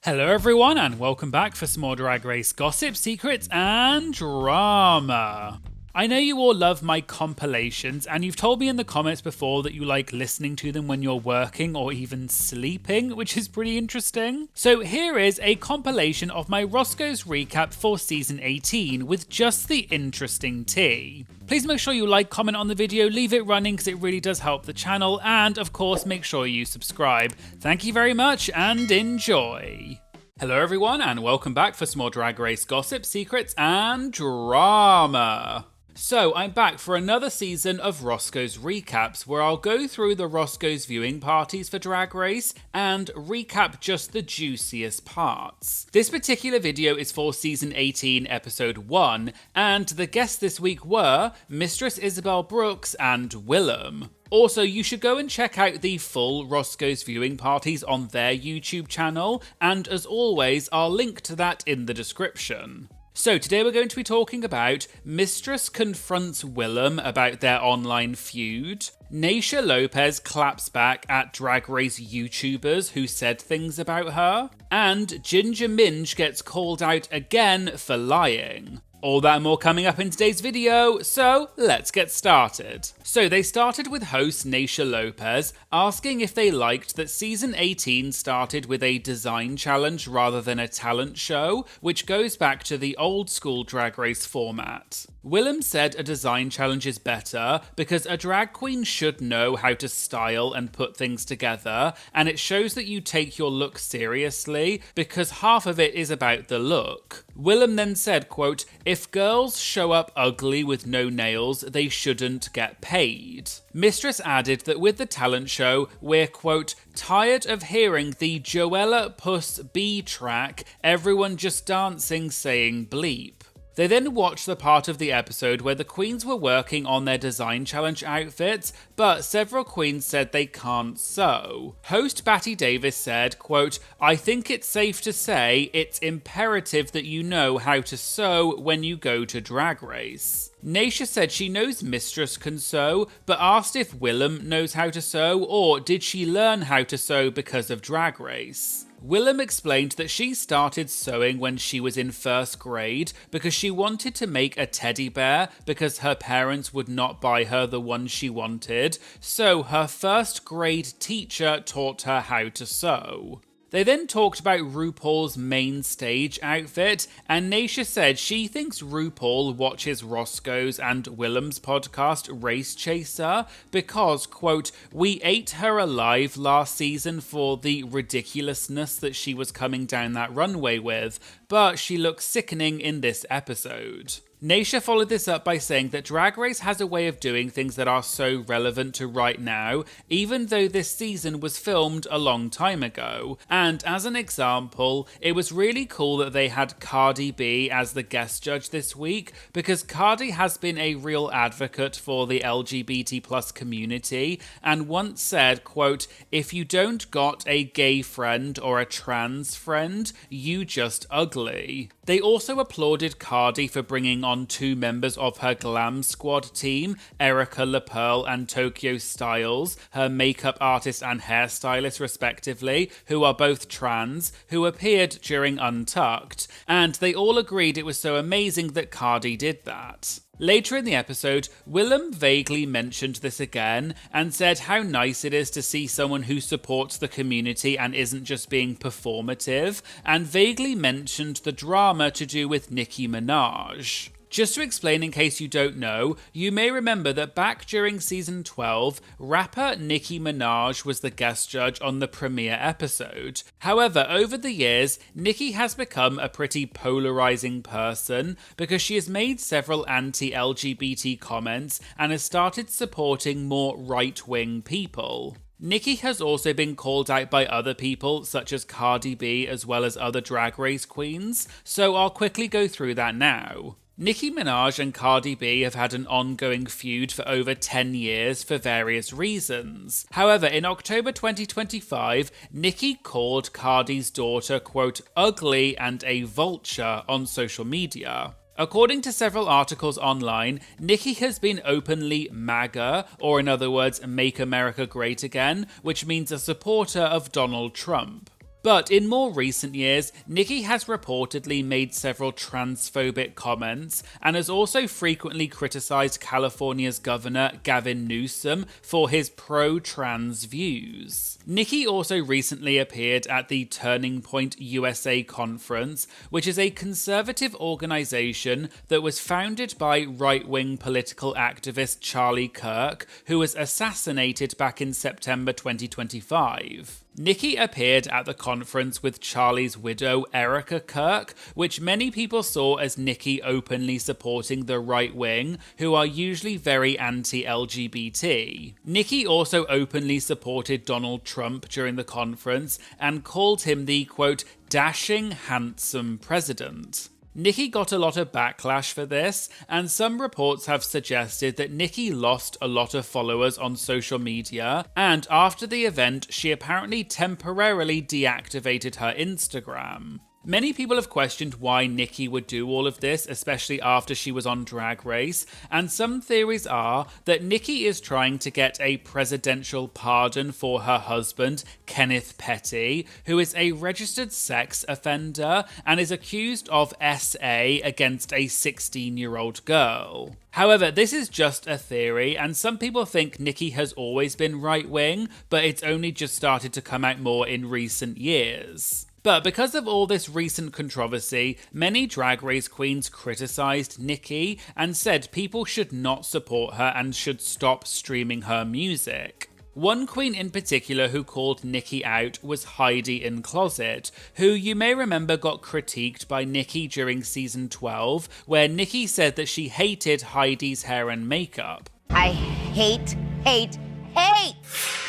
Hello everyone and welcome back for some more Drag Race gossip, secrets and drama. I know you all love my compilations and you've told me in the comments before that you like listening to them when you're working or even sleeping, which is pretty interesting. So here is a compilation of my Roscoes recap for season 18 with just the interesting tea. Please make sure you like, comment on the video, leave it running because it really does help the channel, and of course make sure you subscribe. Thank you very much and enjoy. Hello everyone and welcome back for some more Drag Race gossip, secrets and drama. So I'm back for another season of Roscoe's recaps where I'll go through the Roscoe's viewing parties for Drag Race and recap just the juiciest parts. This particular video is for season 18 episode 1 and the guests this week were Mistress Isabel Brooks and Willem. Also, you should go and check out the full Roscoe's viewing parties on their YouTube channel, and as always, I'll link to that in the description. So today we're going to be talking about Mistress confronts Willem about their online feud, Naysha Lopez claps back at Drag Race YouTubers who said things about her, and Ginger Minj gets called out again for lying. All that and more coming up in today's video, so let's get started. So they started with host Naysha Lopez asking if they liked that season 18 started with a design challenge rather than a talent show, which goes back to the old school Drag Race format. Willem said a design challenge is better because a drag queen should know how to style and put things together, and it shows that you take your look seriously because half of it is about the look. Willem then said, quote, "If girls show up ugly with no nails, they shouldn't get paid." Mistress added that with the talent show, we're, quote, "tired of hearing the Joella Puss B track, everyone just dancing saying bleep." They then watched the part of the episode where the queens were working on their design challenge outfits, but several queens said they can't sew. Host Batty Davis said, quote, "I think it's safe to say it's imperative that you know how to sew when you go to Drag Race." Naysha said she knows Mistress can sew, but asked if Willem knows how to sew or did she learn how to sew because of Drag Race. Willem explained that she started sewing when she was in first grade because she wanted to make a teddy bear because her parents would not buy her the one she wanted, so her first grade teacher taught her how to sew. They then talked about RuPaul's main stage outfit, and Naysha said she thinks RuPaul watches Roscoe's and Willem's podcast Race Chaser because, quote, "we ate her alive last season for the ridiculousness that she was coming down that runway with, but she looks sickening in this episode." Naysha followed this up by saying that Drag Race has a way of doing things that are so relevant to right now, even though this season was filmed a long time ago. And as an example, it was really cool that they had Cardi B as the guest judge this week, because Cardi has been a real advocate for the LGBT+ community, and once said, quote, "if you don't got a gay friend or a trans friend, you just ugly." They also applauded Cardi for bringing on two members of her glam squad team, Erica LaPearl and Tokyo Styles, her makeup artist and hairstylist respectively, who are both trans, who appeared during Untucked, and they all agreed it was so amazing that Cardi did that. Later in the episode, Willem vaguely mentioned this again and said how nice it is to see someone who supports the community and isn't just being performative, and vaguely mentioned the drama to do with Nicki Minaj. Just to explain in case you don't know, you may remember that back during season 12, rapper Nicki Minaj was the guest judge on the premiere episode. However, over the years, Nicki has become a pretty polarizing person because she has made several anti-LGBT comments and has started supporting more right-wing people. Nicki has also been called out by other people such as Cardi B as well as other Drag Race queens, so I'll quickly go through that now. Nicki Minaj and Cardi B have had an ongoing feud for over 10 years for various reasons. However, in October 2025, Nicki called Cardi's daughter, quote, "ugly and a vulture" on social media. According to several articles online, Nicki has been openly MAGA, or in other words, Make America Great Again, which means a supporter of Donald Trump. But in more recent years, Nicki has reportedly made several transphobic comments and has also frequently criticised California's governor Gavin Newsom for his pro-trans views. Nicki also recently appeared at the Turning Point USA conference, which is a conservative organisation that was founded by right-wing political activist Charlie Kirk, who was assassinated back in September 2025. Nicki appeared at the conference with Charlie's widow, Erica Kirk, which many people saw as Nicki openly supporting the right wing, who are usually very anti-LGBT. Nicki also openly supported Donald Trump during the conference and called him the, quote, dashing, handsome president. Nicki got a lot of backlash for this, and some reports have suggested that Nicki lost a lot of followers on social media, and after the event, she apparently temporarily deactivated her Instagram. Many people have questioned why Nicki would do all of this, especially after she was on Drag Race, and some theories are that Nicki is trying to get a presidential pardon for her husband, Kenneth Petty, who is a registered sex offender and is accused of SA against a 16-year-old girl. However, this is just a theory, and some people think Nicki has always been right-wing, but it's only just started to come out more in recent years. But because of all this recent controversy, many Drag Race queens criticised Nicki and said people should not support her and should stop streaming her music. One queen in particular who called Nicki out was Heidi in Closet, who you may remember got critiqued by Nicki during season 12, where Nicki said that she hated Heidi's hair and makeup. I hate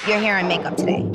your hair and makeup today.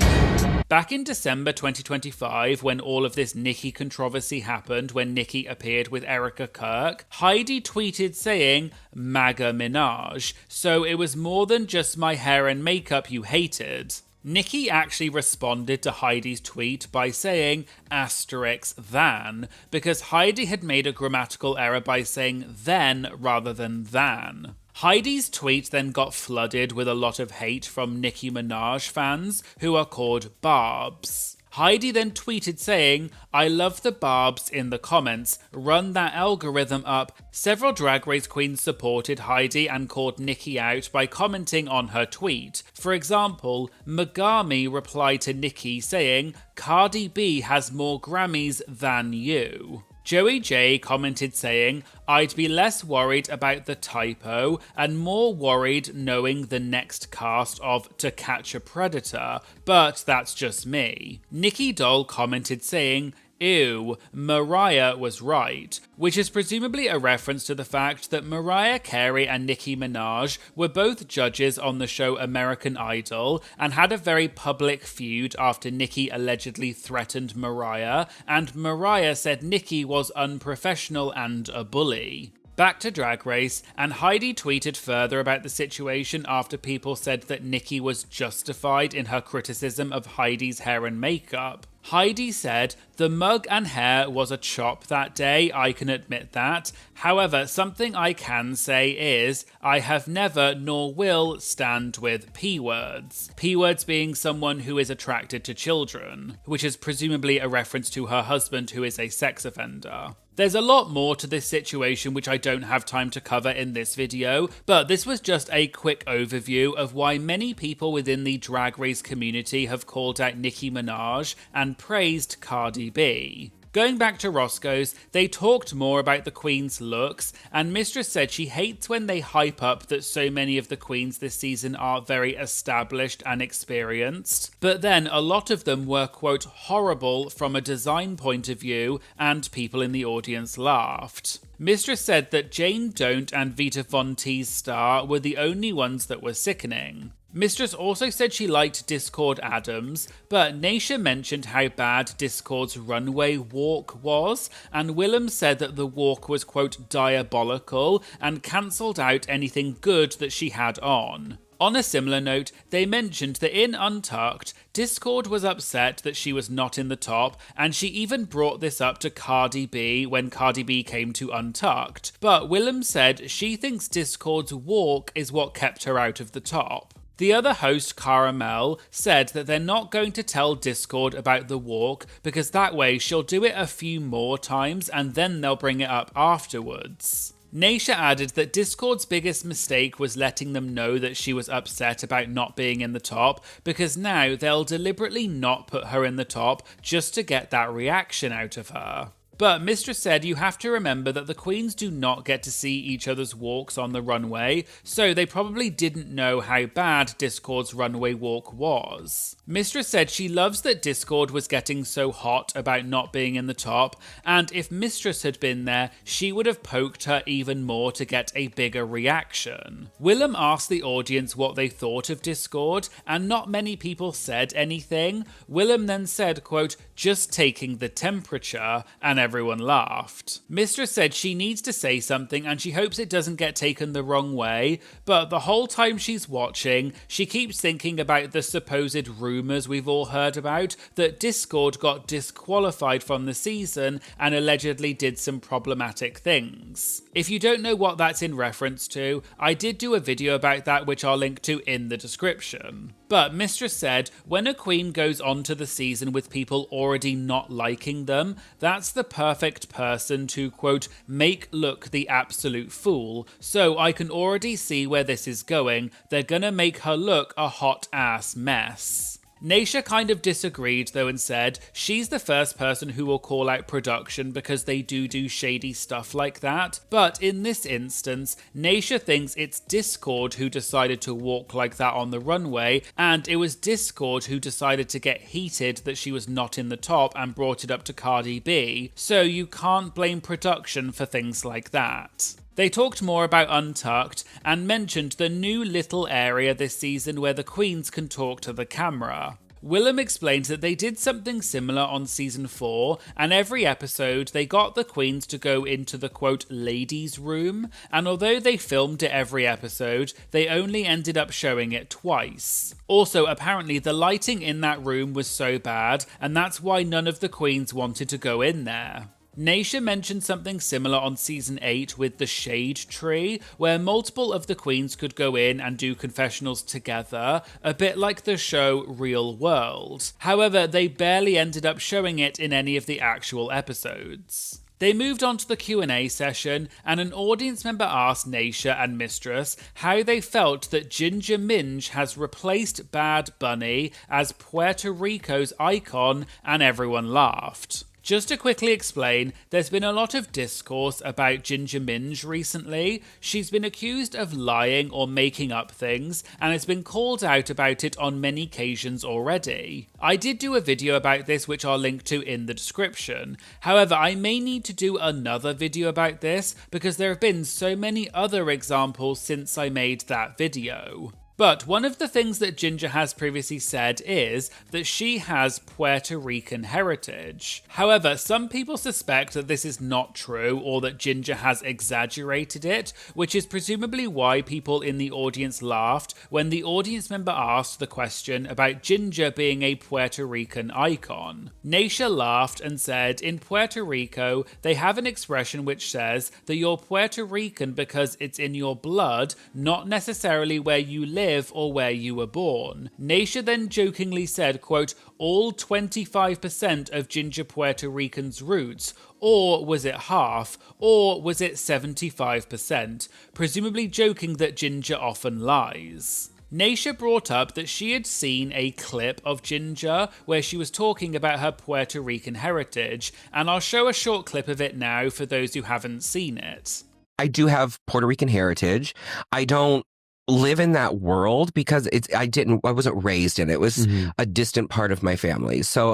Back in December 2025, when all of this Nicki controversy happened, when Nicki appeared with Erica Kirk, Heidi tweeted saying, MAGA Minaj, so it was more than just my hair and makeup you hated. Nicki actually responded to Heidi's tweet by saying *than, because Heidi had made a grammatical error by saying then rather than than. Heidi's tweet then got flooded with a lot of hate from Nicki Minaj fans, who are called Barbs. Heidi then tweeted saying, I love the Barbs in the comments, run that algorithm up. Several Drag Race queens supported Heidi and called Nicki out by commenting on her tweet. For example, Megami replied to Nicki saying, Cardi B has more Grammys than you. Joey J commented saying, I'd be less worried about the typo and more worried knowing the next cast of To Catch a Predator, but that's just me. Nikki Doll commented saying, Ew, Mariah was right, which is presumably a reference to the fact that Mariah Carey and Nicki Minaj were both judges on the show American Idol and had a very public feud after Nicki allegedly threatened Mariah, and Mariah said Nicki was unprofessional and a bully. Back to Drag Race, and Heidi tweeted further about the situation after people said that Nicki was justified in her criticism of Heidi's hair and makeup. Heidi said, the mug and hair was a chop that day, I can admit that. However, something I can say is, I have never nor will stand with P-words. P-words being someone who is attracted to children, which is presumably a reference to her husband who is a sex offender. There's a lot more to this situation which I don't have time to cover in this video, but this was just a quick overview of why many people within the Drag Race community have called out Nicki Minaj and praised Cardi B. Going back to Roscoe's, they talked more about the queen's looks, and Mistress said she hates when they hype up that so many of the queens this season are very established and experienced, but then a lot of them were, quote, horrible from a design point of view, and people in the audience laughed. Mistress said that Jane Don't and Vita Von Teese Star were the only ones that were sickening. Mistress also said she liked Discord Adams, but Naisha mentioned how bad Discord's runway walk was, and Willem said that the walk was, quote, diabolical, and cancelled out anything good that she had on. On a similar note, they mentioned that in Untucked, Discord was upset that she was not in the top, and she even brought this up to Cardi B when Cardi B came to Untucked. But Willem said she thinks Discord's walk is what kept her out of the top. The other host, Caramel, said that they're not going to tell Discord about the walk because that way she'll do it a few more times and then they'll bring it up afterwards. Naysha added that Discord's biggest mistake was letting them know that she was upset about not being in the top, because now they'll deliberately not put her in the top just to get that reaction out of her. But Mistress said you have to remember that the queens do not get to see each other's walks on the runway, so they probably didn't know how bad Discord's runway walk was. Mistress said she loves that Discord was getting so hot about not being in the top, and if Mistress had been there, she would have poked her even more to get a bigger reaction. Willem asked the audience what they thought of Discord, and not many people said anything. Willem then said, quote, "just taking the temperature," and everyone laughed. Mistress said she needs to say something and she hopes it doesn't get taken the wrong way, but the whole time she's watching, she keeps thinking about the supposed rumours we've all heard about that Discord got disqualified from the season and allegedly did some problematic things. If you don't know what that's in reference to, I did do a video about that which I'll link to in the description. But Mistress said, when a queen goes on to the season with people already not liking them, that's the perfect person to, quote, make look the absolute fool. So I can already see where this is going. They're gonna make her look a hot ass mess. Naysha kind of disagreed though and said she's the first person who will call out production because they do shady stuff like that, but in this instance, Naysha thinks it's Discord who decided to walk like that on the runway, and it was Discord who decided to get heated that she was not in the top and brought it up to Cardi B, so you can't blame production for things like that. They talked more about Untucked and mentioned the new little area this season where the queens can talk to the camera. Willem explained that they did something similar on season 4, and every episode they got the queens to go into the quote ladies room, and although they filmed it every episode, they only ended up showing it twice. Also, apparently the lighting in that room was so bad, and that's why none of the queens wanted to go in there. Naysha mentioned something similar on season 8 with the Shade Tree, where multiple of the queens could go in and do confessionals together, a bit like the show Real World. However, they barely ended up showing it in any of the actual episodes. They moved on to the Q&A session, and an audience member asked Naysha and Mistress how they felt that Ginger Minj has replaced Bad Bunny as Puerto Rico's icon, and everyone laughed. Just to quickly explain, there's been a lot of discourse about Ginger Minj recently. She's been accused of lying or making up things, and has been called out about it on many occasions already. I did do a video about this which I'll link to in the description. However, I may need to do another video about this because there have been so many other examples since I made that video. But one of the things that Ginger has previously said is that she has Puerto Rican heritage. However, some people suspect that this is not true or that Ginger has exaggerated it, which is presumably why people in the audience laughed when the audience member asked the question about Ginger being a Puerto Rican icon. Naysha laughed and said, in Puerto Rico, they have an expression which says that you're Puerto Rican because it's in your blood, not necessarily where you live or where you were born. Naysha then jokingly said, quote, all 25% of Ginger Puerto Rican's roots, or was it half, or was it 75%, presumably joking that Ginger often lies. Naysha brought up that she had seen a clip of Ginger where she was talking about her Puerto Rican heritage, and I'll show a short clip of it now for those who haven't seen it. I do have Puerto Rican heritage. I don't live in that world because I wasn't raised in it. It was a distant part of my family. So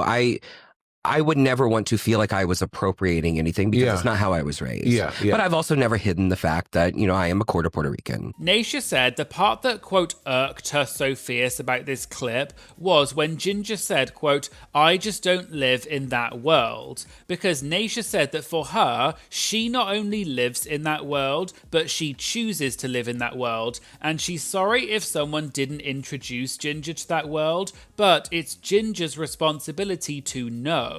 I would never want to feel like I was appropriating anything because it's not how I was raised. But I've also never hidden the fact that, I am a quarter Puerto Rican. Naysha said the part that, quote, irked her so fierce about this clip was when Ginger said, quote, I just don't live in that world. Because Naysha said that for her, she not only lives in that world, but she chooses to live in that world. And she's sorry if someone didn't introduce Ginger to that world, but it's Ginger's responsibility to know.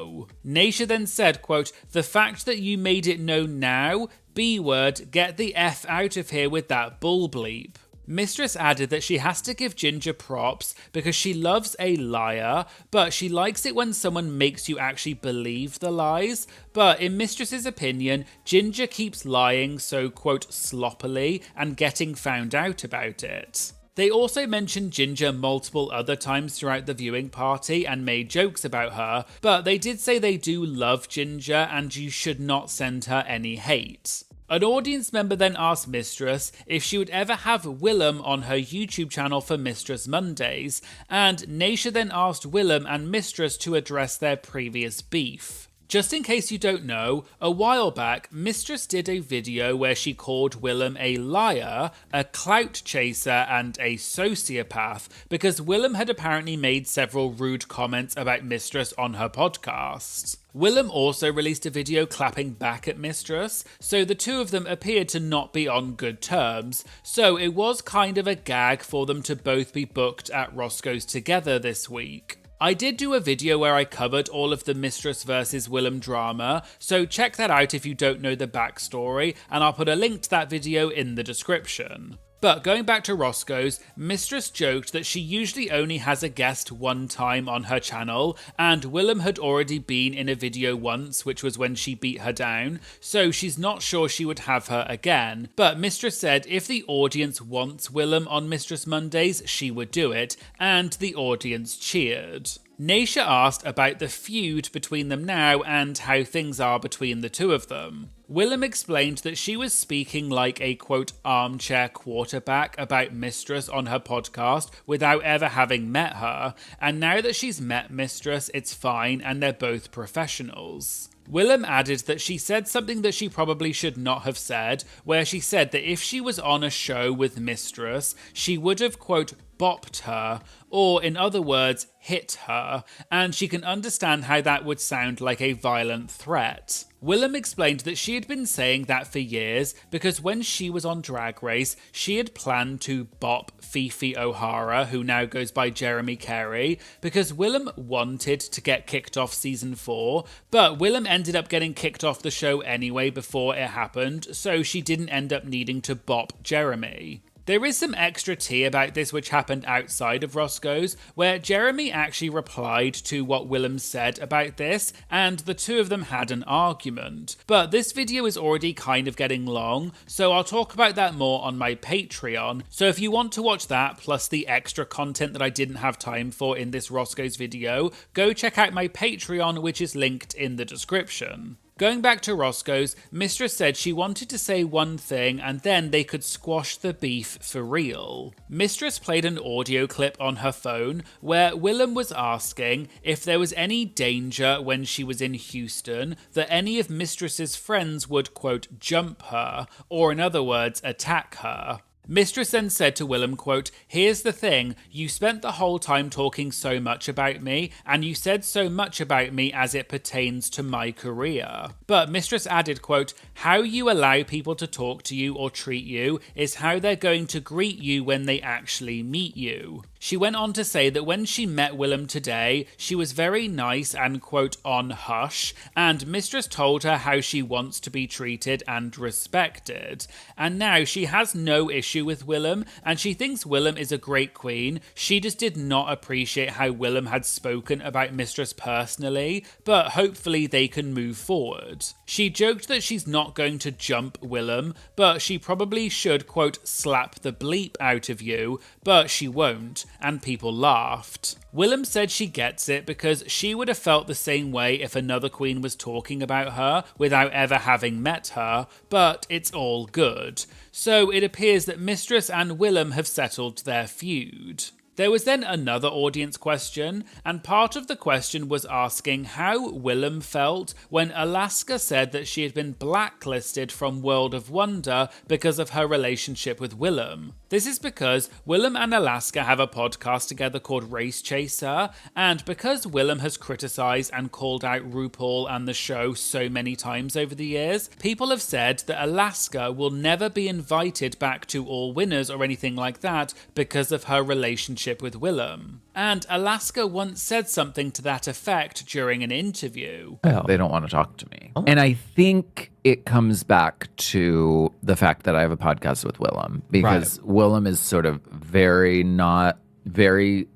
Naysha then said, quote, the fact that you made it known now, B-word, get the F out of here with that bull bleep. Mistress added that she has to give Ginger props because she loves a liar, but she likes it when someone makes you actually believe the lies. But in Mistress's opinion, Ginger keeps lying so, quote, sloppily and getting found out about it. They also mentioned Ginger multiple other times throughout the viewing party and made jokes about her, but they did say they do love Ginger and you should not send her any hate. An audience member then asked Mistress if she would ever have Willem on her YouTube channel for Mistress Mondays, and Naisha then asked Willem and Mistress to address their previous beef. Just in case you don't know, a while back, Mistress did a video where she called Willem a liar, a clout chaser, and a sociopath because Willem had apparently made several rude comments about Mistress on her podcast. Willem also released a video clapping back at Mistress, so the two of them appeared to not be on good terms, so it was kind of a gag for them to both be booked at Roscoe's together this week. I did do a video where I covered all of the Mistress versus Willem drama, so check that out if you don't know the backstory, and I'll put a link to that video in the description. But going back to Roscoe's, Mistress joked that she usually only has a guest one time on her channel, and Willem had already been in a video once, which was when she beat her down, so she's not sure she would have her again. But Mistress said if the audience wants Willem on Mistress Mondays, she would do it, and the audience cheered. Naisha asked about the feud between them now and how things are between the two of them. Willem explained that she was speaking like a, quote, armchair quarterback about Mistress on her podcast without ever having met her, and now that she's met Mistress, it's fine and they're both professionals. Willem added that she said something that she probably should not have said, where she said that if she was on a show with Mistress, she would have, quote, bopped her, or in other words, hit her, and she can understand how that would sound like a violent threat. Willem explained that she had been saying that for years because when she was on Drag Race, she had planned to bop Fifi O'Hara, who now goes by Jeremy Carey, because Willem wanted to get kicked off season 4, but Willem ended up getting kicked off the show anyway before it happened, so she didn't end up needing to bop Jeremy. There is some extra tea about this which happened outside of Roscoe's, where Jeremy actually replied to what Willem said about this, and the two of them had an argument. But this video is already kind of getting long, so I'll talk about that more on my Patreon, so if you want to watch that, plus the extra content that I didn't have time for in this Roscoe's video, go check out my Patreon, which is linked in the description. Going back to Roscoe's, Mistress said she wanted to say one thing and then they could squash the beef for real. Mistress played an audio clip on her phone where Willem was asking if there was any danger when she was in Houston that any of Mistress's friends would, quote, jump her, or in other words, attack her. Mistress then said to Willem, quote, here's the thing, you spent the whole time talking so much about me, and you said so much about me as it pertains to my career. But Mistress added, quote, how you allow people to talk to you or treat you is how they're going to greet you when they actually meet you. She went on to say that when she met Willem today, she was very nice and, quote, on hush, and Mistress told her how she wants to be treated and respected. And now she has no issue with Willem, and she thinks Willem is a great queen. She just did not appreciate how Willem had spoken about Mistress personally, but hopefully they can move forward. She joked that she's not going to jump Willem, but she probably should, quote, slap the bleep out of you, but she won't, and people laughed. Willem said she gets it because she would have felt the same way if another queen was talking about her without ever having met her, but it's all good. So it appears that Mistress and Willem have settled their feud. There was then another audience question, and part of the question was asking how Willem felt when Alaska said that she had been blacklisted from World of Wonder because of her relationship with Willem. This is because Willem and Alaska have a podcast together called Race Chaser, and because Willem has criticised and called out RuPaul and the show so many times over the years, people have said that Alaska will never be invited back to All Winners or anything like that because of her relationship relationship with Willem. And Alaska once said something to that effect during an interview. Well, they don't want to talk to me. And I think it comes back to the fact that I have a podcast with Willem, because Willem is sort of very not very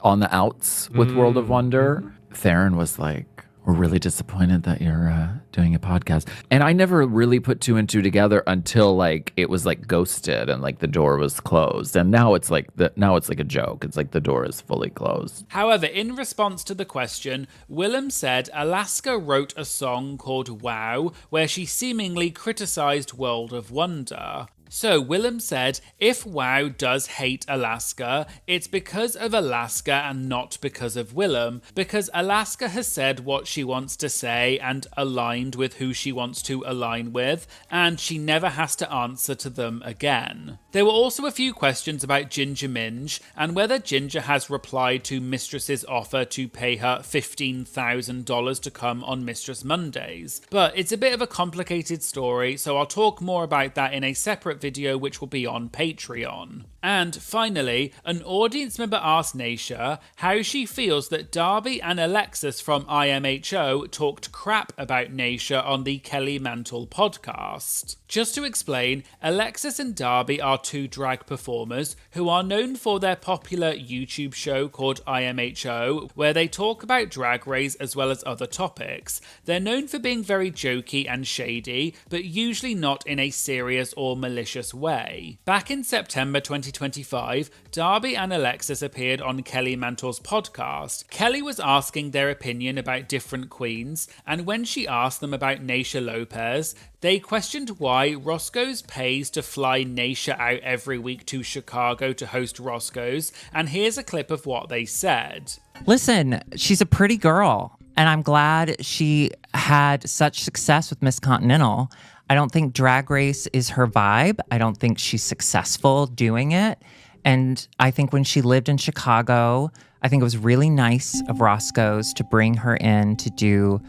on the outs with World of Wonder. Theron was like, we're really disappointed that you're doing a podcast. And I never really put two and two together until like it was like ghosted and like the door was closed. And now it's like a joke. It's like the door is fully closed. However, in response to the question, Willem said Alaska wrote a song called Wow, where she seemingly criticized World of Wonder. So Willem said, if WoW does hate Alaska, it's because of Alaska and not because of Willem, because Alaska has said what she wants to say and aligned with who she wants to align with, and she never has to answer to them again. There were also a few questions about Ginger Minge, and whether Ginger has replied to Mistress's offer to pay her $15,000 to come on Mistress Mondays. But it's a bit of a complicated story, so I'll talk more about that in a separate video which will be on Patreon. And finally, an audience member asked Naysha how she feels that Darby and Alexis from IMHO talked crap about Naysha on the Kelly Mantle podcast. Just to explain, Alexis and Darby are two drag performers who are known for their popular YouTube show called IMHO, where they talk about Drag Race as well as other topics. They're known for being very jokey and shady, but usually not in a serious or malicious way. Back in September 2025, Darby and Alexis appeared on Kelly Mantle's podcast. Kelly was asking their opinion about different queens, and when she asked them about Naysha Lopez, they questioned why Roscoes pays to fly Naysha out every week to Chicago to host Roscoes, and here's a clip of what they said. Listen, she's a pretty girl, and I'm glad she had such success with Miss Continental. I don't think Drag Race is her vibe. I don't think she's successful doing it. And I think when she lived in Chicago, I think it was really nice of Roscoe's to bring her in to do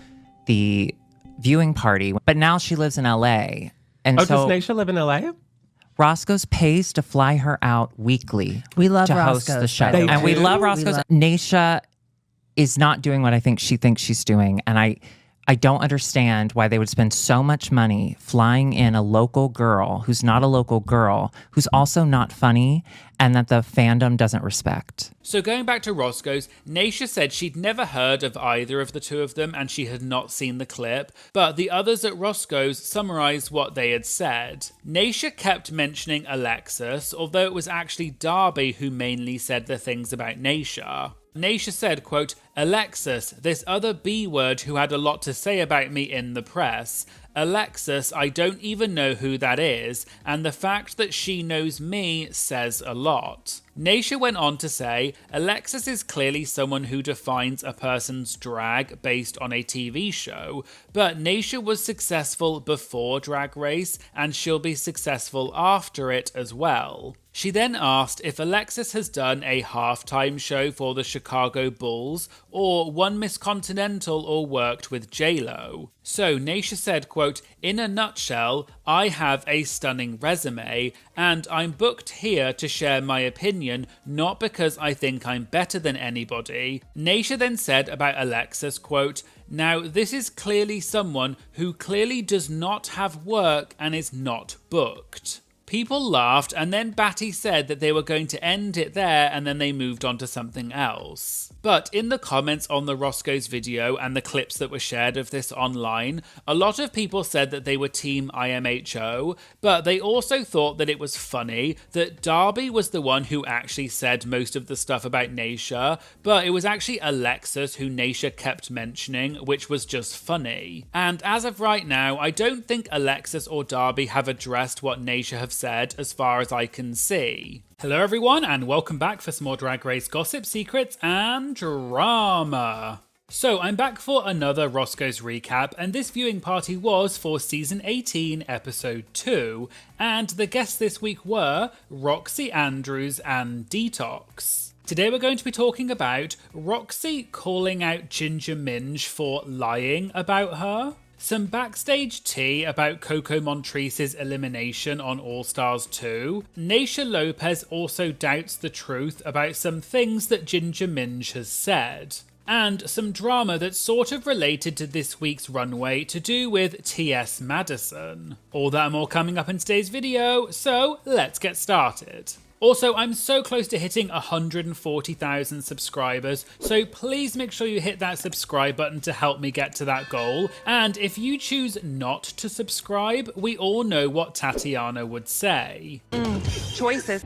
the viewing party. But now she lives in LA. And does Naysha live in LA? Roscoe's pays to fly her out weekly. We love to Roscoe's, host the show. They And we do? love Roscoe's. Naysha is not doing what I think she thinks she's doing. And I don't understand why they would spend so much money flying in a local girl who's not a local girl, who's also not funny, and that the fandom doesn't respect. So going back to Roscoe's, Naysha said she'd never heard of either of the two of them and she had not seen the clip, but the others at Roscoe's summarised what they had said. Naysha kept mentioning Alexis, although it was actually Darby who mainly said the things about Naysha. Naysha said, quote, Alexis, this other B word who had a lot to say about me in the press. Alexis, I don't even know who that is, and the fact that she knows me says a lot. Naysha went on to say, Alexis is clearly someone who defines a person's drag based on a TV show, but Naysha was successful before Drag Race, and she'll be successful after it as well. She then asked if Alexis has done a halftime show for the Chicago Bulls, or won Miss Continental or worked with J-Lo. So Naysha said, quote, in a nutshell, I have a stunning resume, and I'm booked here to share my opinion, not because I think I'm better than anybody. Naysha then said about Alexis, quote, now this is clearly someone who clearly does not have work and is not booked. People laughed, and then Batty said that they were going to end it there, and then they moved on to something else. But in the comments on the Roscoe's video and the clips that were shared of this online, a lot of people said that they were team IMHO, but they also thought that it was funny that Darby was the one who actually said most of the stuff about Naysha, but it was actually Alexis who Naysha kept mentioning, which was just funny. And as of right now, I don't think Alexis or Darby have addressed what Naysha have said as far as I can see. Hello everyone, and welcome back for some more Drag Race gossip, secrets, and drama. So I'm back for another Roscoe's recap, and this viewing party was for Season 18, Episode 2, and the guests this week were Roxy Andrews and Detox. Today we're going to be talking about Roxy calling out Ginger Minge for lying about her, some backstage tea about Coco Montrese's elimination on All Stars 2. Naysha Lopez also doubts the truth about some things that Ginger Minj has said. And some drama that's sort of related to this week's runway to do with T.S. Madison. All that and more coming up in today's video, so let's get started. Also, I'm so close to hitting 140,000 subscribers, so please make sure you hit that subscribe button to help me get to that goal. And if you choose not to subscribe, we all know what Tatiana would say. Choices.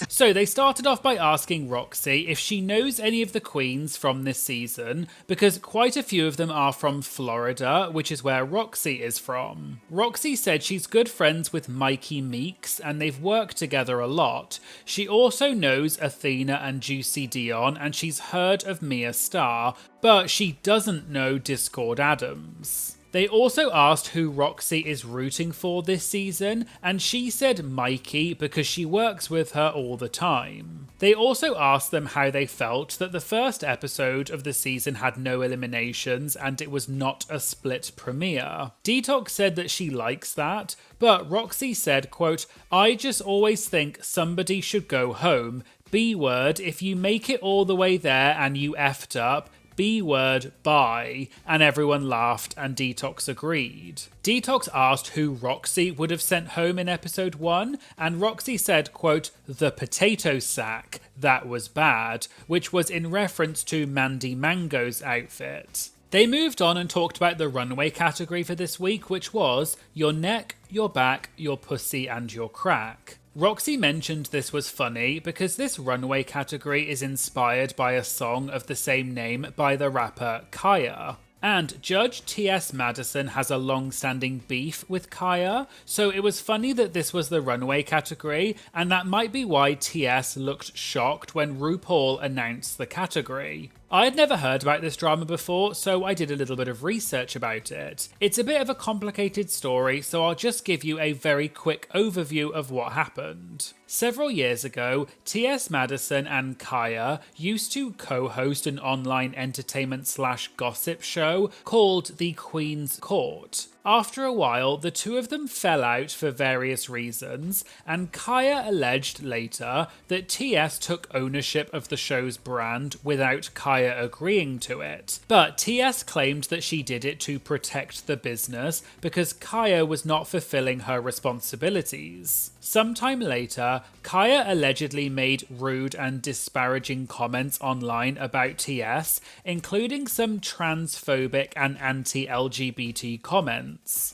So they started off by asking Roxy if she knows any of the queens from this season, because quite a few of them are from Florida, which is where Roxy is from. Roxy said she's good friends with Mikey Meeks and they've worked together a lot. She also knows Athena and Juicy Dion, and she's heard of Mia Starr, but she doesn't know Discord Adams. They also asked who Roxy is rooting for this season, and she said Mikey because she works with her all the time. They also asked them how they felt that the first episode of the season had no eliminations and it was not a split premiere. Detox said that she likes that, but Roxy said, quote, "I just always think somebody should go home. B-word, if you make it all the way there and you effed up, B-word, bye," and everyone laughed and Detox agreed. Detox asked who Roxy would have sent home in episode 1, and Roxy said, quote, "the potato sack, that was bad," which was in reference to Mandy Mango's outfit. They moved on and talked about the runway category for this week, which was your neck, your back, your pussy, and your crack. Roxy mentioned this was funny because this runway category is inspired by a song of the same name by the rapper Kaya. And Judge T.S. Madison has a long-standing beef with Kaya, so it was funny that this was the runway category, and that might be why T.S. looked shocked when RuPaul announced the category. I had never heard about this drama before, so I did a little bit of research about it. It's a bit of a complicated story, so I'll just give you a very quick overview of what happened. Several years ago, T.S. Madison and Kaya used to co-host an online entertainment/gossip show called The Queen's Court. After a while, the two of them fell out for various reasons, and Kaya alleged later that TS took ownership of the show's brand without Kaya agreeing to it. But TS claimed that she did it to protect the business because Kaya was not fulfilling her responsibilities. Sometime later, Kaya allegedly made rude and disparaging comments online about TS, including some transphobic and anti-LGBT comments.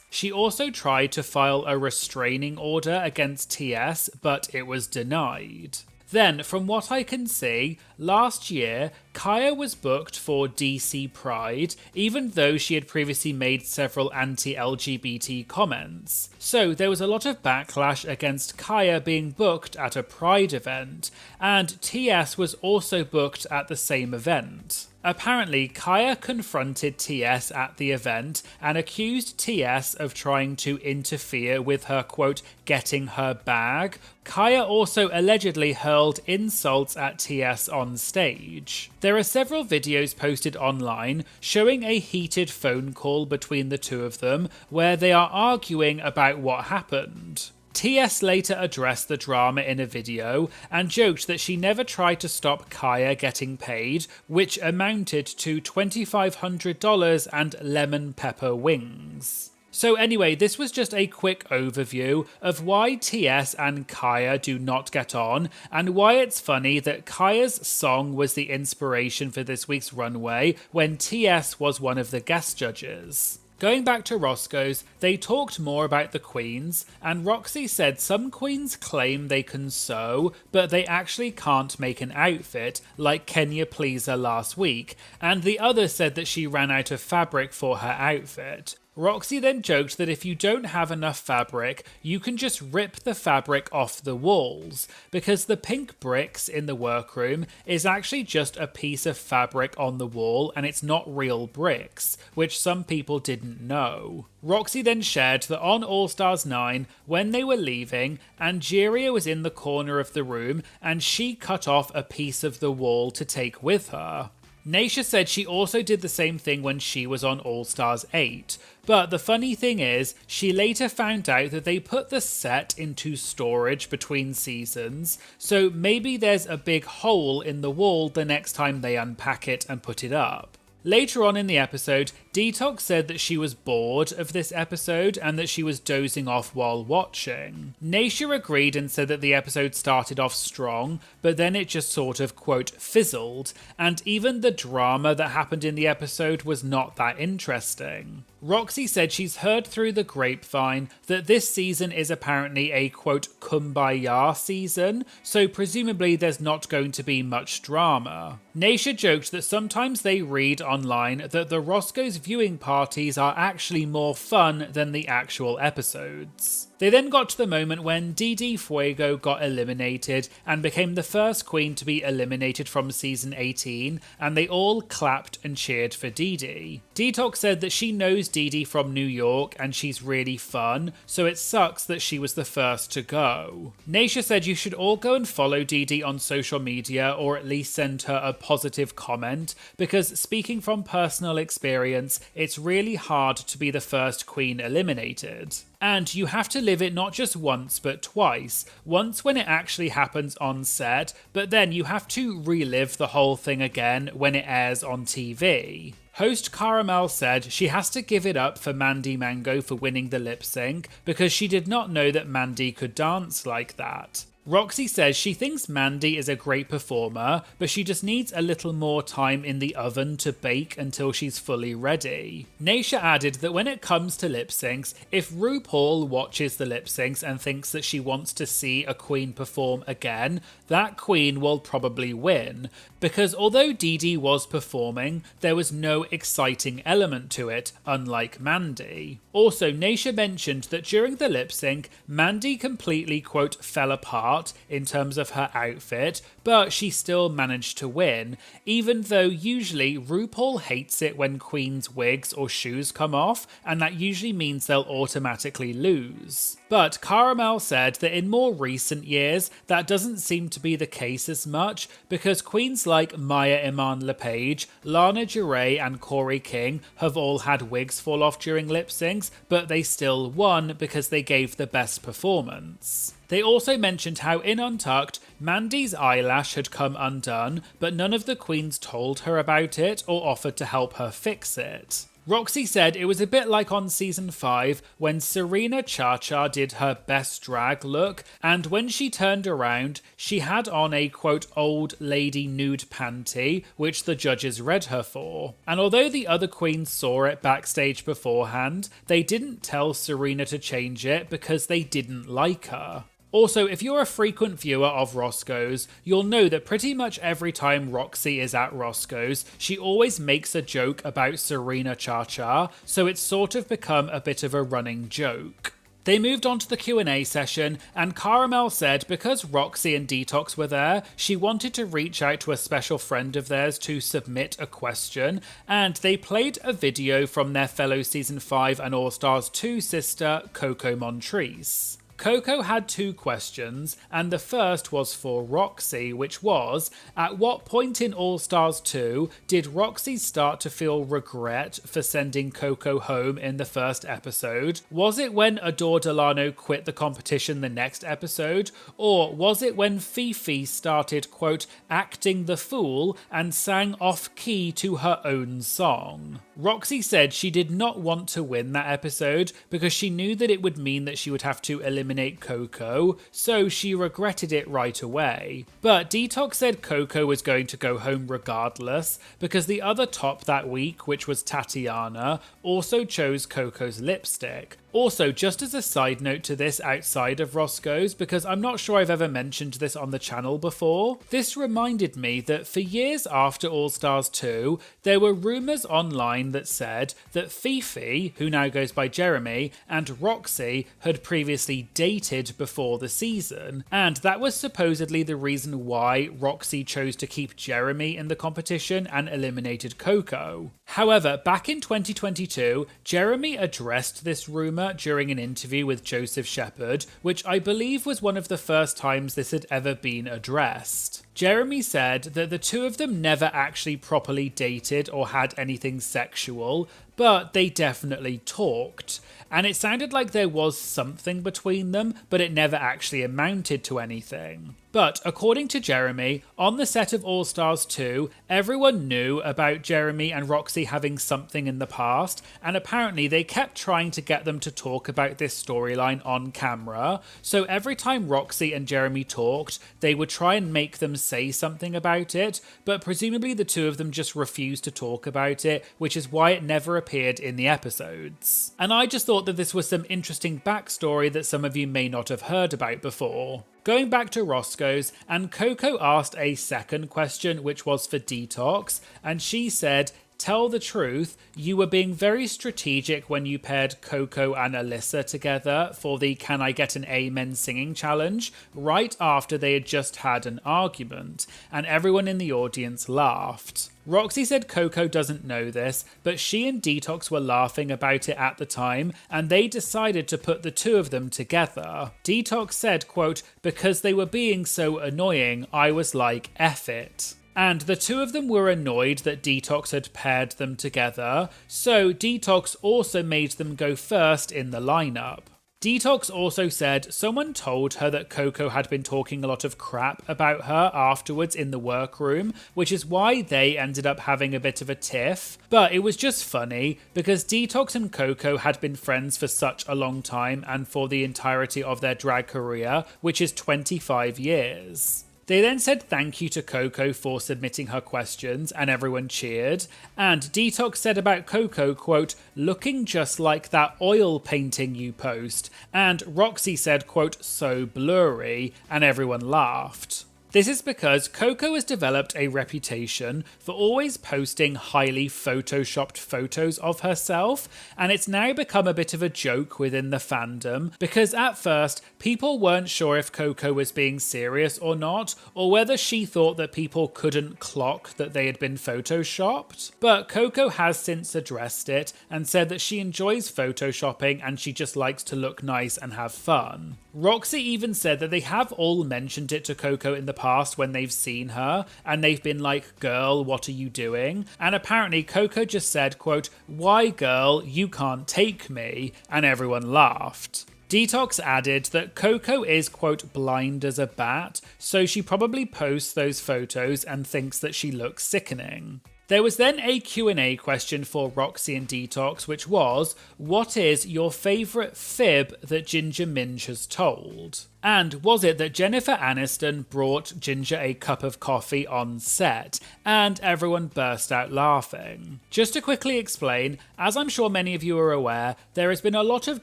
She also tried to file a restraining order against TS, but it was denied. Then, from what I can see, last year, Kaya was booked for DC Pride, even though she had previously made several anti-LGBT comments. So there was a lot of backlash against Kaya being booked at a Pride event, and TS was also booked at the same event. Apparently, Kaya confronted TS at the event and accused TS of trying to interfere with her, quote, getting her bag. Kaya also allegedly hurled insults at TS on stage. There are several videos posted online showing a heated phone call between the two of them where they are arguing about what happened. TS later addressed the drama in a video and joked that she never tried to stop Kaya getting paid, which amounted to $2,500 and lemon pepper wings. So anyway, this was just a quick overview of why TS and Kaya do not get on, and why it's funny that Kaya's song was the inspiration for this week's runway when TS was one of the guest judges. Going back to Roscoe's, they talked more about the queens, and Roxy said some queens claim they can sew, but they actually can't make an outfit, like Kenya Pleaser last week, and the other said that she ran out of fabric for her outfit. Roxy then joked that if you don't have enough fabric, you can just rip the fabric off the walls, because the pink bricks in the workroom is actually just a piece of fabric on the wall and it's not real bricks, which some people didn't know. Roxy then shared that on All Stars 9, when they were leaving, Angeria was in the corner of the room and she cut off a piece of the wall to take with her. Naisha said she also did the same thing when she was on All Stars 8. But the funny thing is, she later found out that they put the set into storage between seasons, so maybe there's a big hole in the wall the next time they unpack it and put it up. Later on in the episode, Detox said that she was bored of this episode and that she was dozing off while watching. Naisha agreed and said that the episode started off strong, but then it just sort of, quote, fizzled, and even the drama that happened in the episode was not that interesting. Roxy said she's heard through the grapevine that this season is apparently a, quote, kumbaya season, so presumably there's not going to be much drama. Naisha joked that sometimes they read online that the Roscoes viewing parties are actually more fun than the actual episodes. They then got to the moment when Didi Fuego got eliminated and became the first queen to be eliminated from season 18, and they all clapped and cheered for Didi. Detox said that she knows Didi from New York and she's really fun, so it sucks that she was the first to go. Naisha said you should all go and follow Didi on social media, or at least send her a positive comment, because speaking from personal experience, it's really hard to be the first queen eliminated. And you have to live it not just once, but twice. Once when it actually happens on set, but then you have to relive the whole thing again when it airs on TV. Host Caramel said she has to give it up for Mandy Mango for winning the lip sync because she did not know that Mandy could dance like that. Roxy says she thinks Mandy is a great performer, but she just needs a little more time in the oven to bake until she's fully ready. Naisha added that when it comes to lip syncs, if RuPaul watches the lip syncs and thinks that she wants to see a queen perform again, that queen will probably win, because although Didi was performing, there was no exciting element to it, unlike Mandy. Also, Naisha mentioned that during the lip sync, Mandy completely, quote, fell apart in terms of her outfit, but she still managed to win, even though usually RuPaul hates it when queens' wigs or shoes come off, and that usually means they'll automatically lose. But Caramel said that in more recent years, that doesn't seem to be the case as much, because queens like Maya Iman LePage, Lana Del Rey and Corey King have all had wigs fall off during lip syncs, but they still won because they gave the best performance. They also mentioned how in Untucked, Mandy's eyelash had come undone, but none of the queens told her about it or offered to help her fix it. Roxy said it was a bit like on season 5 when Serena Chacha did her best drag look, and when she turned around, she had on a, quote, old lady nude panty, which the judges read her for. And although the other queens saw it backstage beforehand, they didn't tell Serena to change it because they didn't like her. Also, if you're a frequent viewer of Roscoe's, you'll know that pretty much every time Roxy is at Roscoe's, she always makes a joke about Serena Chacha, so it's sort of become a bit of a running joke. They moved on to the Q&A session, and Caramel said because Roxy and Detox were there, she wanted to reach out to a special friend of theirs to submit a question, and they played a video from their fellow Season 5 and All Stars 2 sister, Coco Montrese. Coco had 2 questions, and the first was for Roxy, which was, at what point in All Stars 2 did Roxy start to feel regret for sending Coco home in the first episode? Was it when Adore Delano quit the competition the next episode? Or was it when Fifi started, quote, acting the fool and sang off-key to her own song? Roxy said she did not want to win that episode because she knew that it would mean that she would have to eliminate Coco, so she regretted it right away. But Detox said Coco was going to go home regardless because the other top that week, which was Tatiana, also chose Coco's lipstick. Also, just as a side note to this outside of Roscoe's, because I'm not sure I've ever mentioned this on the channel before, this reminded me that for years after All Stars 2, there were rumours online that said that Fifi, who now goes by Jeremy, and Roxy had previously dated before the season, and that was supposedly the reason why Roxy chose to keep Jeremy in the competition and eliminated Coco. However, back in 2022, Jeremy addressed this rumour during an interview with Joseph Shepard, which I believe was one of the first times this had ever been addressed. Jeremy said that the two of them never actually properly dated or had anything sexual, but they definitely talked. And it sounded like there was something between them, but it never actually amounted to anything. But according to Jeremy, on the set of All Stars 2, everyone knew about Jeremy and Roxy having something in the past, and apparently they kept trying to get them to talk about this storyline on camera. So every time Roxy and Jeremy talked, they would try and make them say something about it, but presumably the two of them just refused to talk about it, which is why it never appeared in the episodes. And I just thought that this was some interesting backstory that some of you may not have heard about before. Going back to Roscoe's, and Coco asked a second question, which was for Detox, and she said, "Tell the truth, you were being very strategic when you paired Coco and Alyssa together for the Can I Get an Amen singing challenge right after they had just had an argument," and everyone in the audience laughed. Roxy said Coco doesn't know this, but she and Detox were laughing about it at the time, and they decided to put the two of them together. Detox said, quote, "Because they were being so annoying, I was like, F it." And the two of them were annoyed that Detox had paired them together, so Detox also made them go first in the lineup. Detox also said someone told her that Coco had been talking a lot of crap about her afterwards in the workroom, which is why they ended up having a bit of a tiff. But it was just funny because Detox and Coco had been friends for such a long time and for the entirety of their drag career, which is 25 years. They then said thank you to Coco for submitting her questions, and everyone cheered. And Detox said about Coco, quote, "Looking just like that oil painting you post." And Roxy said, quote, "So blurry," and everyone laughed. This is because Coco has developed a reputation for always posting highly photoshopped photos of herself, and it's now become a bit of a joke within the fandom, because at first people weren't sure if Coco was being serious or not, or whether she thought that people couldn't clock that they had been photoshopped. But Coco has since addressed it and said that she enjoys photoshopping and she just likes to look nice and have fun. Roxy even said that they have all mentioned it to Coco in the past when they've seen her, and they've been like, "Girl, what are you doing?" And apparently Coco just said, quote, "Why girl, you can't take me," and everyone laughed. Detox added that Coco is, quote, "blind as a bat," so she probably posts those photos and thinks that she looks sickening. There was then a Q&A question for Roxy and Detox, which was, what is your favourite fib that Ginger Minj has told? And was it that Jennifer Aniston brought Ginger a cup of coffee on set? And everyone burst out laughing. Just to quickly explain, as I'm sure many of you are aware, there has been a lot of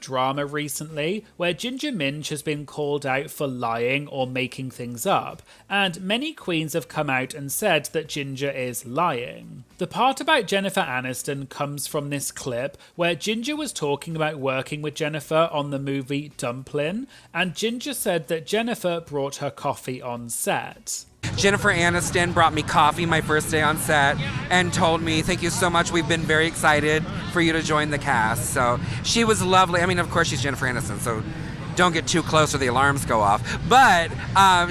drama recently where Ginger Minj has been called out for lying or making things up, and many queens have come out and said that Ginger is lying. The part about Jennifer Aniston comes from this clip where Ginger was talking about working with Jennifer on the movie Dumplin', and Ginger said that Jennifer brought her coffee on set. Jennifer Aniston brought me coffee my first day on set and told me, "Thank you so much. We've been very excited for you to join the cast." So she was lovely. I mean, of course, she's Jennifer Aniston, so don't get too close or the alarms go off. But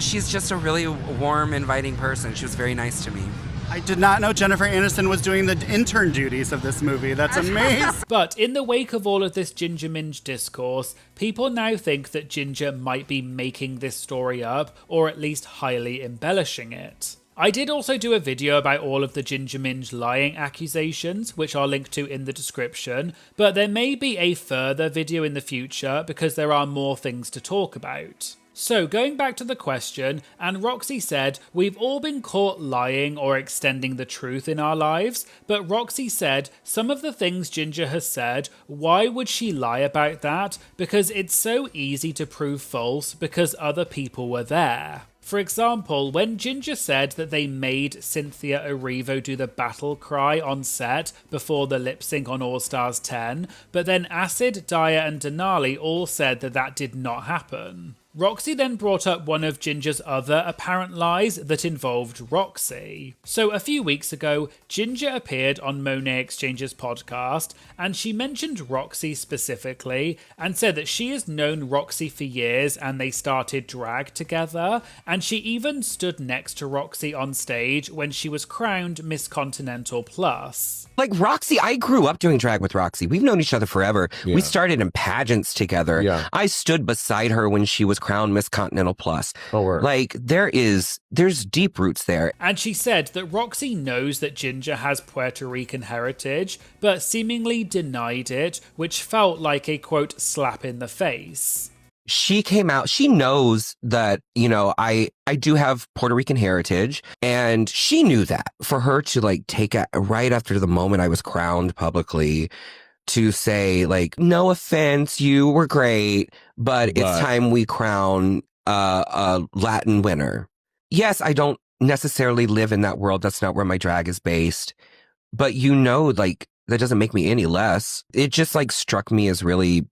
she's just a really warm, inviting person. She was very nice to me. I did not know Jennifer Aniston was doing the intern duties of this movie. That's amazing. But in the wake of all of this Ginger Minj discourse, people now think that Ginger might be making this story up, or at least highly embellishing it. I did also do a video about all of the Ginger Minj lying accusations, which I'll link to in the description, but there may be a further video in the future because there are more things to talk about. So going back to the question, and Roxy said, we've all been caught lying or extending the truth in our lives, but Roxy said, some of the things Ginger has said, why would she lie about that? Because it's so easy to prove false because other people were there. For example, when Ginger said that they made Cynthia Erivo do the battle cry on set before the lip sync on All Stars 10, but then Acid, Daya and Denali all said that that did not happen. Roxy then brought up one of Ginger's other apparent lies that involved Roxy. So a few weeks ago, Ginger appeared on Monet Exchange's podcast, and she mentioned Roxy specifically and said that she has known Roxy for years and they started drag together, and she even stood next to Roxy on stage when she was crowned Miss Continental Plus. Like Roxy, I grew up doing drag with Roxy. We've known each other forever. Yeah. We started in pageants together. Yeah. I stood beside her when she was crowned Miss Continental Plus. Oh, word. Like there's deep roots there. And she said that Roxy knows that Ginger has Puerto Rican heritage, but seemingly denied it, which felt like a quote slap in the face. She came out, she knows that, you know, I do have Puerto Rican heritage, and she knew that. For her to like take it right after the moment I was crowned publicly to say like, no offense, you were great, but it's time we crown a Latin winner. Yes, I don't necessarily live in that world. That's not where my drag is based. But you know, like, that doesn't make me any less. It just like struck me as really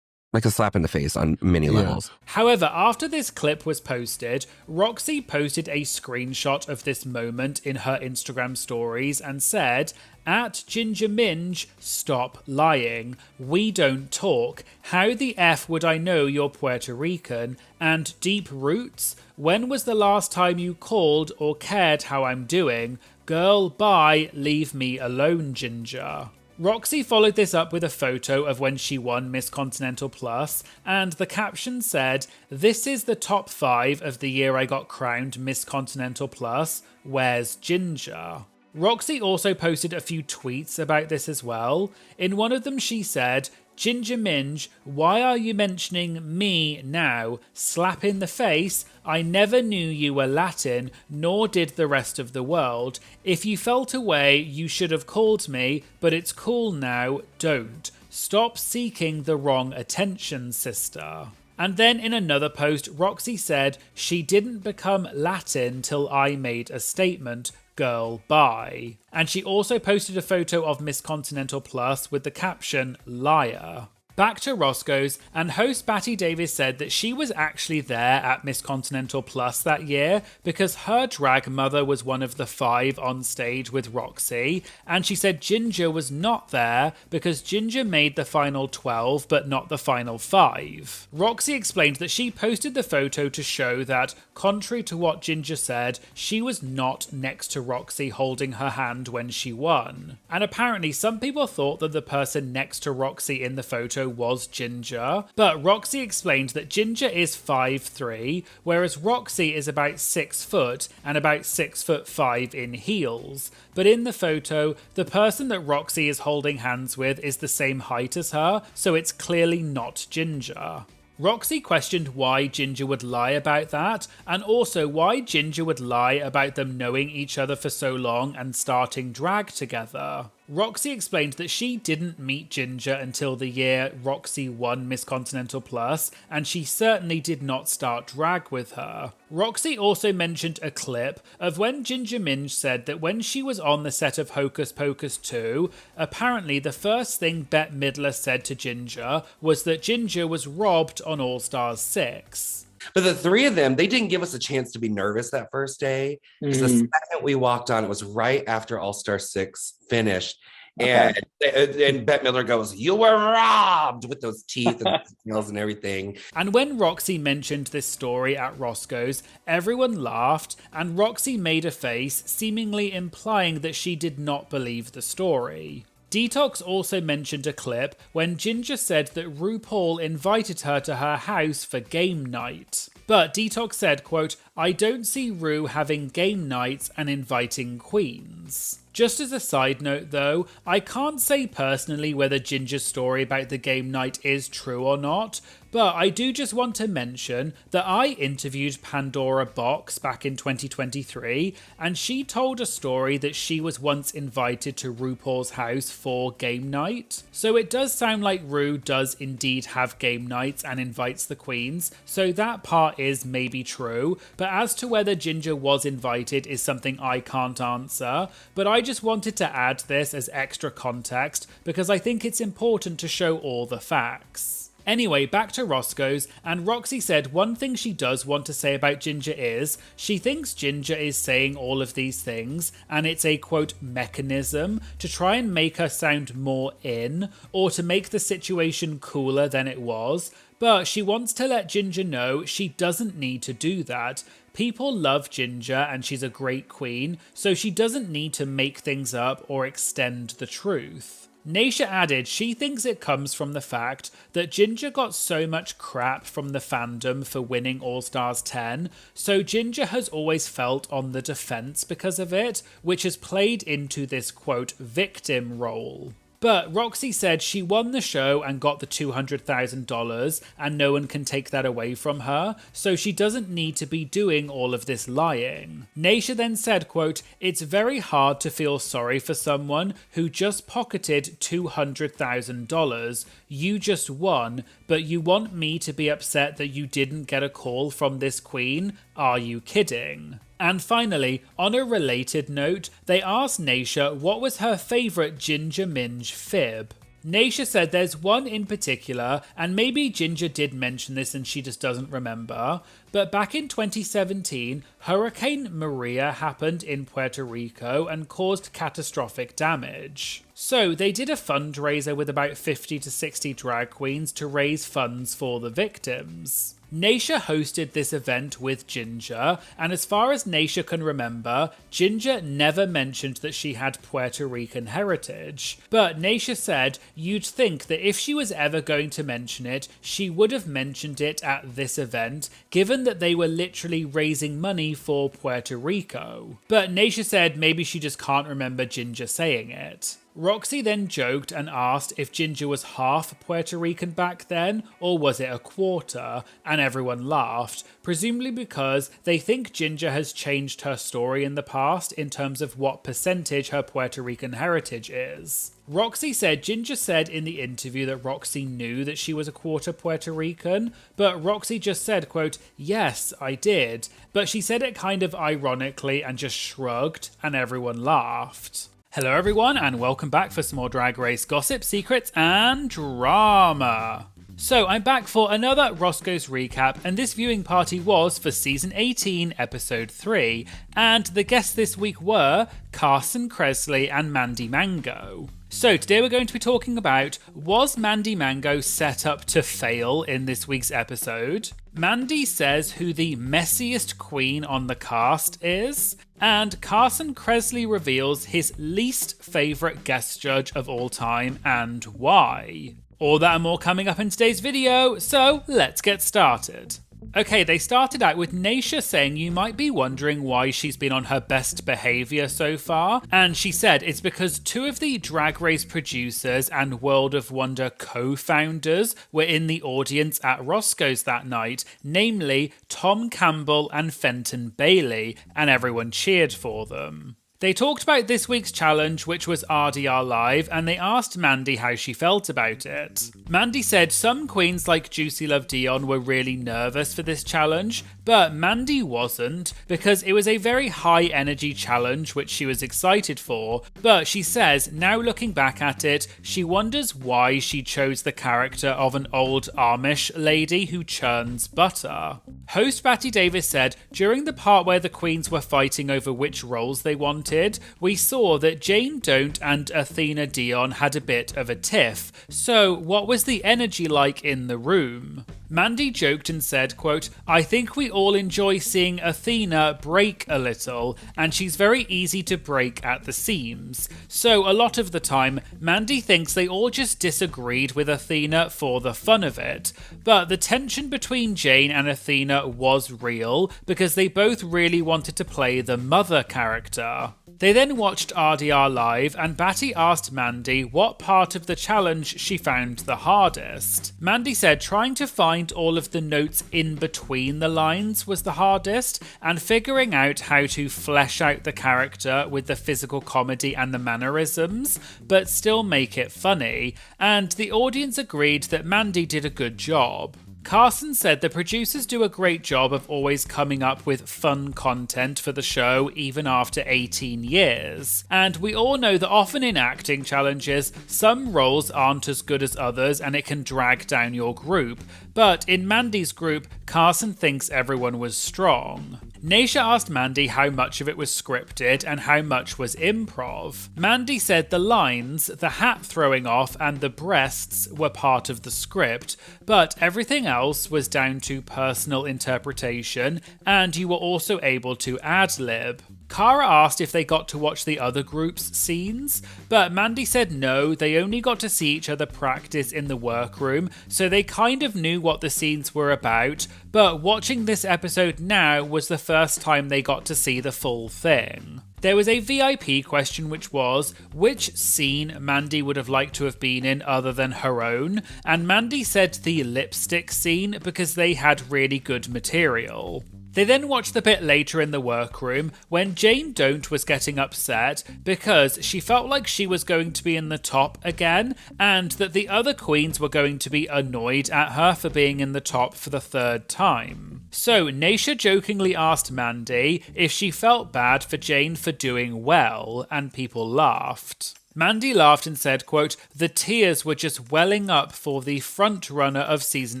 like a slap in the face on many levels. However, after this clip was posted, Roxy posted a screenshot of this moment in her Instagram stories and said, "At Ginger Minge, stop lying. We don't talk. How the F would I know you're Puerto Rican? And deep roots? When was the last time you called or cared how I'm doing? Girl, bye, leave me alone, Ginger." Roxy followed this up with a photo of when she won Miss Continental Plus, and the caption said, "This is the top 5 of the year I got crowned Miss Continental Plus. Where's Ginger?" Roxy also posted a few tweets about this as well. In one of them she said, "Ginger Minge, why are you mentioning me now? Slap in the face. I never knew you were Latin, nor did the rest of the world. If you felt away, you should have called me, but it's cool now. Don't. Stop seeking the wrong attention, sister." And then in another post, Roxy said she didn't become Latin till I made a statement. Girl, bye. And she also posted a photo of Miss Continental Plus with the caption, "Liar." Back to Roscoe's, and host Batty Davis said that she was actually there at Miss Continental Plus that year because her drag mother was one of the 5 on stage with Roxy, and she said Ginger was not there because Ginger made the final 12 but not the final 5. Roxy explained that she posted the photo to show that, contrary to what Ginger said, she was not next to Roxy holding her hand when she won. And apparently some people thought that the person next to Roxy in the photo was Ginger, but Roxy explained that Ginger is 5'3", whereas Roxy is about 6 foot and about 6'5" in heels. But in the photo, the person that Roxy is holding hands with is the same height as her, so it's clearly not Ginger. Roxy questioned why Ginger would lie about that, and also why Ginger would lie about them knowing each other for so long and starting drag together. Roxy explained that she didn't meet Ginger until the year Roxy won Miss Continental Plus, and she certainly did not start drag with her. Roxy also mentioned a clip of when Ginger Minge said that when she was on the set of Hocus Pocus 2, apparently the first thing Bette Midler said to Ginger was that Ginger was robbed on All Stars 6. But the 3 of them, they didn't give us a chance to be nervous that first day. Because the second we walked on, it was right after All Star 6 finished. Okay. And Bette Midler goes, "You were robbed," with those teeth and nails and everything. And when Roxy mentioned this story at Roscoe's, everyone laughed, and Roxy made a face, seemingly implying that she did not believe the story. Detox also mentioned a clip when Ginger said that RuPaul invited her to her house for game night. But Detox said, quote, "I don't see Ru having game nights and inviting queens." Just as a side note though, I can't say personally whether Ginger's story about the game night is true or not, but I do just want to mention that I interviewed Pandora Box back in 2023, and she told a story that she was once invited to RuPaul's house for game night. So it does sound like Ru does indeed have game nights and invites the queens, so that part is maybe true, but as to whether Ginger was invited is something I can't answer, but I just wanted to add this as extra context because I think it's important to show all the facts. Anyway, back to Roscoe's, and Roxy said one thing she does want to say about Ginger is she thinks Ginger is saying all of these things, and it's a, quote, mechanism to try and make her sound more in, or to make the situation cooler than it was, but she wants to let Ginger know she doesn't need to do that. People love Ginger and she's a great queen, so she doesn't need to make things up or extend the truth. Naysha added she thinks it comes from the fact that Ginger got so much crap from the fandom for winning All Stars 10, so Ginger has always felt on the defense because of it, which has played into this, quote, victim role. But Roxy said she won the show and got the $200,000 and no one can take that away from her, so she doesn't need to be doing all of this lying. Naysha then said, quote, it's very hard to feel sorry for someone who just pocketed $200,000. You just won, but you want me to be upset that you didn't get a call from this queen? Are you kidding? And finally, on a related note, they asked Naysha what was her favourite Ginger Minge fib. Naysha said there's one in particular, and maybe Ginger did mention this and she just doesn't remember, but back in 2017, Hurricane Maria happened in Puerto Rico and caused catastrophic damage. So they did a fundraiser with about 50 to 60 drag queens to raise funds for the victims. Naysha hosted this event with Ginger, and as far as Naysha can remember, Ginger never mentioned that she had Puerto Rican heritage. But Naysha said you'd think that if she was ever going to mention it, she would have mentioned it at this event, given that they were literally raising money for Puerto Rico. But Naysha said maybe she just can't remember Ginger saying it. Roxy then joked and asked if Ginger was half Puerto Rican back then, or was it a quarter, and everyone laughed, presumably because they think Ginger has changed her story in the past in terms of what percentage her Puerto Rican heritage is. Roxy said Ginger said in the interview that Roxy knew that she was a quarter Puerto Rican, but Roxy just said, quote, yes, I did, but she said it kind of ironically and just shrugged, and everyone laughed. Hello everyone, and welcome back for some more Drag Race gossip, secrets, and drama. So I'm back for another Roscoe's recap, and this viewing party was for Season 18, Episode 3, and the guests this week were Carson Kressley and Mandy Mango. So today we're going to be talking about, was Mandy Mango set up to fail in this week's episode? Mandy says who the messiest queen on the cast is, and Carson Kressley reveals his least favourite guest judge of all time and why. All that and more coming up in today's video, so let's get started. Okay, they started out with Naysha saying you might be wondering why she's been on her best behaviour so far, and she said it's because two of the Drag Race producers and World of Wonder co-founders were in the audience at Roscoe's that night, namely Tom Campbell and Fenton Bailey, and everyone cheered for them. They talked about this week's challenge, which was RDR Live, and they asked Mandy how she felt about it. Mandy said some queens like Juicy Love Dion were really nervous for this challenge, but Mandy wasn't, because it was a very high energy challenge which she was excited for, but she says, now looking back at it, she wonders why she chose the character of an old Amish lady who churns butter. Host Batty Davis said, during the part where the queens were fighting over which roles they wanted, we saw that Jane Don't and Athena Dion had a bit of a tiff, so what was the energy like in the room? Mandy joked and said, quote, I think we all enjoy seeing Athena break a little, and she's very easy to break at the seams. So a lot of the time, Mandy thinks they all just disagreed with Athena for the fun of it. But the tension between Jane and Athena was real, because they both really wanted to play the mother character. They then watched RDR Live, and Batty asked Mandy what part of the challenge she found the hardest. Mandy said trying to find all of the notes in between the lines was the hardest, and figuring out how to flesh out the character with the physical comedy and the mannerisms, but still make it funny, and the audience agreed that Mandy did a good job. Carson said the producers do a great job of always coming up with fun content for the show even after 18 years. And we all know that often in acting challenges, some roles aren't as good as others and it can drag down your group. But in Mandy's group, Carson thinks everyone was strong. Naysha asked Mandy how much of it was scripted and how much was improv. Mandy said the lines, the hat throwing off, and the breasts were part of the script, but everything else was down to personal interpretation, and you were also able to ad-lib. Cara asked if they got to watch the other group's scenes, but Mandy said no, they only got to see each other practice in the workroom, so they kind of knew what the scenes were about, but watching this episode now was the first time they got to see the full thing. There was a VIP question which was, which scene Mandy would have liked to have been in other than her own, and Mandy said the lipstick scene because they had really good material. They then watched the bit later in the workroom when Jane Don't was getting upset because she felt like she was going to be in the top again and that the other queens were going to be annoyed at her for being in the top for the third time. So Naysha jokingly asked Mandy if she felt bad for Jane for doing well, and people laughed. Mandy laughed and said, quote, "The tears were just welling up for the front runner of season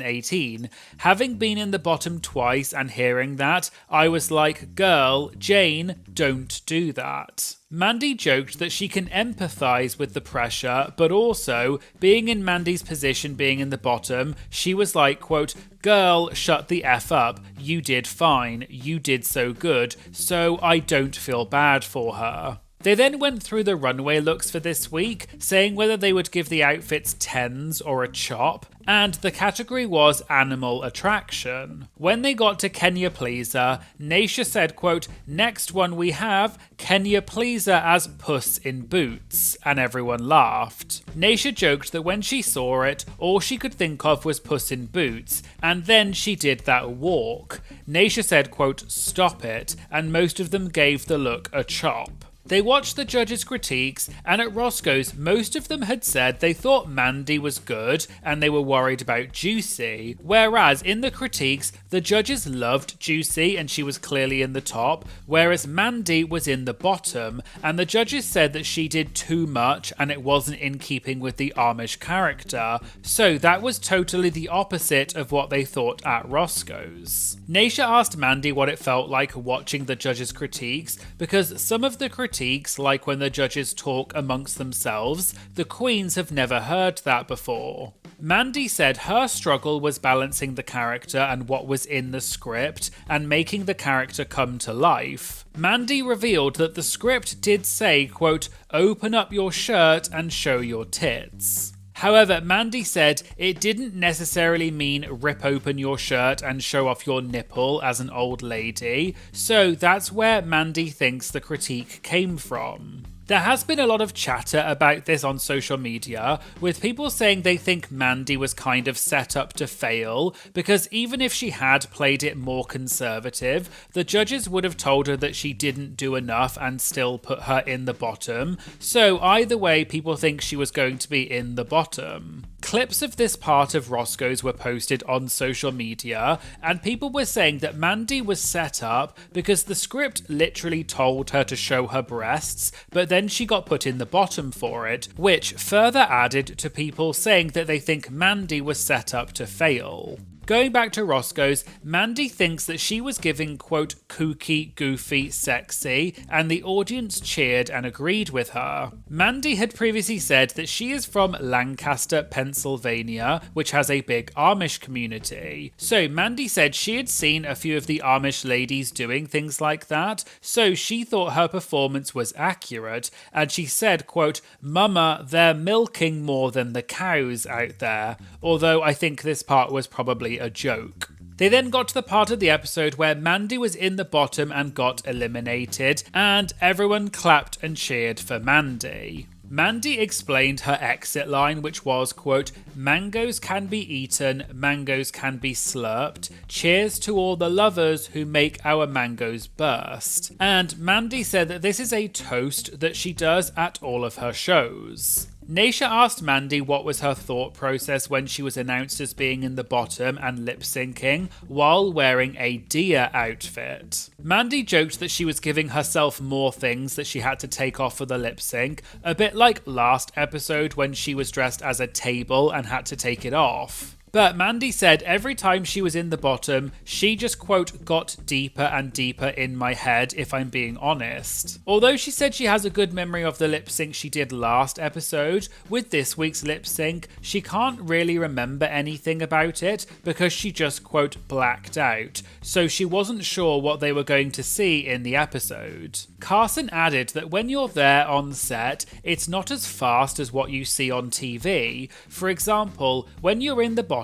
18. Having been in the bottom twice and hearing that, I was like, girl, Jane, don't do that." Mandy joked that she can empathise with the pressure, but also, being in Mandy's position being in the bottom, she was like, quote, "Girl, shut the F up. You did fine. You did so good. So I don't feel bad for her." They then went through the runway looks for this week, saying whether they would give the outfits 10s or a chop, and the category was animal attraction. When they got to Kenya Pleaser, Naysha said, quote, "Next one we have, Kenya Pleaser as Puss in Boots," and everyone laughed. Naysha joked that when she saw it, all she could think of was Puss in Boots, and then she did that walk. Naysha said, quote, "Stop it," and most of them gave the look a chop. They watched the judges' critiques, and at Roscoe's, most of them had said they thought Mandy was good and they were worried about Juicy, whereas in the critiques, the judges loved Juicy and she was clearly in the top, whereas Mandy was in the bottom, and the judges said that she did too much and it wasn't in keeping with the Amish character, so that was totally the opposite of what they thought at Roscoe's. Naysha asked Mandy what it felt like watching the judges' critiques, because some of the critiques, like when the judges talk amongst themselves, the queens have never heard that before. Mandy said her struggle was balancing the character and what was in the script and making the character come to life. Mandy revealed that the script did say, quote, "Open up your shirt and show your tits." However, Mandy said it didn't necessarily mean rip open your shirt and show off your nipple as an old lady, so that's where Mandy thinks the critique came from. There has been a lot of chatter about this on social media, with people saying they think Mandy was kind of set up to fail, because even if she had played it more conservative, the judges would have told her that she didn't do enough and still put her in the bottom, so either way people think she was going to be in the bottom. Clips of this part of Roscoe's were posted on social media, and people were saying that Mandy was set up because the script literally told her to show her breasts, but then she got put in the bottom for it, which further added to people saying that they think Mandy was set up to fail. Going back to Roscoe's, Mandy thinks that she was giving, quote, kooky, goofy, sexy, and the audience cheered and agreed with her. Mandy had previously said that she is from Lancaster, Pennsylvania, which has a big Amish community. So Mandy said she had seen a few of the Amish ladies doing things like that, so she thought her performance was accurate, and she said, quote, "Mama, they're milking more than the cows out there," although I think this part was probably a joke. They then got to the part of the episode where Mandy was in the bottom and got eliminated, and everyone clapped and cheered for Mandy. Mandy explained her exit line, which was, quote, "Mangoes can be eaten, mangoes can be slurped. Cheers to all the lovers who make our mangoes burst." And Mandy said that this is a toast that she does at all of her shows. Naysha asked Mandy what was her thought process when she was announced as being in the bottom and lip-syncing while wearing a deer outfit. Mandy joked that she was giving herself more things that she had to take off for the lip-sync, a bit like last episode when she was dressed as a table and had to take it off. But Mandy said every time she was in the bottom, she just, quote, got deeper and deeper in my head, if I'm being honest. Although she said she has a good memory of the lip sync she did last episode, with this week's lip sync, she can't really remember anything about it because she just, quote, blacked out. So she wasn't sure what they were going to see in the episode. Carson added that when you're there on set, it's not as fast as what you see on TV. For example, when you're in the bottom,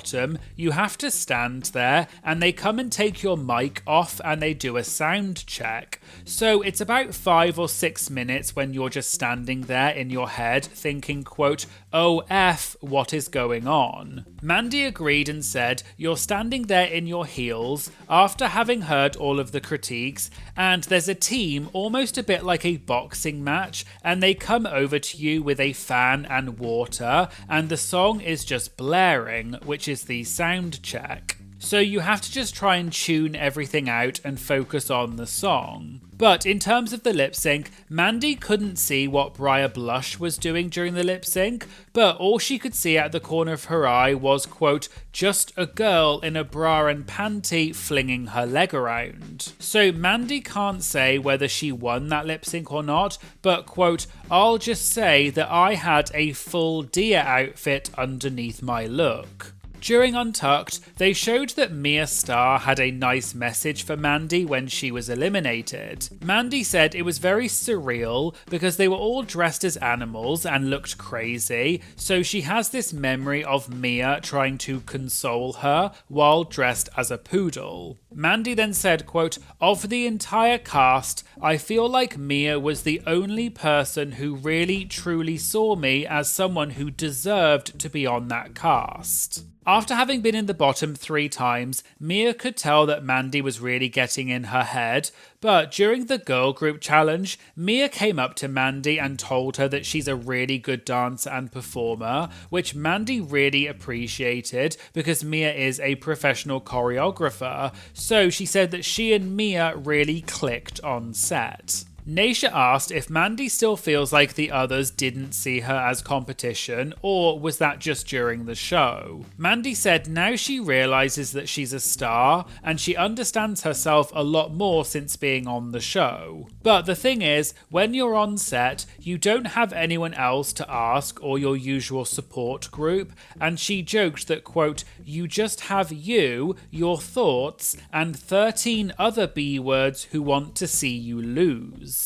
you have to stand there and they come and take your mic off and they do a sound check. So it's about 5 or 6 minutes when you're just standing there in your head thinking, quote, oh F, what is going on? Mandy agreed and said, you're standing there in your heels after having heard all of the critiques, and there's a team almost a bit like a boxing match, and they come over to you with a fan and water, and the song is just blaring, which is the sound check. So you have to just try and tune everything out and focus on the song. But in terms of the lip sync, Mandy couldn't see what Briar Blush was doing during the lip sync, but all she could see out the corner of her eye was, quote, just a girl in a bra and panty flinging her leg around. So Mandy can't say whether she won that lip sync or not, but, quote, I'll just say that I had a full deer outfit underneath my look. During Untucked, they showed that Mia Starr had a nice message for Mandy when she was eliminated. Mandy said it was very surreal because they were all dressed as animals and looked crazy, so she has this memory of Mia trying to console her while dressed as a poodle. Mandy then said, quote, of the entire cast, I feel like Mia was the only person who really truly saw me as someone who deserved to be on that cast. After having been in the bottom 3 times, Mia could tell that Mandy was really getting in her head, but during the girl group challenge, Mia came up to Mandy and told her that she's a really good dancer and performer, which Mandy really appreciated because Mia is a professional choreographer, so she said that she and Mia really clicked on set. Naysha asked if Mandy still feels like the others didn't see her as competition, or was that just during the show? Mandy said now she realizes that she's a star, and she understands herself a lot more since being on the show. But the thing is, when you're on set, you don't have anyone else to ask or your usual support group, and she joked that, quote, you just have you, your thoughts, and 13 other B words who want to see you lose.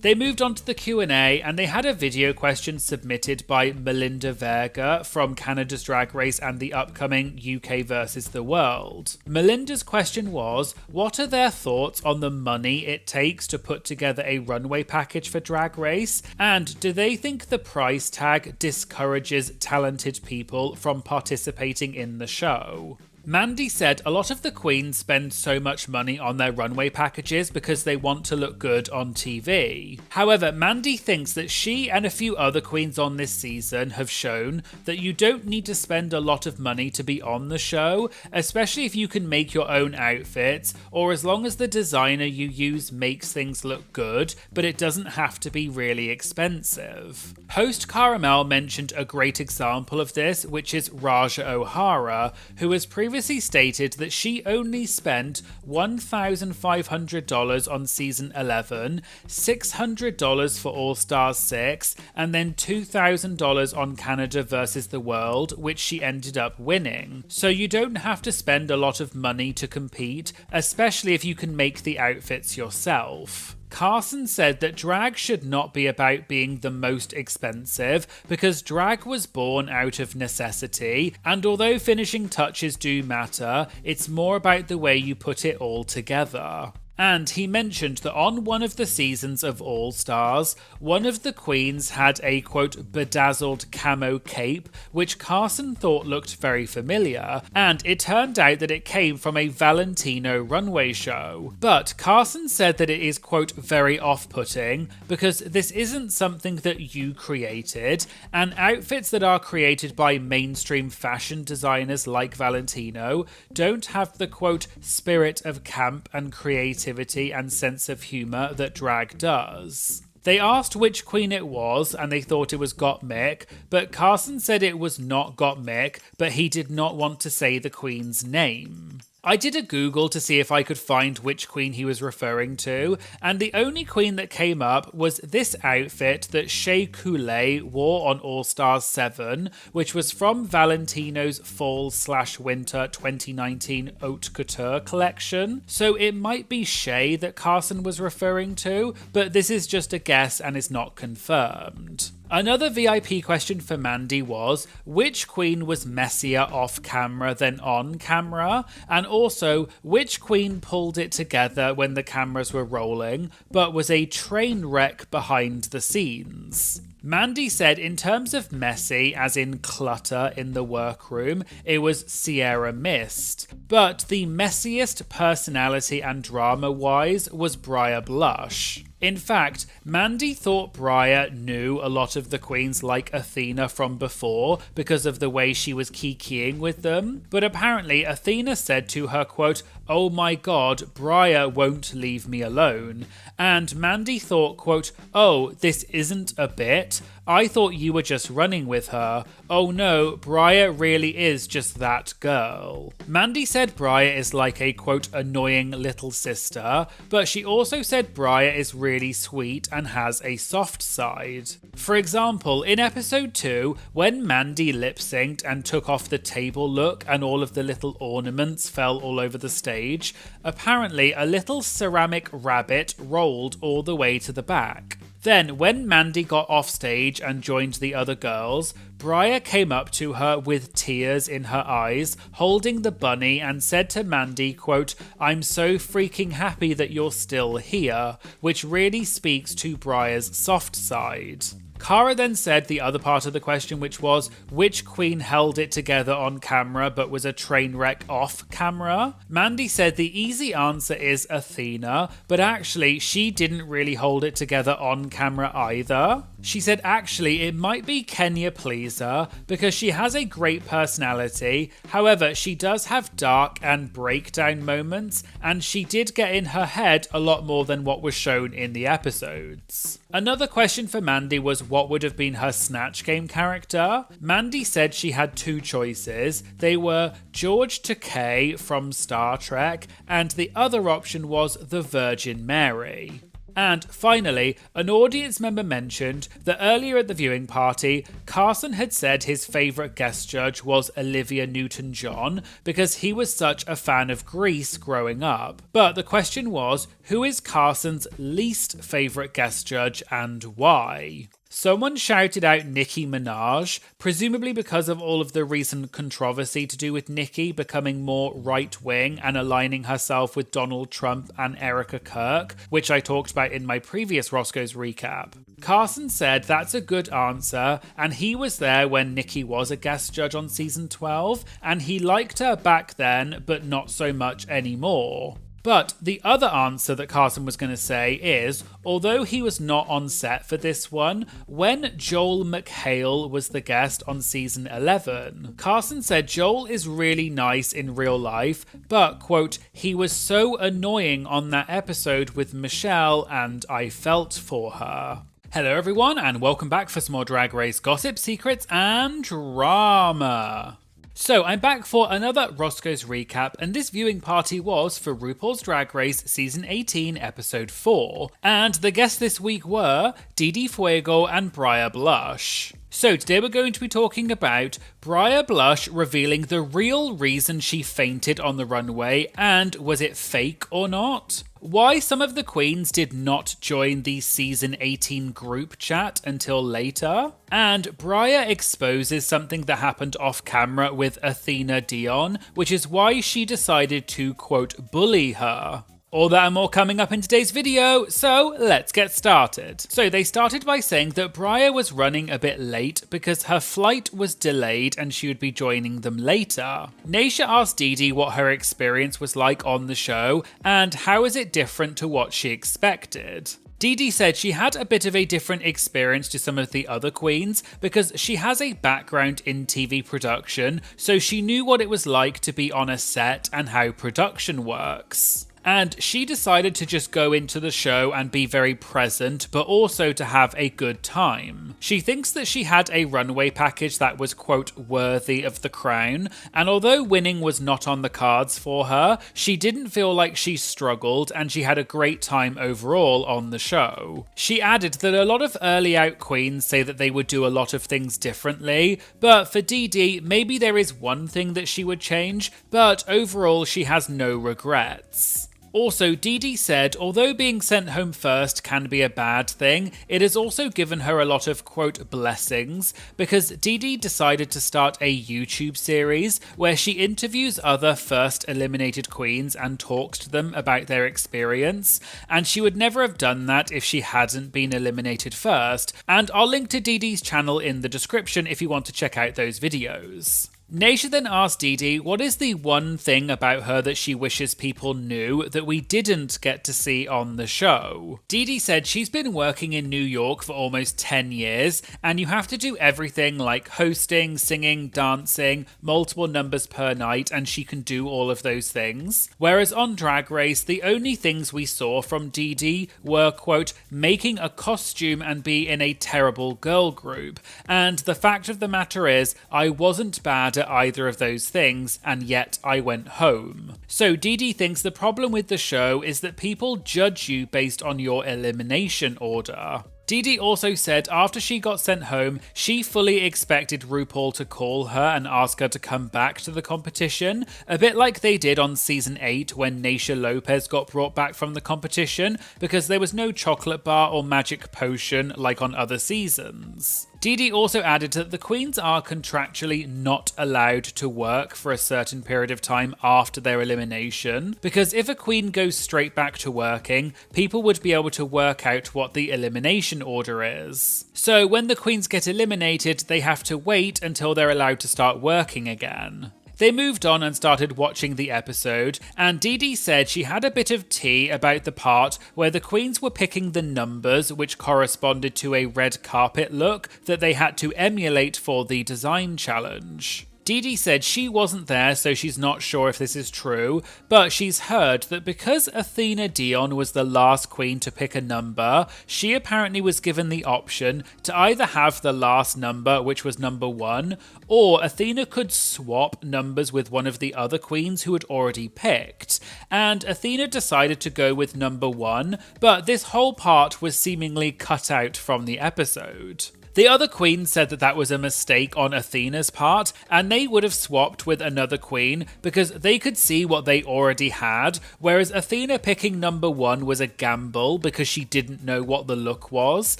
They moved on to the Q&A and they had a video question submitted by Melinda Verga from Canada's Drag Race and the upcoming UK versus the World. Melinda's question was, what are their thoughts on the money it takes to put together a runway package for Drag Race? And do they think the price tag discourages talented people from participating in the show? Mandy said a lot of the queens spend so much money on their runway packages because they want to look good on TV. However, Mandy thinks that she and a few other queens on this season have shown that you don't need to spend a lot of money to be on the show, especially if you can make your own outfits, or as long as the designer you use makes things look good, but it doesn't have to be really expensive. Host Caramel mentioned a great example of this, which is Raja O'Hara, who has previously stated that she only spent $1,500 on season 11, $600 for All Stars 6, and then $2,000 on Canada versus the World, which she ended up winning. So you don't have to spend a lot of money to compete, especially if you can make the outfits yourself. Carson said that drag should not be about being the most expensive because drag was born out of necessity, and although finishing touches do matter, it's more about the way you put it all together. And he mentioned that on one of the seasons of All Stars, one of the queens had a, quote, bedazzled camo cape, which Carson thought looked very familiar, and it turned out that it came from a Valentino runway show. But Carson said that it is, quote, very off-putting, because this isn't something that you created, and outfits that are created by mainstream fashion designers like Valentino don't have the, quote, spirit of camp and creativity and sense of humour that drag does. They asked which queen it was, and they thought it was Gottmik, but Carson said it was not Gottmik, but he did not want to say the queen's name. I did a Google to see if I could find which queen he was referring to, and the only queen that came up was this outfit that Shea Coulee wore on All Stars 7, which was from Valentino's Fall/Winter 2019 Haute Couture collection. So it might be Shea that Carson was referring to, but this is just a guess and is not confirmed. Another VIP question for Mandy was, which queen was messier off camera than on camera? And also, which queen pulled it together when the cameras were rolling, but was a train wreck behind the scenes? Mandy said in terms of messy, as in clutter in the workroom, it was Sierra Mist. But the messiest personality and drama-wise was Briar Blush. In fact, Mandy thought Briar knew a lot of the queens like Athena from before because of the way she was kikiing with them, but apparently Athena said to her, quote, "Oh my god, Briar won't leave me alone," and Mandy thought, quote, "Oh, this isn't a bit. I thought you were just running with her. Oh no, Briar really is just that girl." Mandy said Briar is like a, quote, annoying little sister, but she also said Briar is really sweet and has a soft side. For example, in episode 2, when Mandy lip-synced and took off the table look and all of the little ornaments fell all over the stage, apparently a little ceramic rabbit rolled all the way to the back. Then, when Mandy got off stage and joined the other girls, Briar came up to her with tears in her eyes, holding the bunny, and said to Mandy, quote, "I'm so freaking happy that you're still here," which really speaks to Briar's soft side. Cara then said the other part of the question, which was, which queen held it together on camera but was a train wreck off camera? Mandy said the easy answer is Athena, but actually she didn't really hold it together on camera either. She said actually it might be Kenya Pleaser because she has a great personality, however she does have dark and breakdown moments, and she did get in her head a lot more than what was shown in the episodes. Another question for Mandy was what would have been her Snatch Game character. Mandy said she had two choices. They were George Takei from Star Trek, and the other option was the Virgin Mary. And finally, an audience member mentioned that earlier at the viewing party, Carson had said his favourite guest judge was Olivia Newton-John because he was such a fan of Grease growing up. But the question was, who is Carson's least favourite guest judge and why? Someone shouted out Nicki Minaj, presumably because of all of the recent controversy to do with Nicki becoming more right-wing and aligning herself with Donald Trump and Erica Kirk, which I talked about in my previous Roscoe's recap. Carson said that's a good answer, and he was there when Nicki was a guest judge on season 12, and he liked her back then, but not so much anymore. But the other answer that Carson was going to say is, although he was not on set for this one, when Joel McHale was the guest on season 11, Carson said Joel is really nice in real life, but, quote, he was so annoying on that episode with Michelle and I felt for her. Hello everyone and welcome back for some more Drag Race gossip, secrets and drama. So I'm back for another Roscoe's recap, and this viewing party was for RuPaul's Drag Race Season 18, Episode 4. And the guests this week were Didi Fuego and Briar Blush. So today we're going to be talking about Briar Blush revealing the real reason she fainted on the runway, and was it fake or not? Why some of the queens did not join the Season 18 group chat until later. And Briar exposes something that happened off camera with Athena Dion, which is why she decided to, quote, bully her. All that and more coming up in today's video, so let's get started. So they started by saying that Briar was running a bit late because her flight was delayed and she would be joining them later. Naysha asked Dee Dee what her experience was like on the show and how is it different to what she expected. Dee Dee said she had a bit of a different experience to some of the other queens because she has a background in TV production, so she knew what it was like to be on a set and how production works. And she decided to just go into the show and be very present, but also to have a good time. She thinks that she had a runway package that was, quote, worthy of the crown, and although winning was not on the cards for her, she didn't feel like she struggled and she had a great time overall on the show. She added that a lot of early out queens say that they would do a lot of things differently, but for Dee Dee, maybe there is one thing that she would change, but overall she has no regrets. Also, Dee Dee said, although being sent home first can be a bad thing, it has also given her a lot of, quote, blessings, because Dee Dee decided to start a YouTube series where she interviews other first eliminated queens and talks to them about their experience, and she would never have done that if she hadn't been eliminated first, and I'll link to Dee Dee's channel in the description if you want to check out those videos. Naysha then asked Dee Dee what is the one thing about her that she wishes people knew that we didn't get to see on the show. Dee Dee said she's been working in New York for almost 10 years, and you have to do everything like hosting, singing, dancing, multiple numbers per night, and she can do all of those things. Whereas on Drag Race, the only things we saw from Dee Dee were, quote, making a costume and be in a terrible girl group. And the fact of the matter is, I wasn't bad at either of those things, and yet I went home. So Dee Dee thinks the problem with the show is that people judge you based on your elimination order. Dee Dee also said after she got sent home, she fully expected RuPaul to call her and ask her to come back to the competition, a bit like they did on season 8 when Naysha Lopez got brought back from the competition because there was no chocolate bar or magic potion like on other seasons. Dee Dee also added that the queens are contractually not allowed to work for a certain period of time after their elimination, because if a queen goes straight back to working, people would be able to work out what the elimination order is. So when the queens get eliminated, they have to wait until they're allowed to start working again. They moved on and started watching the episode, and Dee Dee said she had a bit of tea about the part where the queens were picking the numbers which corresponded to a red carpet look that they had to emulate for the design challenge. Dee Dee said she wasn't there, so she's not sure if this is true, but she's heard that because Athena Dion was the last queen to pick a number, she apparently was given the option to either have the last number, which was number 1, or Athena could swap numbers with one of the other queens who had already picked. And Athena decided to go with number 1, but this whole part was seemingly cut out from the episode. The other queens said that that was a mistake on Athena's part, and they would have swapped with another queen because they could see what they already had, whereas Athena picking number 1 was a gamble because she didn't know what the look was,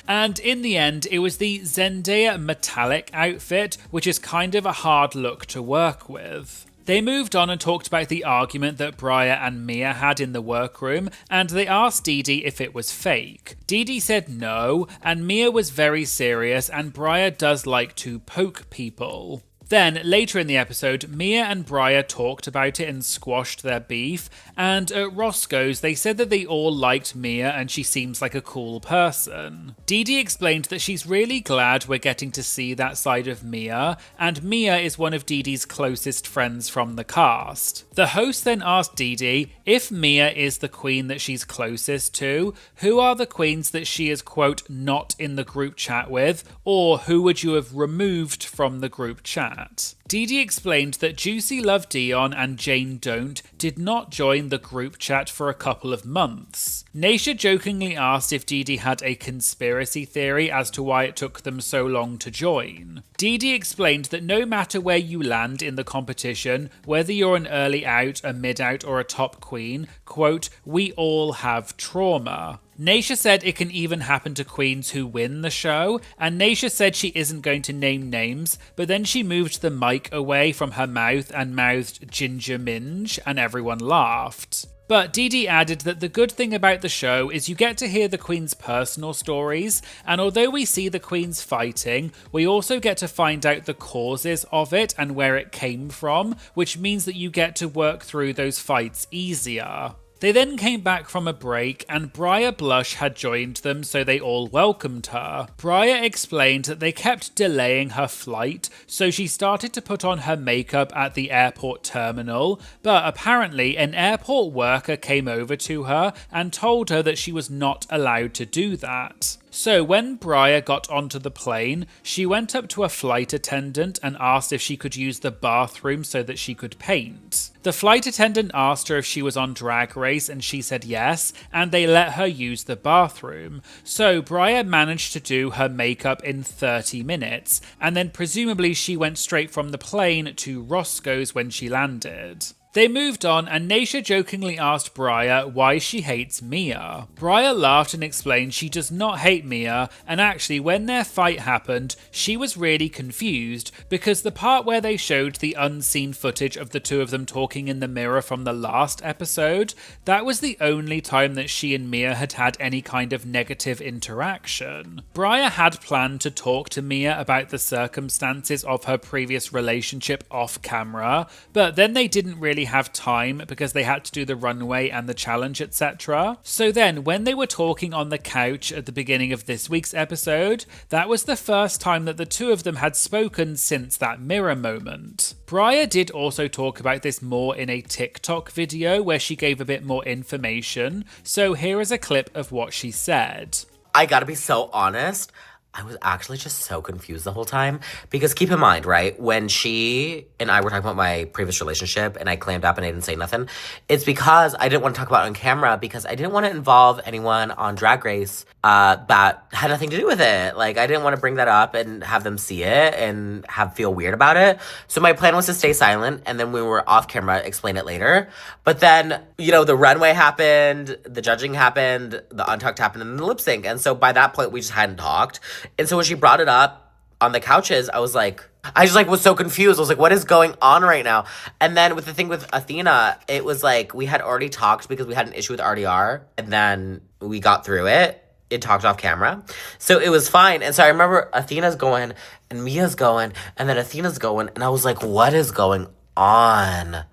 and in the end it was the Zendaya metallic outfit, which is kind of a hard look to work with. They moved on and talked about the argument that Briar and Mia had in the workroom, and they asked Dee Dee if it was fake. Dee Dee said no, and Mia was very serious, and Briar does like to poke people. Then, later in the episode, Mia and Briar talked about it and squashed their beef, and at Roscoe's they said that they all liked Mia and she seems like a cool person. Dee Dee explained that she's really glad we're getting to see that side of Mia, and Mia is one of Dee Dee's closest friends from the cast. The host then asked Dee Dee if Mia is the queen that she's closest to, who are the queens that she is, quote, not in the group chat with, or who would you have removed from the group chat? Dee Dee explained that Juicy Love Dion and Jane Don't did not join the group chat for a couple of months. Naysha jokingly asked if Dee Dee had a conspiracy theory as to why it took them so long to join. Dee Dee explained that no matter where you land in the competition, whether you're an early out, a mid out, or a top queen, quote, we all have trauma. Naysha said it can even happen to queens who win the show, and Naysha said she isn't going to name names, but then she moved the mic away from her mouth and mouthed Ginger Minge, and everyone laughed. But Dee Dee added that the good thing about the show is you get to hear the Queen's personal stories, and although we see the Queens fighting, we also get to find out the causes of it and where it came from, which means that you get to work through those fights easier. They then came back from a break and Briar Blush had joined them, so they all welcomed her. Briar explained that they kept delaying her flight, so she started to put on her makeup at the airport terminal, but apparently an airport worker came over to her and told her that she was not allowed to do that. So when Briar got onto the plane, she went up to a flight attendant and asked if she could use the bathroom so that she could paint. The flight attendant asked her if she was on Drag Race and she said yes, and they let her use the bathroom. So Briar managed to do her makeup in 30 minutes, and then presumably she went straight from the plane to Roscoe's when she landed. They moved on and Naysha jokingly asked Briar why she hates Mia. Briar laughed and explained she does not hate Mia, and actually when their fight happened, she was really confused because the part where they showed the unseen footage of the two of them talking in the mirror from the last episode, that was the only time that she and Mia had had any kind of negative interaction. Briar had planned to talk to Mia about the circumstances of her previous relationship off camera, but then they didn't really have time because they had to do the runway and the challenge, etc. So then when they were talking on the couch at the beginning of this week's episode, that was the first time that the two of them had spoken since that mirror moment. Briar did also talk about this more in a TikTok video where she gave a bit more information, so here is a clip of what she said. I gotta be so honest, I was actually just so confused the whole time because keep in mind, right, when she and I were talking about my previous relationship and I clammed up and I didn't say nothing, it's because I didn't want to talk about it on camera because I didn't want to involve anyone on Drag Race that had nothing to do with it. Like, I didn't want to bring that up and have them see it and feel weird about it. So my plan was to stay silent and then when we were off camera, explain it later. But then, you know, the runway happened, the judging happened, the Untucked happened, and the lip sync. And so by that point, we just hadn't talked. And so when she brought it up on the couches, I was like, I just like was so confused. I was like, what is going on right now? And then with the thing with Athena, it was like we had already talked because we had an issue with RDR and then we got through it. It talked off camera. So it was fine. And so I remember Athena's going and Mia's going and then Athena's going. And I was like, what is going on?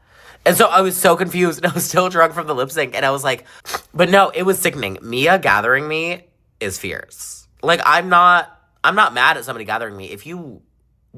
And so I was so confused and I was still drunk from the lip sync. And I was like, but no, it was sickening. Mia gathering me is fierce. Like, I'm not mad at somebody gathering me. If you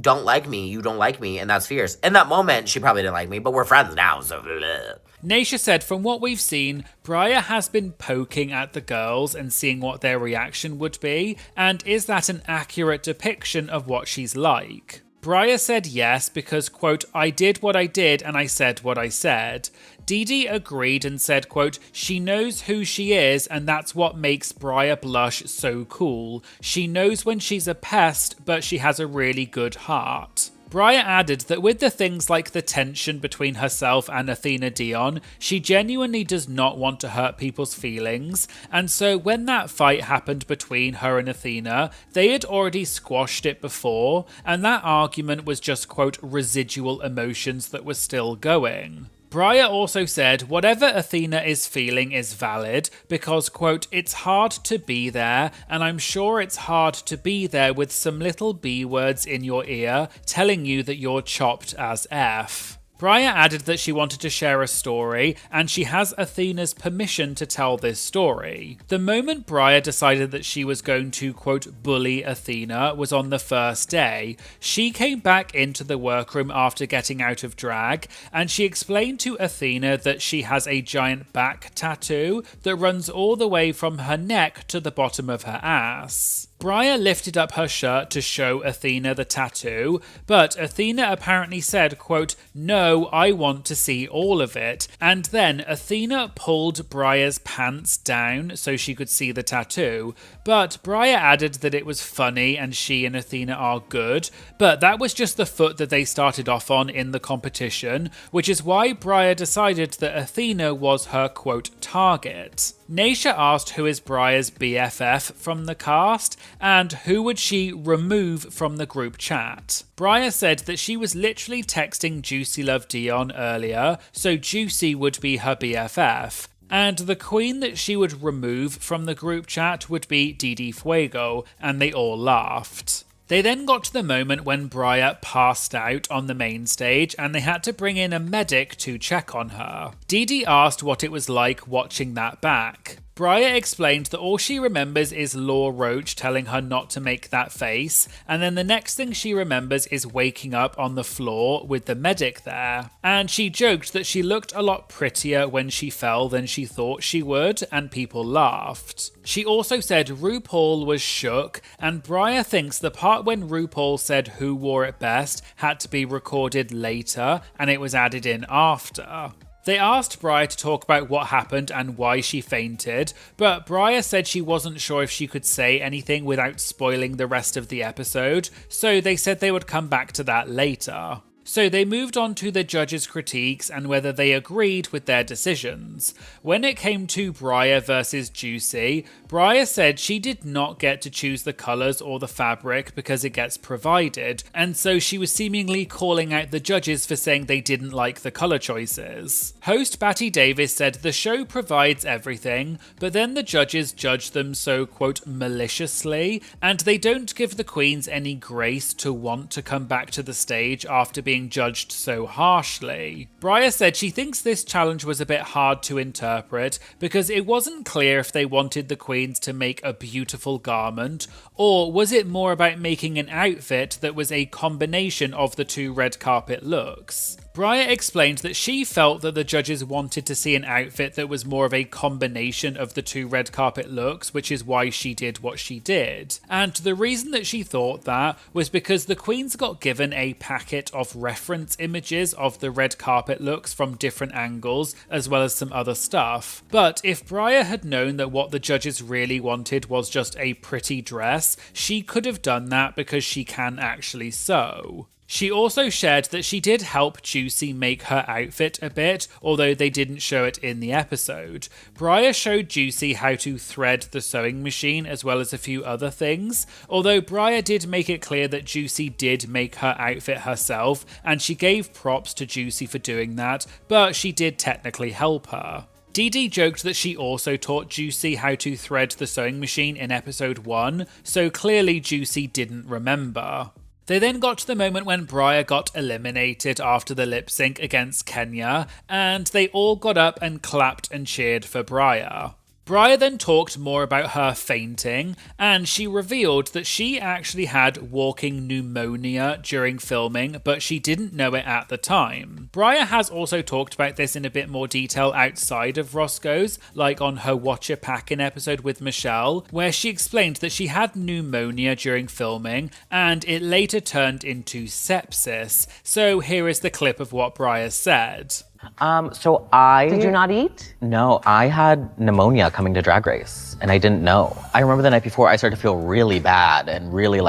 don't like me, you don't like me, and that's fierce. In that moment, she probably didn't like me, but we're friends now, so bleh. Naysha said, from what we've seen, Briar has been poking at the girls and seeing what their reaction would be, and is that an accurate depiction of what she's like? Briar said yes because, quote, I did what I did and I said what I said. Dee Dee agreed and said, quote, she knows who she is and that's what makes Briar Blush so cool. She knows when she's a pest, but she has a really good heart. Briar added that with the things like the tension between herself and Athena Dion, she genuinely does not want to hurt people's feelings, and so when that fight happened between her and Athena, they had already squashed it before, and that argument was just, quote, residual emotions that were still going. Briar also said whatever Athena is feeling is valid because, quote, it's hard to be there and I'm sure it's hard to be there with some little B words in your ear telling you that you're chopped as F. Briar added that she wanted to share a story, and she has Athena's permission to tell this story. The moment Briar decided that she was going to, quote, bully Athena was on the first day. She came back into the workroom after getting out of drag, and she explained to Athena that she has a giant back tattoo that runs all the way from her neck to the bottom of her ass. Briar lifted up her shirt to show Athena the tattoo, but Athena apparently said, quote, no, I want to see all of it, and then Athena pulled Briar's pants down so she could see the tattoo, but Briar added that it was funny and she and Athena are good, but that was just the foot that they started off on in the competition, which is why Briar decided that Athena was her, quote, target. Naysha asked who is Briar's BFF from the cast, and who would she remove from the group chat. Briar said that she was literally texting Juicy Love Dion earlier, so Juicy would be her BFF. And the queen that she would remove from the group chat would be Didi Fuego, and they all laughed. They then got to the moment when Briar passed out on the main stage and they had to bring in a medic to check on her. Didi asked what it was like watching that back. Briar explained that all she remembers is Law Roach telling her not to make that face, and then the next thing she remembers is waking up on the floor with the medic there. And she joked that she looked a lot prettier when she fell than she thought she would, and people laughed. She also said RuPaul was shook, and Briar thinks the part when RuPaul said who wore it best had to be recorded later, and it was added in after. They asked Briar to talk about what happened and why she fainted, but Briar said she wasn't sure if she could say anything without spoiling the rest of the episode, so they said they would come back to that later. So they moved on to the judges' critiques and whether they agreed with their decisions. When it came to Briar versus Juicy, Briar said she did not get to choose the colours or the fabric because it gets provided, and so she was seemingly calling out the judges for saying they didn't like the colour choices. Host Batty Davis said the show provides everything, but then the judges judge them so, quote, maliciously, and they don't give the queens any grace to want to come back to the stage after being judged so harshly. Briar said she thinks this challenge was a bit hard to interpret because it wasn't clear if they wanted the queens to make a beautiful garment, or was it more about making an outfit that was a combination of the two red carpet looks. Briar explained that she felt that the judges wanted to see an outfit that was more of a combination of the two red carpet looks, which is why she did what she did. And the reason that she thought that was because the queens got given a packet of reference images of the red carpet looks from different angles, as well as some other stuff. But if Briar had known that what the judges really wanted was just a pretty dress, she could have done that because she can actually sew. She also shared that she did help Juicy make her outfit a bit, although they didn't show it in the episode. Briar showed Juicy how to thread the sewing machine as well as a few other things, although Briar did make it clear that Juicy did make her outfit herself, and she gave props to Juicy for doing that, but she did technically help her. Didi joked that she also taught Juicy how to thread the sewing machine in episode 1, so clearly Juicy didn't remember. They then got to the moment when Briar got eliminated after the lip sync against Kenya, and they all got up and clapped and cheered for Briar. Briar then talked more about her fainting, and she revealed that she actually had walking pneumonia during filming, but she didn't know it at the time. Briar has also talked about this in a bit more detail outside of Roscoe's, like on her Watch Your Packin' episode with Michelle, where she explained that she had pneumonia during filming, and it later turned into sepsis. So here is the clip of what Briar said. Did you not eat? No, I had pneumonia coming to Drag Race, and I didn't know. I remember the night before I started to feel really bad and really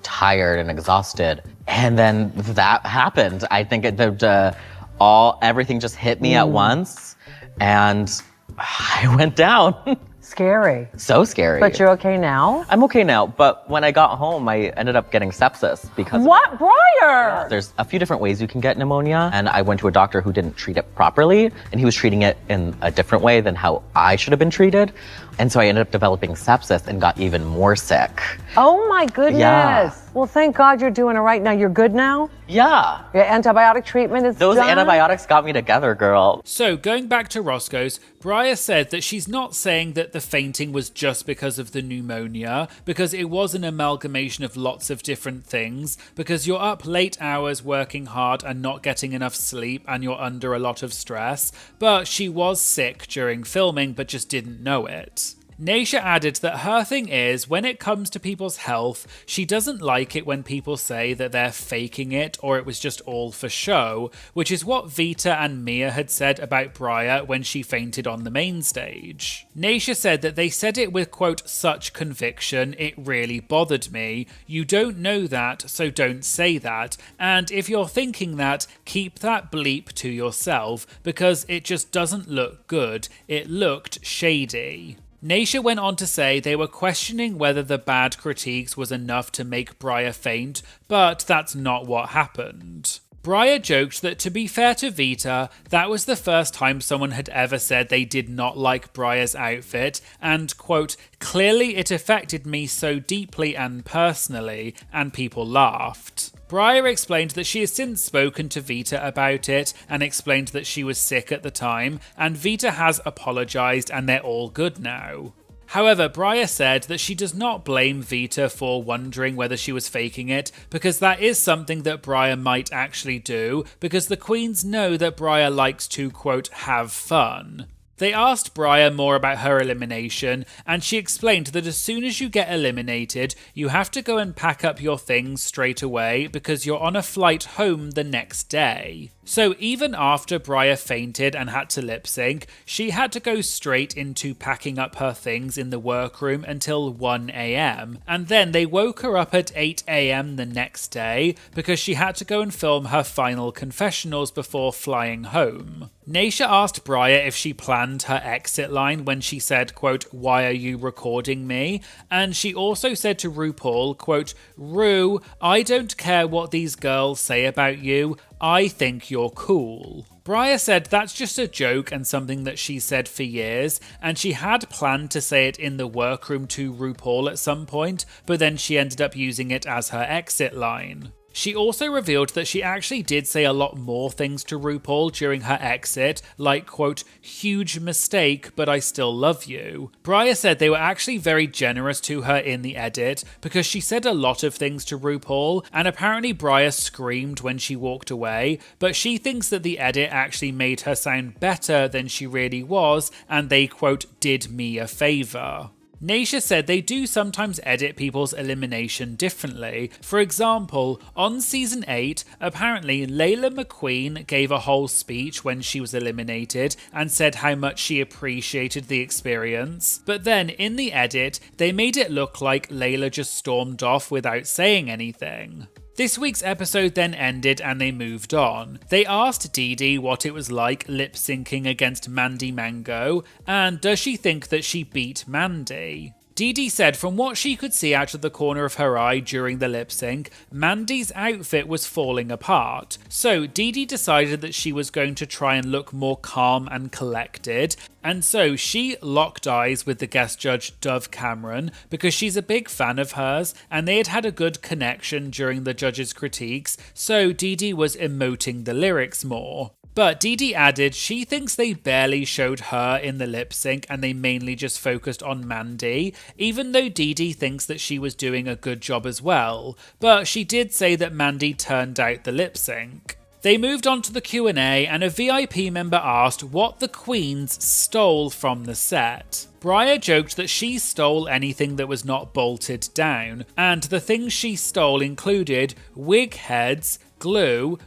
tired and exhausted, and then that happened. I think everything just hit me at once, and I went down. Scary. So scary. But you're okay now? I'm okay now, but when I got home, I ended up getting sepsis because What? Briar! There's a few different ways you can get pneumonia, and I went to a doctor who didn't treat it properly, and he was treating it in a different way than how I should have been treated. And so I ended up developing sepsis and got even more sick. Oh my goodness. Yeah. Well, thank God you're doing it right now. You're good now? Yeah. Your antibiotic treatment is Those done? antibiotics got me together, girl. So, going back to Roscoe's, Briar said that she's not saying that the fainting was just because of the pneumonia, because it was an amalgamation of lots of different things, because you're up late hours working hard and not getting enough sleep and you're under a lot of stress, but she was sick during filming but just didn't know it. Naysha added that her thing is, when it comes to people's health, she doesn't like it when people say that they're faking it or it was just all for show, which is what Vita and Mia had said about Briar when she fainted on the main stage. Naysha said that they said it with, quote, such conviction, it really bothered me. You don't know that, so don't say that. And if you're thinking that, keep that bleep to yourself, because it just doesn't look good. It looked shady. Naysha went on to say they were questioning whether the bad critiques was enough to make Briar faint, but that's not what happened. Briar joked that, to be fair to Vita, that was the first time someone had ever said they did not like Briar's outfit, and, quote, clearly it affected me so deeply and personally, and people laughed. Briar explained that she has since spoken to Vita about it and explained that she was sick at the time, and Vita has apologised and they're all good now. However, Briar said that she does not blame Vita for wondering whether she was faking it, because that is something that Briar might actually do, because the queens know that Briar likes to, quote, have fun. They asked Briar more about her elimination, and she explained that as soon as you get eliminated, you have to go and pack up your things straight away because you're on a flight home the next day. So even after Briar fainted and had to lip sync, she had to go straight into packing up her things in the workroom until 1 AM, and then they woke her up at 8 AM the next day because she had to go and film her final confessionals before flying home. Naysha asked Briar if she planned her exit line when she said, quote, why are you recording me? And she also said to RuPaul, quote, Ru, I don't care what these girls say about you, I think you're cool. Briar said that's just a joke and something that she said for years, and she had planned to say it in the workroom to RuPaul at some point, but then she ended up using it as her exit line. She also revealed that she actually did say a lot more things to RuPaul during her exit, like, quote, huge mistake, but I still love you. Briar said they were actually very generous to her in the edit, because she said a lot of things to RuPaul, and apparently Briar screamed when she walked away, but she thinks that the edit actually made her sound better than she really was, and they, quote, did me a favour. Naysha said they do sometimes edit people's elimination differently. For example, on season 8, apparently Layla McQueen gave a whole speech when she was eliminated and said how much she appreciated the experience. But then in the edit, they made it look like Layla just stormed off without saying anything. This week's episode then ended and they moved on. They asked Dee Dee what it was like lip-syncing against Mandy Mango, and does she think that she beat Mandy? Dee Dee said from what she could see out of the corner of her eye during the lip sync, Mandy's outfit was falling apart. So Dee Dee decided that she was going to try and look more calm and collected, and so she locked eyes with the guest judge Dove Cameron because she's a big fan of hers and they had had a good connection during the judges' critiques, so Dee Dee was emoting the lyrics more. But Dee Dee added she thinks they barely showed her in the lip sync and they mainly just focused on Mandy, even though Dee Dee thinks that she was doing a good job as well. But she did say that Mandy turned out the lip sync. They moved on to the Q&A and a VIP member asked what the queens stole from the set. Briar joked that she stole anything that was not bolted down, and the things she stole included wig heads, glue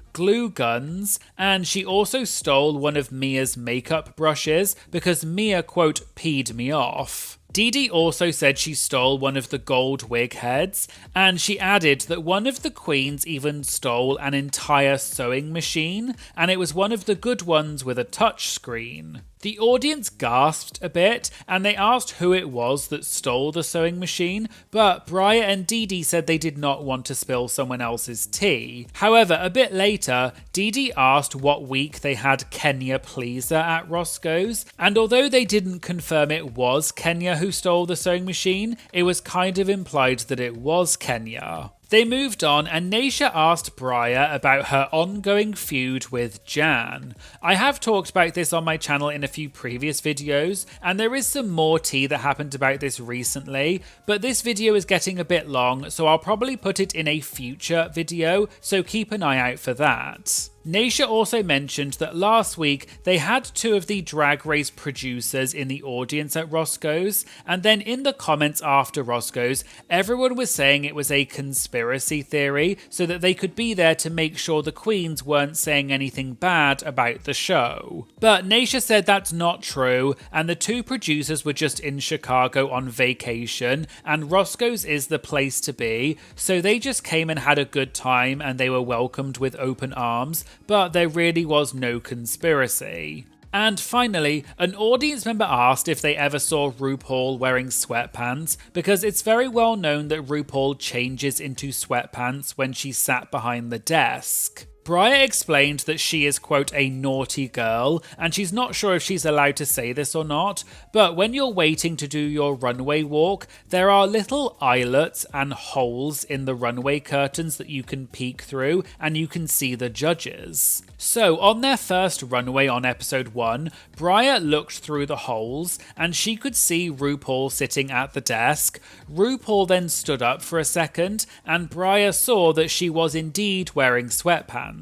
guns, and she also stole one of Mia's makeup brushes because Mia, quote, peed me off. Dee Dee also said she stole one of the gold wig heads, and she added that one of the queens even stole an entire sewing machine, and it was one of the good ones with a touch screen. The audience gasped a bit, and they asked who it was that stole the sewing machine, but Briar and Dee Dee said they did not want to spill someone else's tea. However, a bit later, Dee Dee asked what week they had Kenya Pleaser at Roscoe's, and although they didn't confirm it was Kenya who stole the sewing machine, it was kind of implied that it was Kenya. They moved on and Naysha asked Briar about her ongoing feud with Jan. I have talked about this on my channel in a few previous videos, and there is some more tea that happened about this recently, but this video is getting a bit long, so I'll probably put it in a future video, so keep an eye out for that. Naysha also mentioned that last week they had two of the Drag Race producers in the audience at Roscoe's, and then in the comments after Roscoe's, everyone was saying it was a conspiracy theory so that they could be there to make sure the queens weren't saying anything bad about the show. But Naysha said that's not true, and the two producers were just in Chicago on vacation, and Roscoe's is the place to be, so they just came and had a good time and they were welcomed with open arms, but there really was no conspiracy. And finally, an audience member asked if they ever saw RuPaul wearing sweatpants, because it's very well known that RuPaul changes into sweatpants when she sat behind the desk. Briar explained that she is, quote, a naughty girl, and she's not sure if she's allowed to say this or not, but when you're waiting to do your runway walk, there are little eyelets and holes in the runway curtains that you can peek through, and you can see the judges. So, on their first runway on episode 1, Briar looked through the holes, and she could see RuPaul sitting at the desk. RuPaul then stood up for a second, and Briar saw that she was indeed wearing sweatpants.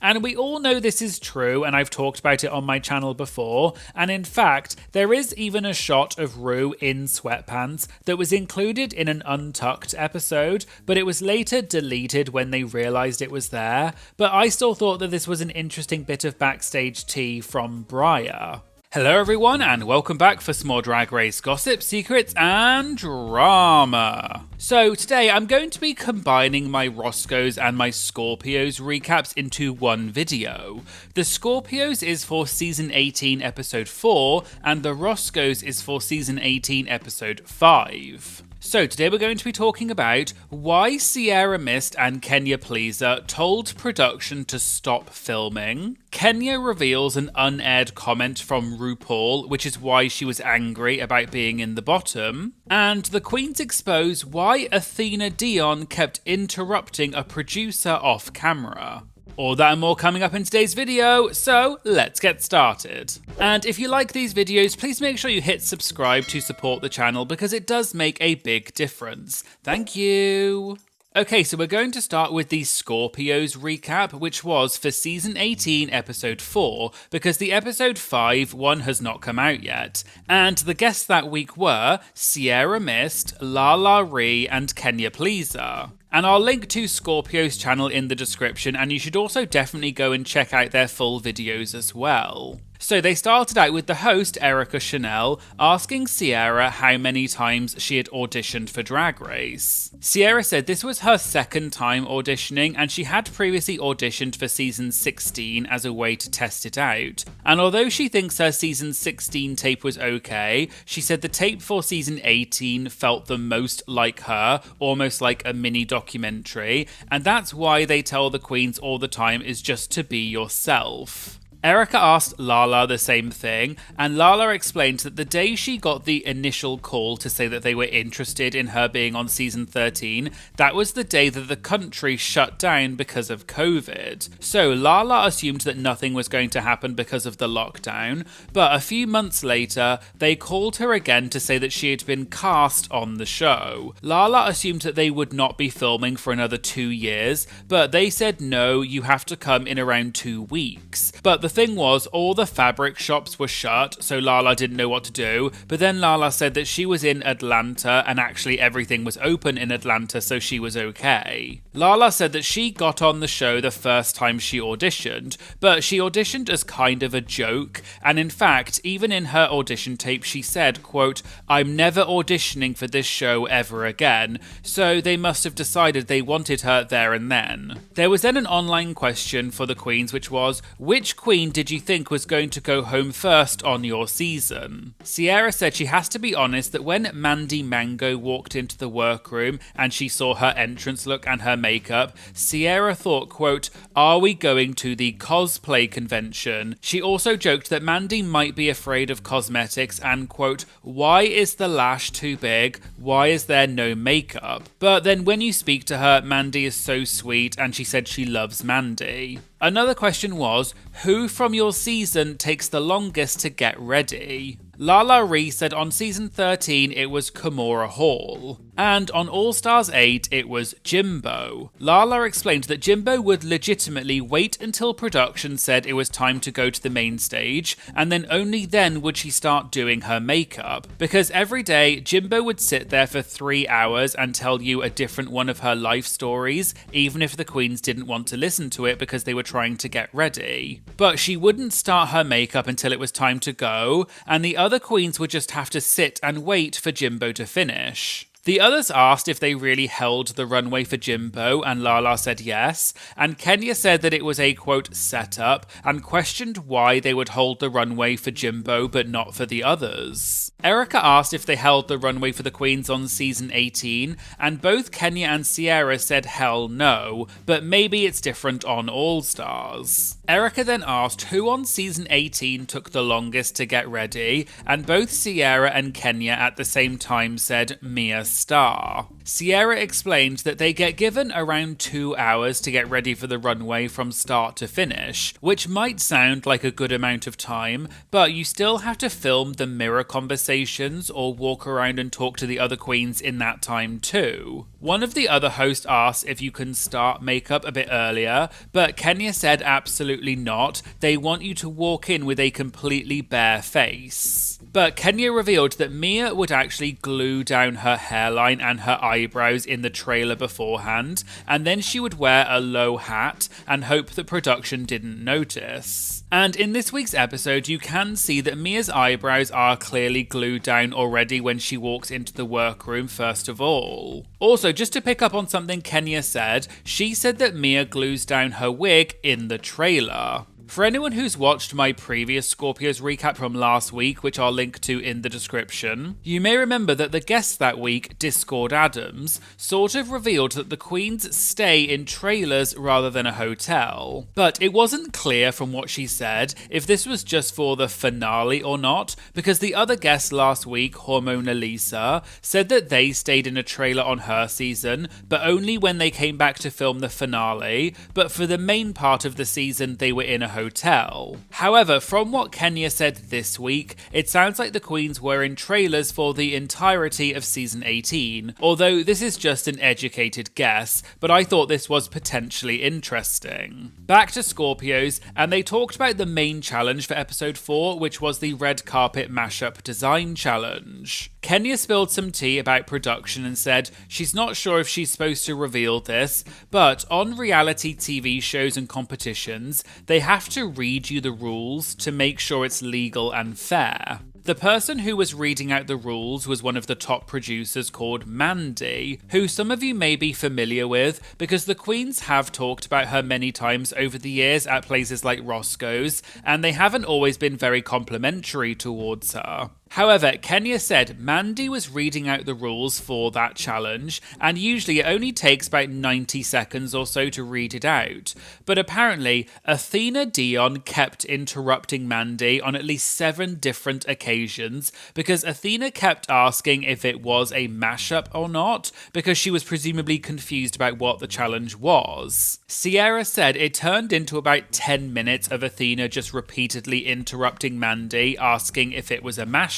And we all know this is true, and I've talked about it on my channel before, and in fact, there is even a shot of Ru in sweatpants that was included in an Untucked episode, but it was later deleted when they realised it was there, but I still thought that this was an interesting bit of backstage tea from Briar. Hello everyone, and welcome back for some more Drag Race gossip, secrets, and drama. So today I'm going to be combining my Roscoes and my Scorpios recaps into one video. The Scorpios is for season 18 episode 4, and the Roscoes is for season 18 episode 5. So today we're going to be talking about why Sierra Mist and Kenya Pleaser told production to stop filming. Kenya reveals an unaired comment from RuPaul, which is why she was angry about being in the bottom. And the queens expose why Athena Dion kept interrupting a producer off camera. All that and more coming up in today's video, so let's get started. And if you like these videos, please make sure you hit subscribe to support the channel because it does make a big difference. Thank you! Okay, so we're going to start with the Scorpios recap, which was for season 18, episode 4, because the episode 5 one has not come out yet. And the guests that week were Sierra Mist, Lala Ree, and Kenya Pleaser. And I'll link to Scorpio's channel in the description, and you should also definitely go and check out their full videos as well. So they started out with the host, Erica Chanel, asking Sierra how many times she had auditioned for Drag Race. Sierra said this was her second time auditioning, and she had previously auditioned for season 16 as a way to test it out. And although she thinks her season 16 tape was okay, she said the tape for season 18 felt the most like her, almost like a mini documentary, and that's why they tell the queens all the time is just to be yourself. Erica asked Lala the same thing, and Lala explained that the day she got the initial call to say that they were interested in her being on season 13, that was the day that the country shut down because of COVID. So Lala assumed that nothing was going to happen because of the lockdown, but a few months later, they called her again to say that she had been cast on the show. Lala assumed that they would not be filming for another 2 years, but they said no, you have to come in around 2 weeks. But the thing was, all the fabric shops were shut, so Lala didn't know what to do, but then Lala said that she was in Atlanta and actually everything was open in Atlanta, so she was okay. Lala said that she got on the show the first time she auditioned, but she auditioned as kind of a joke, and in fact, even in her audition tape she said, quote, "I'm never auditioning for this show ever again," so they must have decided they wanted her there and then. There was then an online question for the queens, which was, which queen did you think was going to go home first on your season? Sierra said she has to be honest that when Mandy Mango walked into the workroom and she saw her entrance look and her makeup, Sierra thought, quote, "Are we going to the cosplay convention?" She also joked that Mandy might be afraid of cosmetics and, quote, "Why is the lash too big? Why is there no makeup?" But then when you speak to her, Mandy is so sweet and she said she loves Mandy. Another question was, who from your season takes the longest to get ready? Lala Ree said on season 13 it was Kimora Hall. And on All Stars 8 it was Jimbo. Lala explained that Jimbo would legitimately wait until production said it was time to go to the main stage, and then only then would she start doing her makeup. Because every day Jimbo would sit there for 3 hours and tell you a different one of her life stories, even if the queens didn't want to listen to it because they were trying to get ready. But she wouldn't start her makeup until it was time to go, and the other queens would just have to sit and wait for Jimbo to finish. The others asked if they really held the runway for Jimbo, and Lala said yes, and Kenya said that it was a, quote, setup, and questioned why they would hold the runway for Jimbo but not for the others. Erica asked if they held the runway for the queens on season 18, and both Kenya and Sierra said hell no, but maybe it's different on All Stars. Erica then asked who on season 18 took the longest to get ready, and both Sierra and Kenya at the same time said Mia Starr. Sierra explained that they get given around 2 hours to get ready for the runway from start to finish, which might sound like a good amount of time, but you still have to film the mirror conversations or walk around and talk to the other queens in that time too. One of the other hosts asked if you can start makeup a bit earlier, but Kenya said absolutely not. They want you to walk in with a completely bare face. But Kenya revealed that Mia would actually glue down her hairline and her eyebrows in the trailer beforehand, and then she would wear a low hat and hope that production didn't notice. And in this week's episode, you can see that Mia's eyebrows are clearly glued down already when she walks into the workroom first of all. Also, just to pick up on something Kenya said, she said that Mia glues down her wig in the trailer. For anyone who's watched my previous Scorpios recap from last week, which I'll link to in the description, you may remember that the guest that week, Discord Adams, sort of revealed that the queens stay in trailers rather than a hotel. But it wasn't clear from what she said if this was just for the finale or not, because the other guest last week, Hormona Lisa, said that they stayed in a trailer on her season, but only when they came back to film the finale, but for the main part of the season they were in a hotel. However, from what Kenya said this week, it sounds like the queens were in trailers for the entirety of season 18, although this is just an educated guess, but I thought this was potentially interesting. Back to Scorpios, and they talked about the main challenge for episode 4, which was the red carpet mashup design challenge. Kenya spilled some tea about production and said she's not sure if she's supposed to reveal this, but on reality TV shows and competitions, they have to read you the rules to make sure it's legal and fair. The person who was reading out the rules was one of the top producers called Mandy, who some of you may be familiar with because the queens have talked about her many times over the years at places like Roscoe's, and they haven't always been very complimentary towards her. However, Kenya said Mandy was reading out the rules for that challenge, and usually it only takes about 90 seconds or so to read it out. But apparently, Athena Dion kept interrupting Mandy on at least 7 different occasions because Athena kept asking if it was a mashup or not, because she was presumably confused about what the challenge was. Sierra said it turned into about 10 minutes of Athena just repeatedly interrupting Mandy, asking if it was a mashup.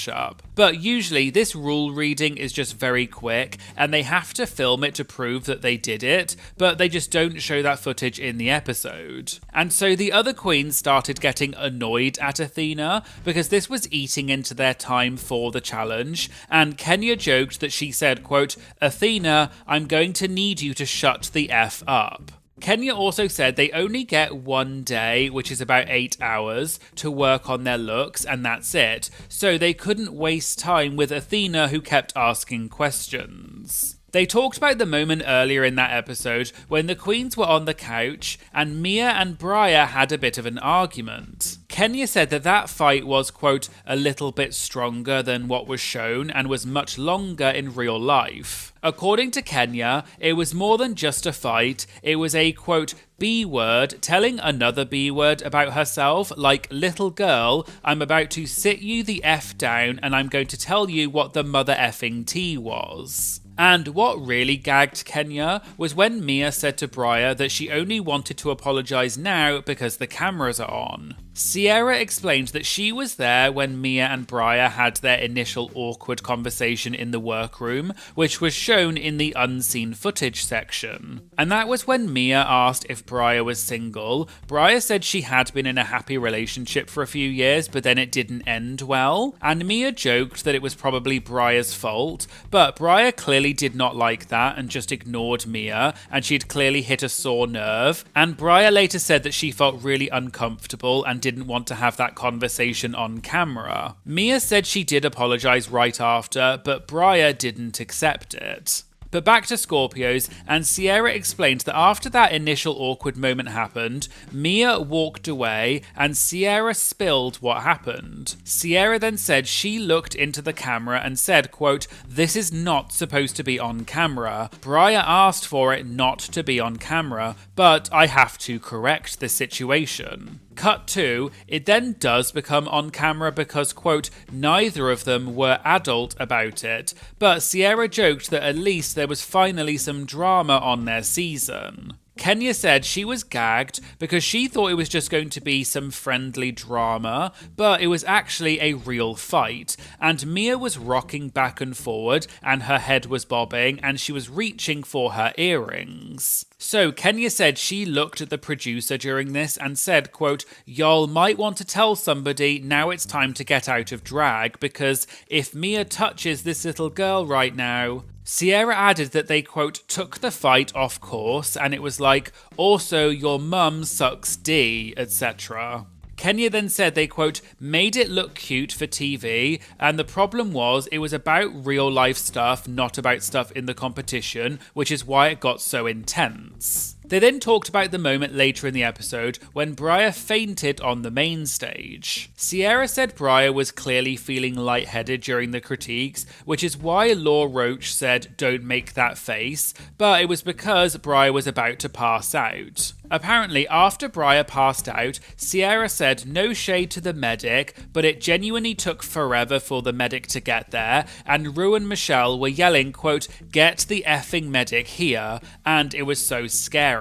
But usually this rule reading is just very quick and they have to film it to prove that they did it, but they just don't show that footage in the episode. And so the other queens started getting annoyed at Athena because this was eating into their time for the challenge, and Kenya joked that she said, quote, "Athena, I'm going to need you to shut the F up." Kenya also said they only get 1 day, which is about 8 hours, to work on their looks, and that's it. So they couldn't waste time with Athena, who kept asking questions. They talked about the moment earlier in that episode when the queens were on the couch and Mia and Briar had a bit of an argument. Kenya said that that fight was, quote, a little bit stronger than what was shown and was much longer in real life. According to Kenya, it was more than just a fight, it was a, quote, B word telling another B word about herself, like, little girl, I'm about to sit you the F down and I'm going to tell you what the mother effing T was. And what really gagged Kenya was when Mia said to Briar that she only wanted to apologise now because the cameras are on. Sierra explained that she was there when Mia and Briar had their initial awkward conversation in the workroom, which was shown in the unseen footage section. And that was when Mia asked if Briar was single. Briar said she had been in a happy relationship for a few years, but then it didn't end well. And Mia joked that it was probably Briar's fault, but Briar clearly clearly did not like that and just ignored Mia, and she'd clearly hit a sore nerve. And Briar later said that she felt really uncomfortable and didn't want to have that conversation on camera. Mia said she did apologize right after, but Briar didn't accept it. But back to Scorpios, and Sierra explained that after that initial awkward moment happened, Mia walked away and Sierra spilled what happened. Sierra then said she looked into the camera and said, quote, "This is not supposed to be on camera. Briar asked for it not to be on camera, but I have to correct the situation." Cut to, it then does become on camera because, quote, "neither of them were adult about it," but Sierra joked that at least there was finally some drama on their season. Kenya said she was gagged because she thought it was just going to be some friendly drama, but it was actually a real fight, and Mia was rocking back and forward, and her head was bobbing, and she was reaching for her earrings. So Kenya said she looked at the producer during this and said, quote, "Y'all might want to tell somebody now it's time to get out of drag, because if Mia touches this little girl right now..." Sierra added that they, quote, "took the fight off course, and it was like, also your mum sucks D, etc." Kenya then said they, quote, "made it look cute for TV, and the problem was it was about real life stuff, not about stuff in the competition, which is why it got so intense." They then talked about the moment later in the episode when Briar fainted on the main stage. Sierra said Briar was clearly feeling lightheaded during the critiques, which is why Law Roach said don't make that face, but it was because Briar was about to pass out. Apparently, after Briar passed out, Sierra said no shade to the medic, but it genuinely took forever for the medic to get there, and Rue and Michelle were yelling, quote, "get the effing medic here," and it was so scary.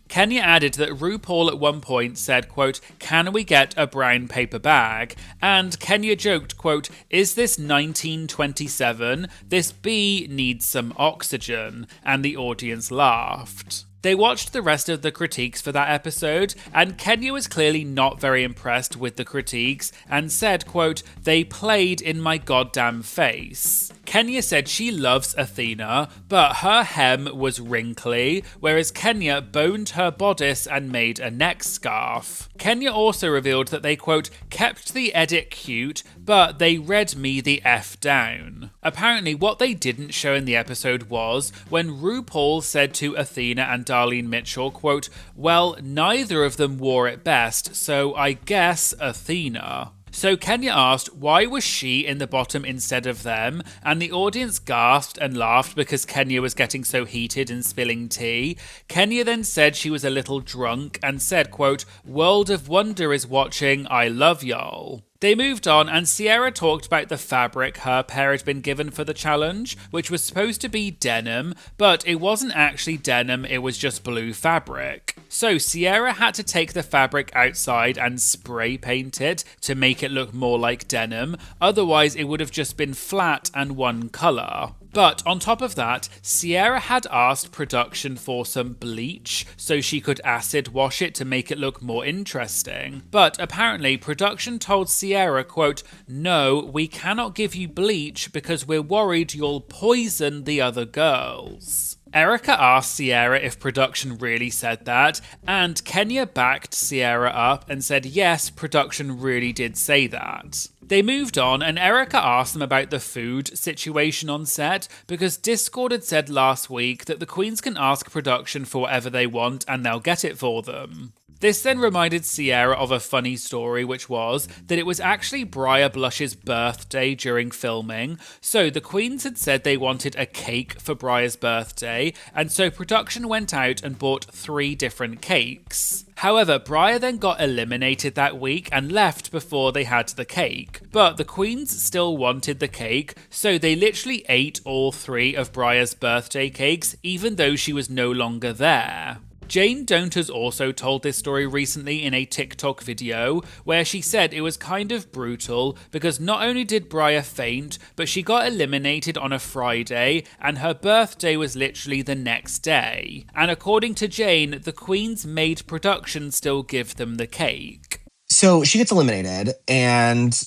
Kenya added that RuPaul at one point said, quote, "can we get a brown paper bag?" And Kenya joked, quote, "is this 1927? This bee needs some oxygen," and the audience laughed. They watched the rest of the critiques for that episode, and Kenya was clearly not very impressed with the critiques and said, quote, "they played in my goddamn face." Kenya said she loves Athena, but her hem was wrinkly, whereas Kenya boned her bodice and made a neck scarf. Kenya also revealed that they, quote, "kept the edit cute, but they read me the F down." Apparently, what they didn't show in the episode was when RuPaul said to Athena and Darlene Mitchell, quote, "well, neither of them wore it best, so I guess Athena." So Kenya asked why was she in the bottom instead of them, and the audience gasped and laughed because Kenya was getting so heated and spilling tea. Kenya then said she was a little drunk and said, quote, "World of Wonder is watching, I love y'all." They moved on, and Sierra talked about the fabric her pair had been given for the challenge, which was supposed to be denim, but it wasn't actually denim, it was just blue fabric. So Sierra had to take the fabric outside and spray paint it to make it look more like denim, otherwise it would have just been flat and one colour. But on top of that, Sierra had asked production for some bleach so she could acid wash it to make it look more interesting. But apparently production told Sierra, quote, "no, we cannot give you bleach because we're worried you'll poison the other girls." Erica asked Sierra if production really said that, and Kenya backed Sierra up and said yes, production really did say that. They moved on, and Erica asked them about the food situation on set, because Discord had said last week that the queens can ask production for whatever they want and they'll get it for them. This then reminded Sierra of a funny story, which was that it was actually Briar Blush's birthday during filming, so the queens had said they wanted a cake for Briar's birthday, and so production went out and bought 3 different cakes. However, Briar then got eliminated that week and left before they had the cake, but the queens still wanted the cake, so they literally ate all 3 of Briar's birthday cakes, even though she was no longer there. Jane Don'ters also told this story recently in a TikTok video where she said it was kind of brutal because not only did Briar faint, but she got eliminated on a Friday and her birthday was literally the next day. And according to Jane, the queens made production still give them the cake. So she gets eliminated and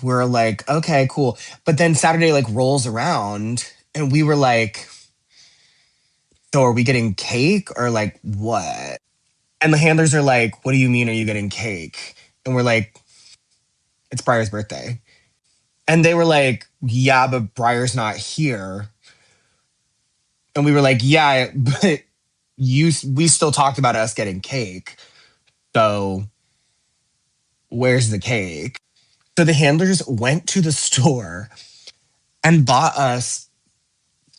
we're like, okay, cool. But then Saturday rolls around And we were like, so are we getting cake or like what? And the handlers are like, what do you mean are you getting cake? And we're like, it's Briar's birthday. And they were like, yeah, but Briar's not here. And we were like, yeah, but we still talked about us getting cake. So where's the cake? So the handlers went to the store and bought us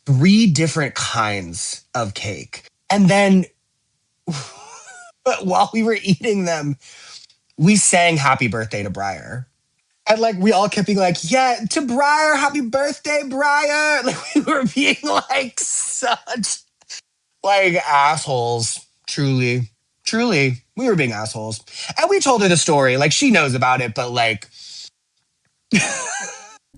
3 different kinds of cake. And then while we were eating them, we sang happy birthday to Briar. And like we all kept being like, yeah, to Briar, happy birthday, Briar. Like we were being like such like assholes. Truly. We were being assholes. And we told her the story. Like she knows about it, but like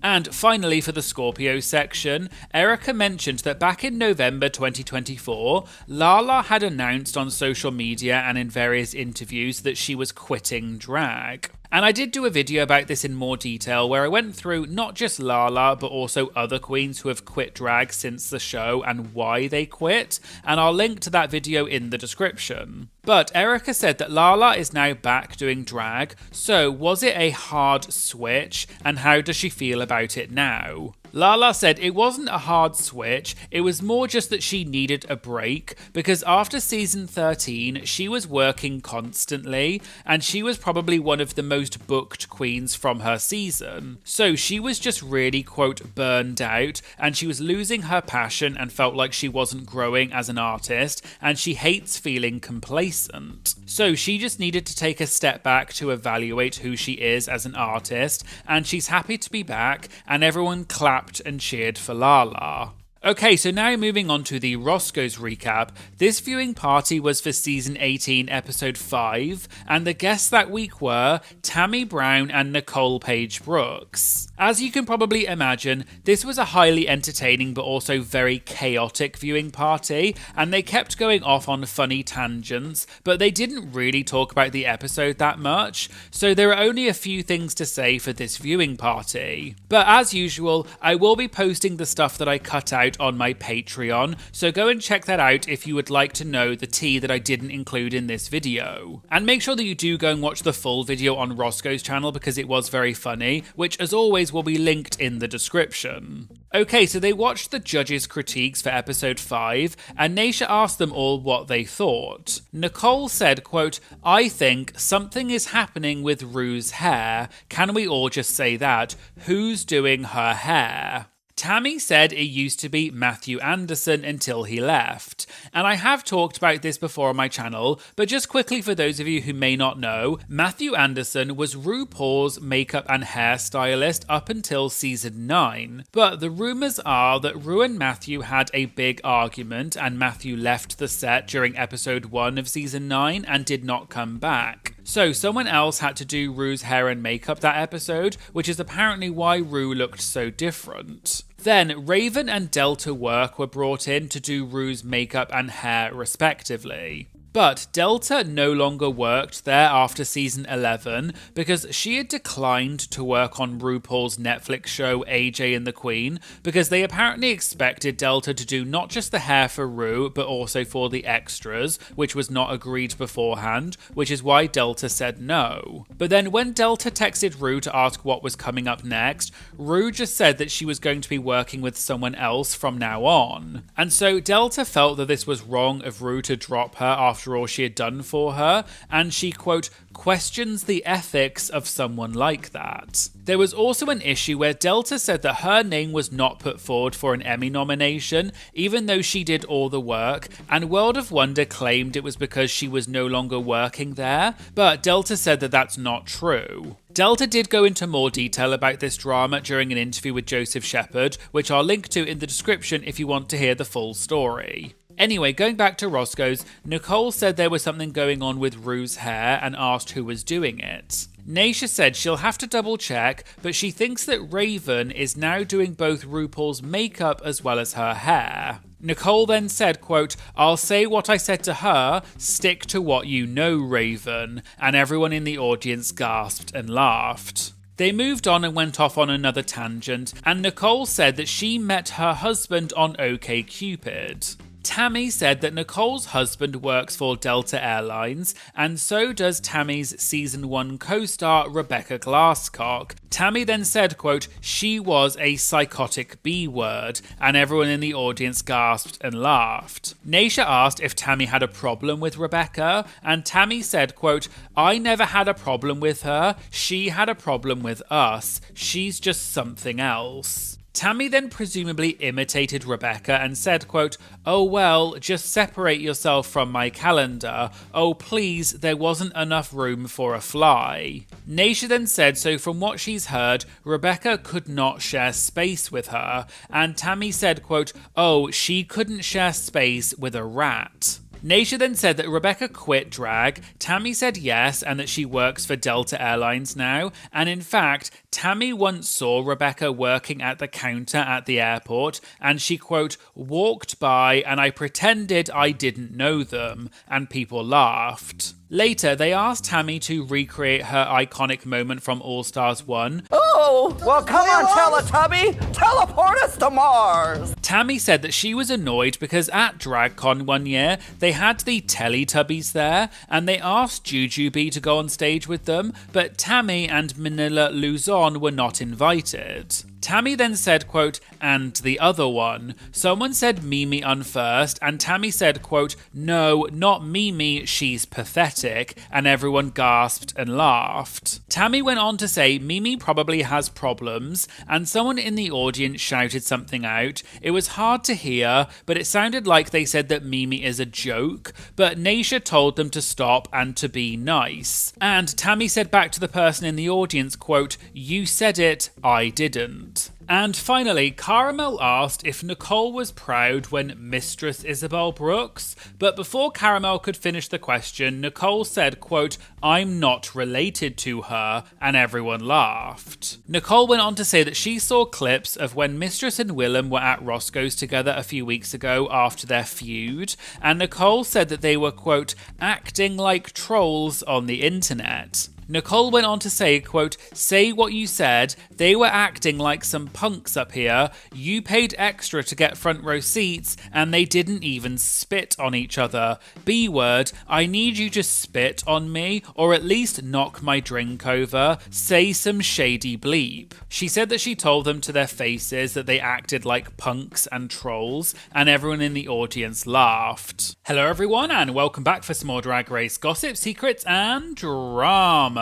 And finally, for the Scorpio section, Erica mentioned that back in November 2024, Lala had announced on social media and in various interviews that she was quitting drag. And I did do a video about this in more detail where I went through not just Lala but also other queens who have quit drag since the show and why they quit, and I'll link to that video in the description. But Erica said that Lala is now back doing drag, so was it a hard switch and how does she feel about it now? Lala said it wasn't a hard switch, it was more just that she needed a break because after season 13 she was working constantly and she was probably one of the most booked queens from her season. So she was just really quote burned out and she was losing her passion and felt like she wasn't growing as an artist and she hates feeling complacent. So she just needed to take a step back to evaluate who she is as an artist and she's happy to be back and everyone clapped and cheered for Lala. Okay, so now moving on to the Roscoes recap. This viewing party was for season 18, episode 5, and the guests that week were Tammy Brown and Nicole Page Brooks. As you can probably imagine, this was a highly entertaining but also very chaotic viewing party, and they kept going off on funny tangents, but they didn't really talk about the episode that much, so there are only a few things to say for this viewing party. But as usual, I will be posting the stuff that I cut out on my Patreon, so go and check that out if you would like to know the tea that I didn't include in this video. And make sure that you do go and watch the full video on Roscoe's channel because it was very funny, which as always will be linked in the description. Okay, so they watched the judges' critiques for episode 5, and Naysha asked them all what they thought. Nicole said, quote, I think something is happening with Ru's hair. Can we all just say that? Who's doing her hair? Tammy said it used to be Matthew Anderson until he left. And I have talked about this before on my channel, but just quickly for those of you who may not know, Matthew Anderson was RuPaul's makeup and hairstylist up until season 9. But the rumours are that Ru and Matthew had a big argument and Matthew left the set during episode 1 of season 9 and did not come back. So someone else had to do Ru's hair and makeup that episode, which is apparently why Ru looked so different. Then Raven and Delta Work were brought in to do Ru's makeup and hair respectively. But Delta no longer worked there after season 11 because she had declined to work on RuPaul's Netflix show AJ and the Queen because they apparently expected Delta to do not just the hair for Ru but also for the extras, which was not agreed beforehand, which is why Delta said no. But then when Delta texted Ru to ask what was coming up next, Ru just said that she was going to be working with someone else from now on. And so Delta felt that this was wrong of Ru to drop her after all she had done for her, and she, quote, questions the ethics of someone like that. There was also an issue where Delta said that her name was not put forward for an Emmy nomination, even though she did all the work, and World of Wonder claimed it was because she was no longer working there, but Delta said that that's not true. Delta did go into more detail about this drama during an interview with Joseph Shepard, which I'll link to in the description if you want to hear the full story. Anyway, going back to Roscoe's, Nicole said there was something going on with Ru's hair and asked who was doing it. Naysha said she'll have to double check, but she thinks that Raven is now doing both RuPaul's makeup as well as her hair. Nicole then said, quote, I'll say what I said to her, stick to what you know, Raven, and everyone in the audience gasped and laughed. They moved on and went off on another tangent, and Nicole said that she met her husband on OkCupid. Tammy said that Nicole's husband works for Delta Airlines, and so does Tammy's season 1 co-star Rebecca Glasscock. Tammy then said, quote, she was a psychotic B-word, and everyone in the audience gasped and laughed. Naysha asked if Tammy had a problem with Rebecca, and Tammy said, quote, I never had a problem with her, she had a problem with us, she's just something else. Tammy then presumably imitated Rebecca and said, quote, oh well, just separate yourself from my calendar. Oh please, there wasn't enough room for a fly. Naysha then said, so from what she's heard, Rebecca could not share space with her, and Tammy said, quote, oh, she couldn't share space with a rat. Naysha then said that Rebecca quit drag, Tammy said yes, and that she works for Delta Airlines now, and in fact, Tammy once saw Rebecca working at the counter at the airport, and she, quote, walked by and I pretended I didn't know them, and people laughed. Later, they asked Tammy to recreate her iconic moment from All Stars 1. Oh, well come on Teletubby, teleport us to Mars! Tammy said that she was annoyed because at DragCon one year, they had the Teletubbies there, and they asked Jujubee to go on stage with them, but Tammy and Manila Luzon were not invited. Tammy then said, quote, and the other one. Someone said Mimi first, and Tammy said, quote, no, not Mimi, she's pathetic, and everyone gasped and laughed. Tammy went on to say Mimi probably has problems, and someone in the audience shouted something out. It was hard to hear, but it sounded like they said that Mimi is a joke, but Naysha told them to stop and to be nice. And Tammy said back to the person in the audience, quote, you said it, I didn't. And finally, Caramel asked if Nicole was proud when Mistress Isabel Brooks, but before Caramel could finish the question, Nicole said, quote, I'm not related to her, and everyone laughed. Nicole went on to say that she saw clips of when Mistress and Willem were at Roscoe's together a few weeks ago after their feud, and Nicole said that they were, quote, acting like trolls on the internet. Nicole went on to say, quote, say what you said, they were acting like some punks up here, you paid extra to get front row seats, and they didn't even spit on each other. B-word, I need you to spit on me, or at least knock my drink over, say some shady bleep. She said that she told them to their faces that they acted like punks and trolls, and everyone in the audience laughed. Hello everyone, and welcome back for some more Drag Race gossip, secrets, and drama.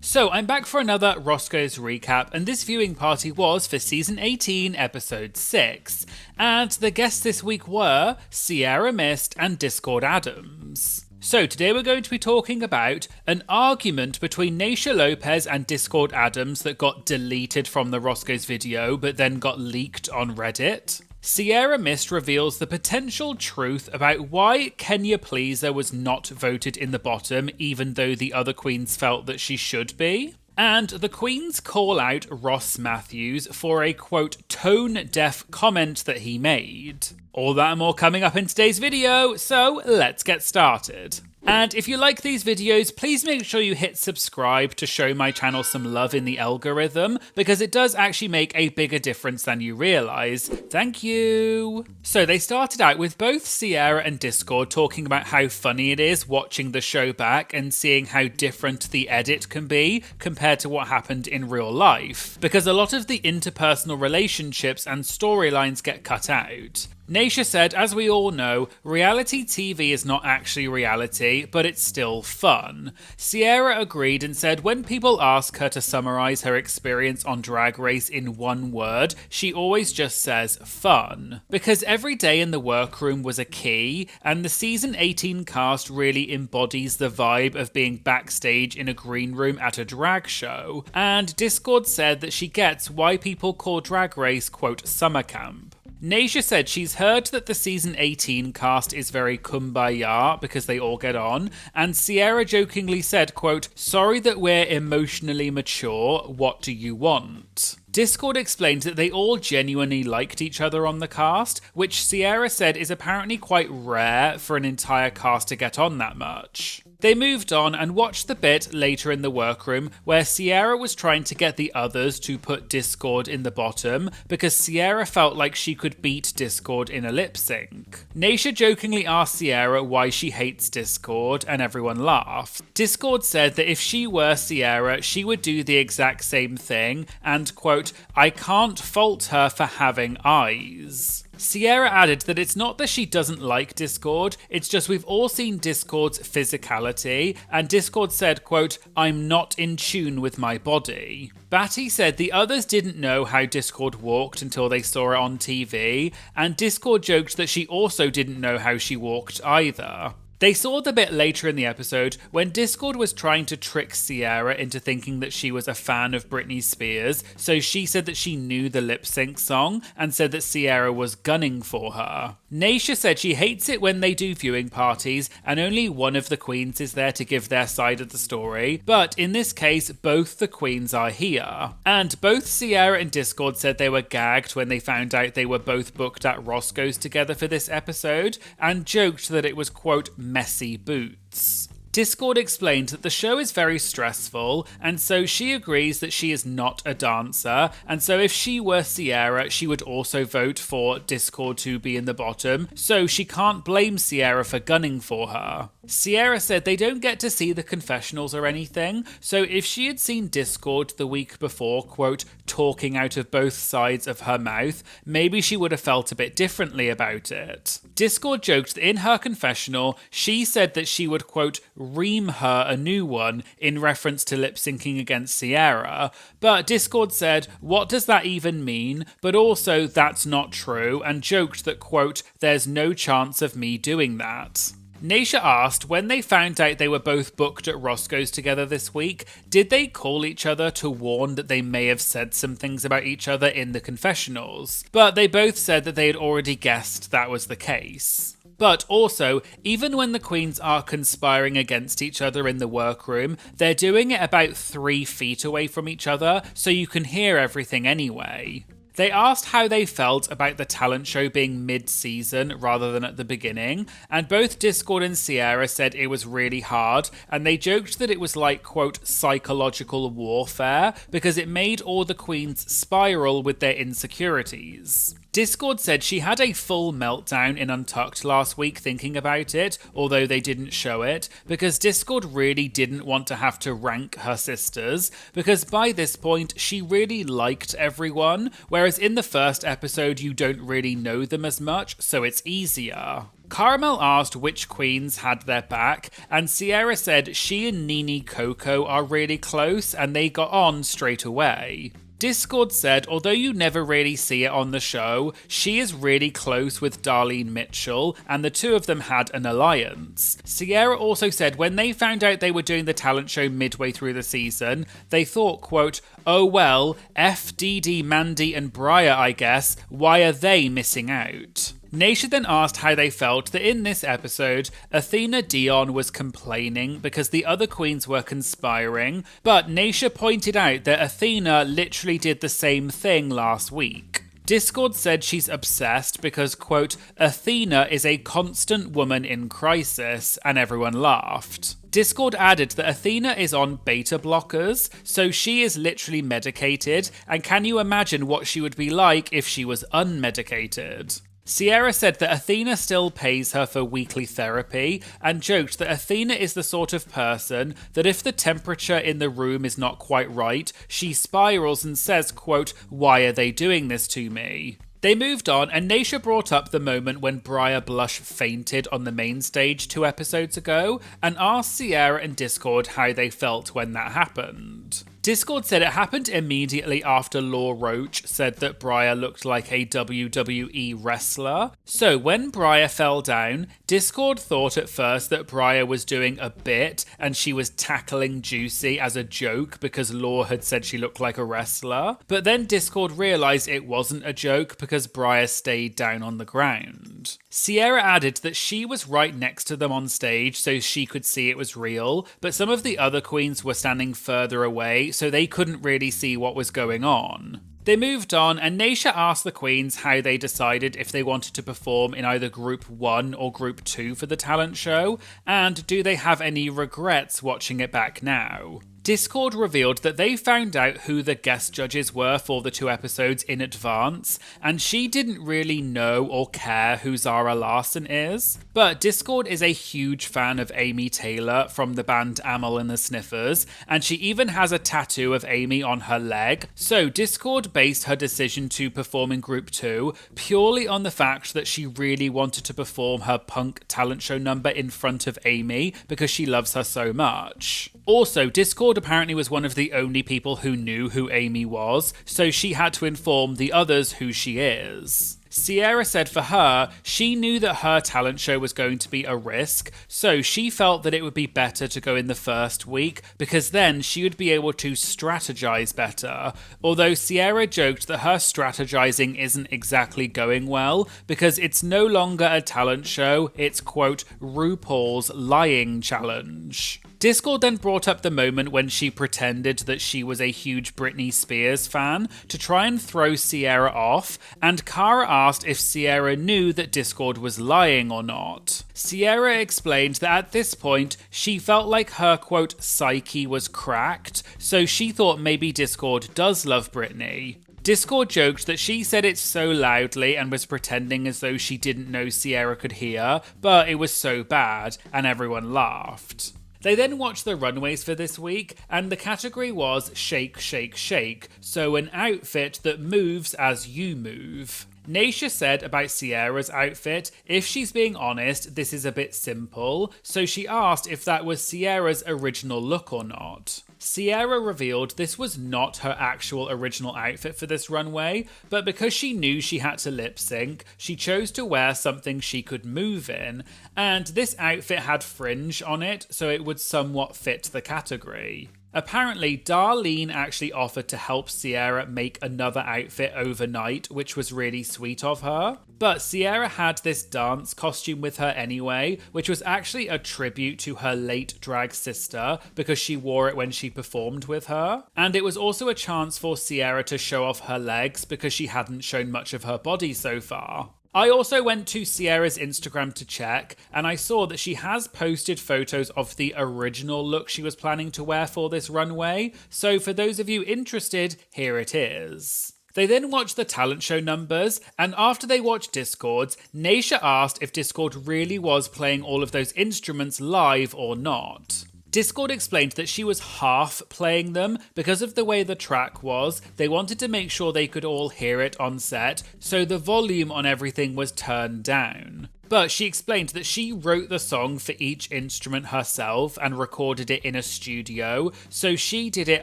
So I'm back for another Roscoe's recap, and this viewing party was for season 18, episode 6. And the guests this week were Sierra Mist and Discord Adams. So today we're going to be talking about an argument between Naysha Lopez and Discord Adams that got deleted from the Roscoe's video but then got leaked on Reddit. Sierra Mist reveals the potential truth about why Kenya Pleaser was not voted in the bottom, even though the other queens felt that she should be. And the queens call out Ross Matthews for a, quote, tone-deaf comment that he made. All that and more coming up in today's video, so let's get started. And if you like these videos, please make sure you hit subscribe to show my channel some love in the algorithm, because it does actually make a bigger difference than you realise. Thank you! So they started out with both Sierra and Discord talking about how funny it is watching the show back and seeing how different the edit can be compared to what happened in real life, because a lot of the interpersonal relationships and storylines get cut out. Naysha said, as we all know, reality TV is not actually reality, but it's still fun. Sierra agreed and said when people ask her to summarise her experience on Drag Race in one word, she always just says fun. Because every day in the workroom was a key, and the season 18 cast really embodies the vibe of being backstage in a green room at a drag show, and Discord said that she gets why people call Drag Race, quote, summer camp. Naysha said she's heard that the season 18 cast is very kumbaya because they all get on, and Sierra jokingly said, quote, sorry that we're emotionally mature, what do you want? Discord explained that they all genuinely liked each other on the cast, which Sierra said is apparently quite rare for an entire cast to get on that much. They moved on and watched the bit later in the workroom where Sierra was trying to get the others to put Discord in the bottom because Sierra felt like she could beat Discord in a lip sync. Naysha jokingly asked Sierra why she hates Discord and everyone laughed. Discord said that if she were Sierra, she would do the exact same thing and, quote, I can't fault her for having eyes. Sierra added that it's not that she doesn't like Discord, it's just we've all seen Discord's physicality, and Discord said, quote, I'm not in tune with my body. Batty said the others didn't know how Discord walked until they saw it on TV, and Discord joked that she also didn't know how she walked either. They saw the bit later in the episode when Discord was trying to trick Sierra into thinking that she was a fan of Britney Spears, so she said that she knew the lip sync song and said that Sierra was gunning for her. Naysha said she hates it when they do viewing parties and only one of the queens is there to give their side of the story, but in this case, both the queens are here. And both Sierra and Discord said they were gagged when they found out they were both booked at Roscoe's together for this episode, and joked that it was, quote, messy boots. Discord explained that the show is very stressful, and so she agrees that she is not a dancer, and so if she were Sierra, she would also vote for Discord to be in the bottom, so she can't blame Sierra for gunning for her. Sierra said they don't get to see the confessionals or anything, so if she had seen Discord the week before, quote, talking out of both sides of her mouth, maybe she would have felt a bit differently about it. Discord joked that in her confessional, she said that she would, quote, ream her a new one in reference to lip syncing against Sierra, but Discord said, what does that even mean? But also, that's not true, and joked that, quote, there's no chance of me doing that. Naysha asked, when they found out they were both booked at Roscoe's together this week, did they call each other to warn that they may have said some things about each other in the confessionals? But they both said that they had already guessed that was the case. But also, even when the queens are conspiring against each other in the workroom, they're doing it about 3 feet away from each other, so you can hear everything anyway. They asked how they felt about the talent show being mid-season rather than at the beginning, and both Discord and Sierra said it was really hard, and they joked that it was like, quote, psychological warfare, because it made all the queens spiral with their insecurities. Discord said she had a full meltdown in Untucked last week thinking about it, although they didn't show it, because Discord really didn't want to have to rank her sisters, because by this point she really liked everyone, whereas in the first episode you don't really know them as much, so it's easier. Caramel asked which queens had their back, and Sierra said she and Nene Coco are really close and they got on straight away. Discord said, although you never really see it on the show, she is really close with Darlene Mitchell, and the two of them had an alliance. Sierra also said when they found out they were doing the talent show midway through the season, they thought, quote, oh well, F, Dee, Mandy and Briar, I guess, why are they missing out? Naysha then asked how they felt that in this episode, Athena Dion was complaining because the other queens were conspiring, but Naysha pointed out that Athena literally did the same thing last week. Discord said she's obsessed because, quote, Athena is a constant woman in crisis, and everyone laughed. Discord added that Athena is on beta blockers, so she is literally medicated, and can you imagine what she would be like if she was unmedicated? Sierra said that Athena still pays her for weekly therapy and joked that Athena is the sort of person that if the temperature in the room is not quite right, she spirals and says, quote, why are they doing this to me? They moved on, and Naysha brought up the moment when Briar Blush fainted on the main stage 2 episodes ago and asked Sierra and Discord how they felt when that happened. Discord said it happened immediately after Law Roach said that Briar looked like a WWE wrestler. So when Briar fell down, Discord thought at first that Briar was doing a bit and she was tackling Juicy as a joke because Law had said she looked like a wrestler. But then Discord realised it wasn't a joke because Briar stayed down on the ground. Sierra added that she was right next to them on stage so she could see it was real, but some of the other queens were standing further away so they couldn't really see what was going on. They moved on, and Naysha asked the queens how they decided if they wanted to perform in either Group 1 or Group 2 for the talent show, and do they have any regrets watching it back now. Discord revealed that they found out who the guest judges were for the 2 episodes in advance, and she didn't really know or care who Zara Larsson is. But Discord is a huge fan of Amy Taylor from the band Amyl and the Sniffers, and she even has a tattoo of Amy on her leg. So Discord based her decision to perform in Group 2 purely on the fact that she really wanted to perform her punk talent show number in front of Amy because she loves her so much. Also, Discord apparently was one of the only people who knew who Amy was, so she had to inform the others who she is. Sierra said for her, she knew that her talent show was going to be a risk, so she felt that it would be better to go in the first week because then she would be able to strategize better. Although Sierra joked that her strategizing isn't exactly going well because it's no longer a talent show, it's quote, RuPaul's lying challenge. Discord then brought up the moment when she pretended that she was a huge Britney Spears fan to try and throw Sierra off, and Cara asked if Sierra knew that Discord was lying or not. Sierra explained that at this point, she felt like her quote psyche was cracked, so she thought maybe Discord does love Britney. Discord joked that she said it so loudly and was pretending as though she didn't know Sierra could hear, but it was so bad, and everyone laughed. They then watched the runways for this week, and the category was Shake, Shake, Shake, so an outfit that moves as you move. Naysha said about Sierra's outfit, if she's being honest, this is a bit simple, so she asked if that was Sierra's original look or not. Sierra revealed this was not her actual original outfit for this runway, but because she knew she had to lip sync, she chose to wear something she could move in, and this outfit had fringe on it, so it would somewhat fit the category. Apparently, Darlene actually offered to help Sierra make another outfit overnight, which was really sweet of her. But Sierra had this dance costume with her anyway, which was actually a tribute to her late drag sister because she wore it when she performed with her. And it was also a chance for Sierra to show off her legs because she hadn't shown much of her body so far. I also went to Sierra's Instagram to check, and I saw that she has posted photos of the original look she was planning to wear for this runway, so for those of you interested, here it is. They then watched the talent show numbers, and after they watched Discord's, Naysha asked if Discord really was playing all of those instruments live or not. Discord explained that she was half playing them because of the way the track was. They wanted to make sure they could all hear it on set, so the volume on everything was turned down. But she explained that she wrote the song for each instrument herself and recorded it in a studio, so she did it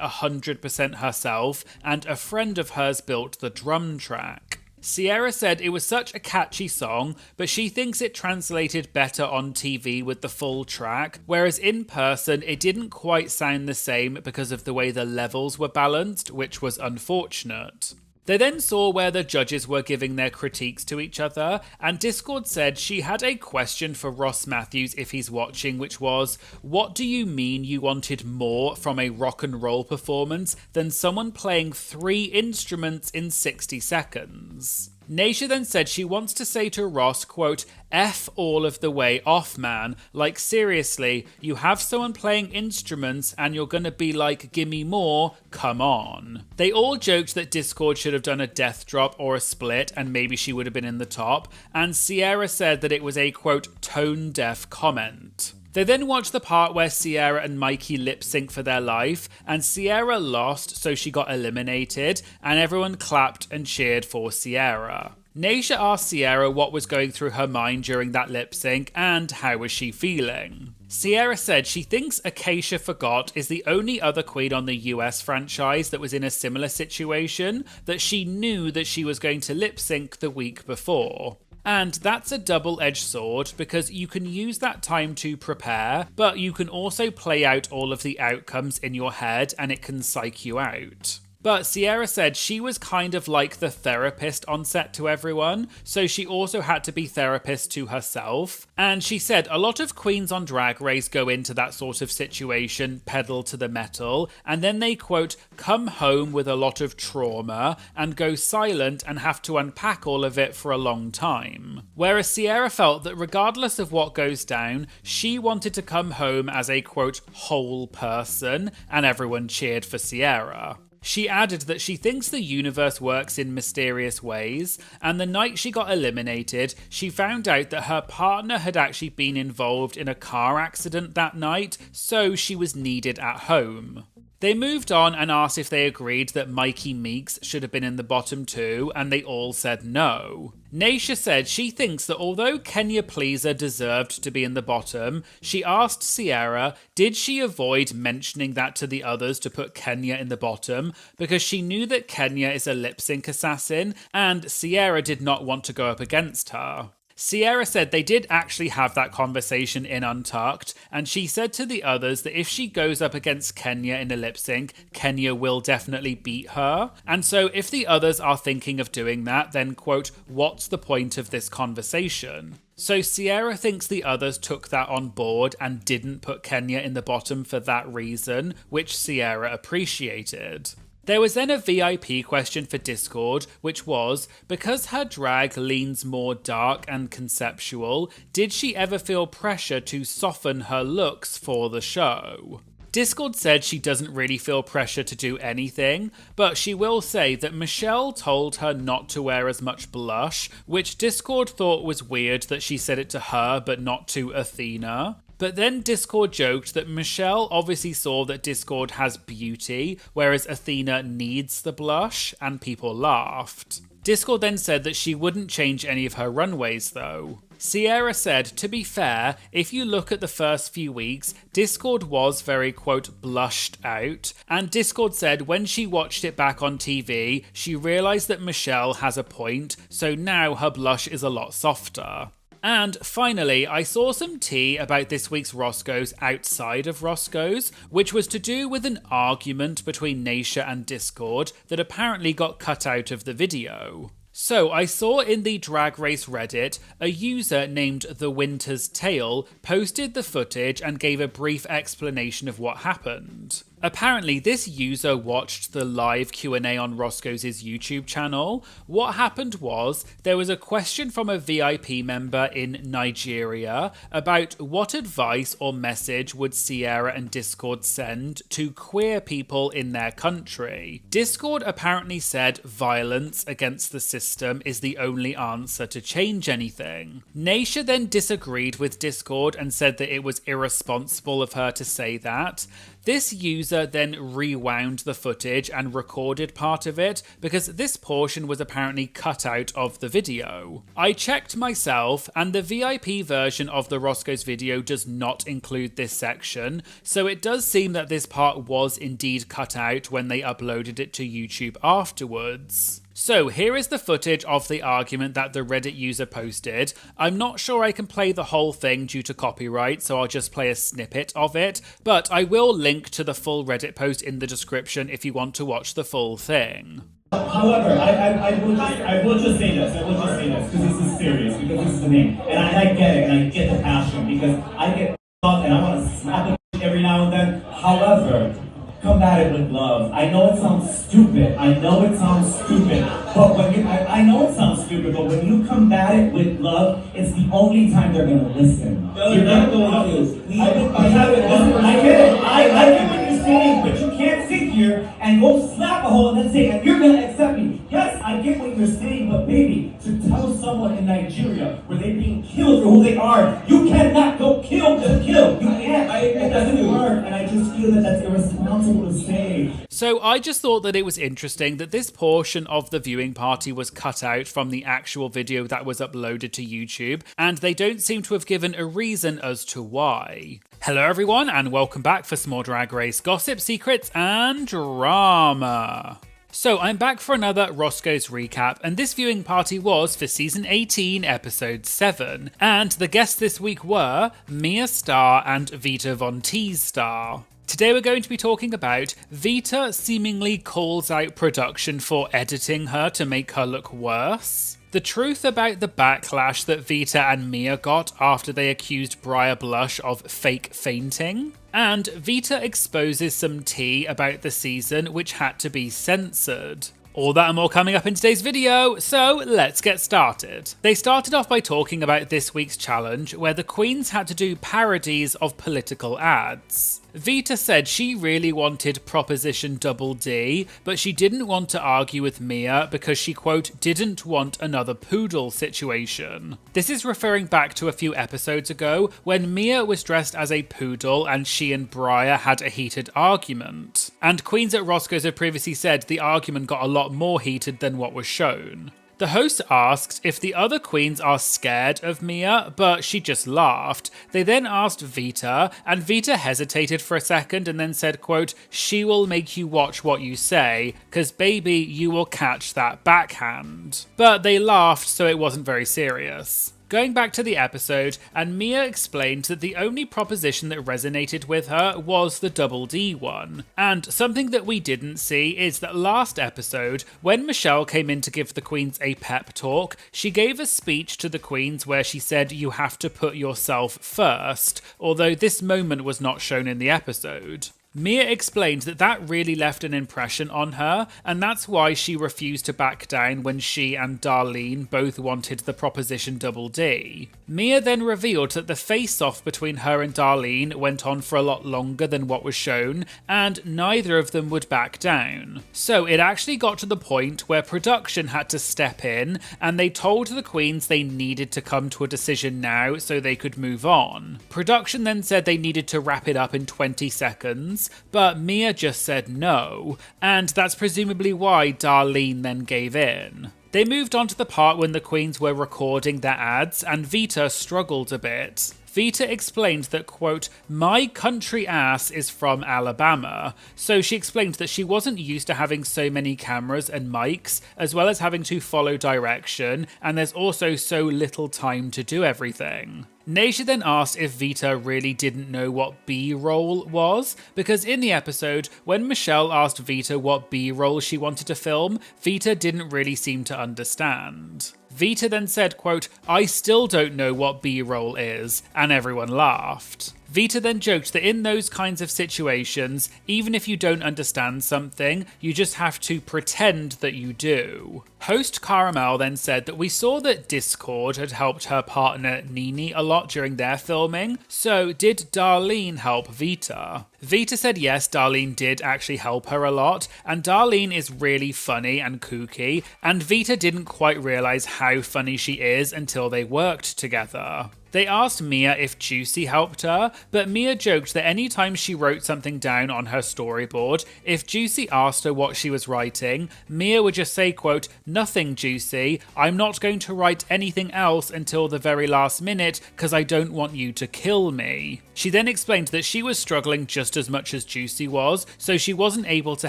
100% herself, and a friend of hers built the drum track. Sierra said it was such a catchy song, but she thinks it translated better on TV with the full track, whereas in person it didn't quite sound the same because of the way the levels were balanced, which was unfortunate. They then saw where the judges were giving their critiques to each other, and Discord said she had a question for Ross Matthews if he's watching, which was, what do you mean you wanted more from a rock and roll performance than someone playing 3 instruments in 60 seconds? Naysha then said she wants to say to Ross, quote, F all of the way off, man. Like, seriously, you have someone playing instruments and you're gonna be like, gimme more, come on. They all joked that Discord should have done a death drop or a split and maybe she would have been in the top, and Sierra said that it was a, quote, tone-deaf comment. They then watched the part where Sierra and Mikey lip sync for their life, and Sierra lost, so she got eliminated, and everyone clapped and cheered for Sierra. Naysha asked Sierra what was going through her mind during that lip sync, and how was she feeling. Sierra said she thinks Acacia Forgot is the only other queen on the US franchise that was in a similar situation, that she knew that she was going to lip sync the week before. And that's a double-edged sword because you can use that time to prepare, but you can also play out all of the outcomes in your head and it can psych you out. But Sierra said she was kind of like the therapist on set to everyone, so she also had to be therapist to herself. And she said a lot of queens on Drag Race go into that sort of situation, pedal to the metal, and then they, quote, come home with a lot of trauma and go silent and have to unpack all of it for a long time. Whereas Sierra felt that regardless of what goes down, she wanted to come home as a, quote, whole person, and everyone cheered for Sierra. She added that she thinks the universe works in mysterious ways, and the night she got eliminated, she found out that her partner had actually been involved in a car accident that night, so she was needed at home. They moved on and asked if they agreed that Mikey Meeks should have been in the bottom two, and they all said no. Naysha said she thinks that although Kenya Pleaser deserved to be in the bottom, she asked Sierra did she avoid mentioning that to the others to put Kenya in the bottom, because she knew that Kenya is a lip sync assassin, and Sierra did not want to go up against her. Sierra said they did actually have that conversation in Untucked, and she said to the others that if she goes up against Kenya in a lip sync, Kenya will definitely beat her. And so if the others are thinking of doing that, then, quote, what's the point of this conversation? So Sierra thinks the others took that on board and didn't put Kenya in the bottom for that reason, which Sierra appreciated. There was then a VIP question for Discord, which was, because her drag leans more dark and conceptual, did she ever feel pressure to soften her looks for the show? Discord said she doesn't really feel pressure to do anything, but she will say that Michelle told her not to wear as much blush, which Discord thought was weird that she said it to her but not to Athena. But then Discord joked that Michelle obviously saw that Discord has beauty, whereas Athena needs the blush, and people laughed. Discord then said that she wouldn't change any of her runways though. Sierra said, to be fair, if you look at the first few weeks, Discord was very, quote, blushed out, and Discord said when she watched it back on TV, she realised that Michelle has a point, so now her blush is a lot softer. And finally, I saw some tea about this week's Roscoes outside of Roscoes, which was to do with an argument between Naysha and Discord that apparently got cut out of the video. So I saw in the Drag Race Reddit, a user named The Winter's Tale posted the footage and gave a brief explanation of what happened. Apparently, this user watched the live Q&A on Roscoe's YouTube channel. What happened was, there was a question from a VIP member in Nigeria about what advice or message would Sierra and Discord send to queer people in their country. Discord apparently said violence against the system is the only answer to change anything. Naysha then disagreed with Discord and said that it was irresponsible of her to say that. This user then rewound the footage and recorded part of it because this portion was apparently cut out of the video. I checked myself and the VIP version of the Roscoe's video does not include this section, so it does seem that this part was indeed cut out when they uploaded it to YouTube afterwards. So here is the footage of the argument that the Reddit user posted. I'm not sure I can play the whole thing due to copyright, so I'll just play a snippet of it, but I will link to the full Reddit post in the description if you want to watch the full thing. However, I will just say this, because this is serious, because this is the name, and I get it, and I get the passion, because I get up and I want to slap a every now and then. However, combat it with love. I know it sounds stupid. I know it sounds stupid. But when you, I know it sounds stupid, but when you combat it with love, it's the only time they're gonna listen. You're not going to. I get it. I get what you're saying, but you can't sit here and go slap a hole and then say, and you're gonna accept me. Yes, I get what you're saying, but baby, to tell someone in Nigeria where they're being killed for who they are, you cannot go kill to kill. You can't. It doesn't work, and I just feel that that's irresponsible to say. So I just thought that it was interesting that this portion of the viewing party was cut out from the actual video that was uploaded to YouTube, and they don't seem to have given a reason as to why. Hello everyone, and welcome back for some more Drag Race gossip, secrets, and drama. So I'm back for another Roscoe's recap, and this viewing party was for season 18, episode 7. And the guests this week were Mia Starr and Vita Von Teese Starr. Today we're going to be talking about Vita seemingly calls out production for editing her to make her look worse, the truth about the backlash that Vita and Mia got after they accused Briar Blush of fake fainting, and Vita exposes some tea about the season which had to be censored. All that and more coming up in today's video, so let's get started. They started off by talking about this week's challenge, where the queens had to do parodies of political ads. Vita said she really wanted Proposition Double D, but she didn't want to argue with Mia because she, quote, didn't want another poodle situation. This is referring back to a few episodes ago when Mia was dressed as a poodle and she and Briar had a heated argument. And queens at Roscoe's had previously said the argument got a lot more heated than what was shown. The host asked if the other queens are scared of Mia, but she just laughed. They then asked Vita, and Vita hesitated for a second and then said, quote, she will make you watch what you say, 'cause baby, you will catch that backhand. But they laughed, so it wasn't very serious. Going back to the episode, and Mia explained that the only proposition that resonated with her was the Double D one. And something that we didn't see is that last episode, when Michelle came in to give the queens a pep talk, she gave a speech to the queens where she said you have to put yourself first, although this moment was not shown in the episode. Mia explained that that really left an impression on her, and that's why she refused to back down when she and Darlene both wanted the Proposition Double D. Mia then revealed that the face-off between her and Darlene went on for a lot longer than what was shown, and neither of them would back down. So it actually got to the point where production had to step in, and they told the queens they needed to come to a decision now so they could move on. Production then said they needed to wrap it up in 20 seconds, but Mia just said no, and that's presumably why Darlene then gave in. They moved on to the part when the queens were recording their ads, and Vita struggled a bit. Vita explained that, quote, my country ass is from Alabama. So she explained that she wasn't used to having so many cameras and mics, as well as having to follow direction, and there's also so little time to do everything. Nasia then asked if Vita really didn't know what B-roll was, because in the episode, when Michelle asked Vita what B-roll she wanted to film, Vita didn't really seem to understand. Vita then said, quote, I still don't know what B-roll is, and everyone laughed. Vita then joked that in those kinds of situations, even if you don't understand something, you just have to pretend that you do. Host Caramel then said that we saw that Discord had helped her partner Nini a lot during their filming, so did Darlene help Vita? Vita said yes, Darlene did actually help her a lot, and Darlene is really funny and kooky, and Vita didn't quite realise how funny she is until they worked together. They asked Mia if Juicy helped her, but Mia joked that anytime she wrote something down on her storyboard, if Juicy asked her what she was writing, Mia would just say, quote, nothing, Juicy, I'm not going to write anything else until the very last minute because I don't want you to kill me. She then explained that she was struggling just as much as Juicy was, so she wasn't able to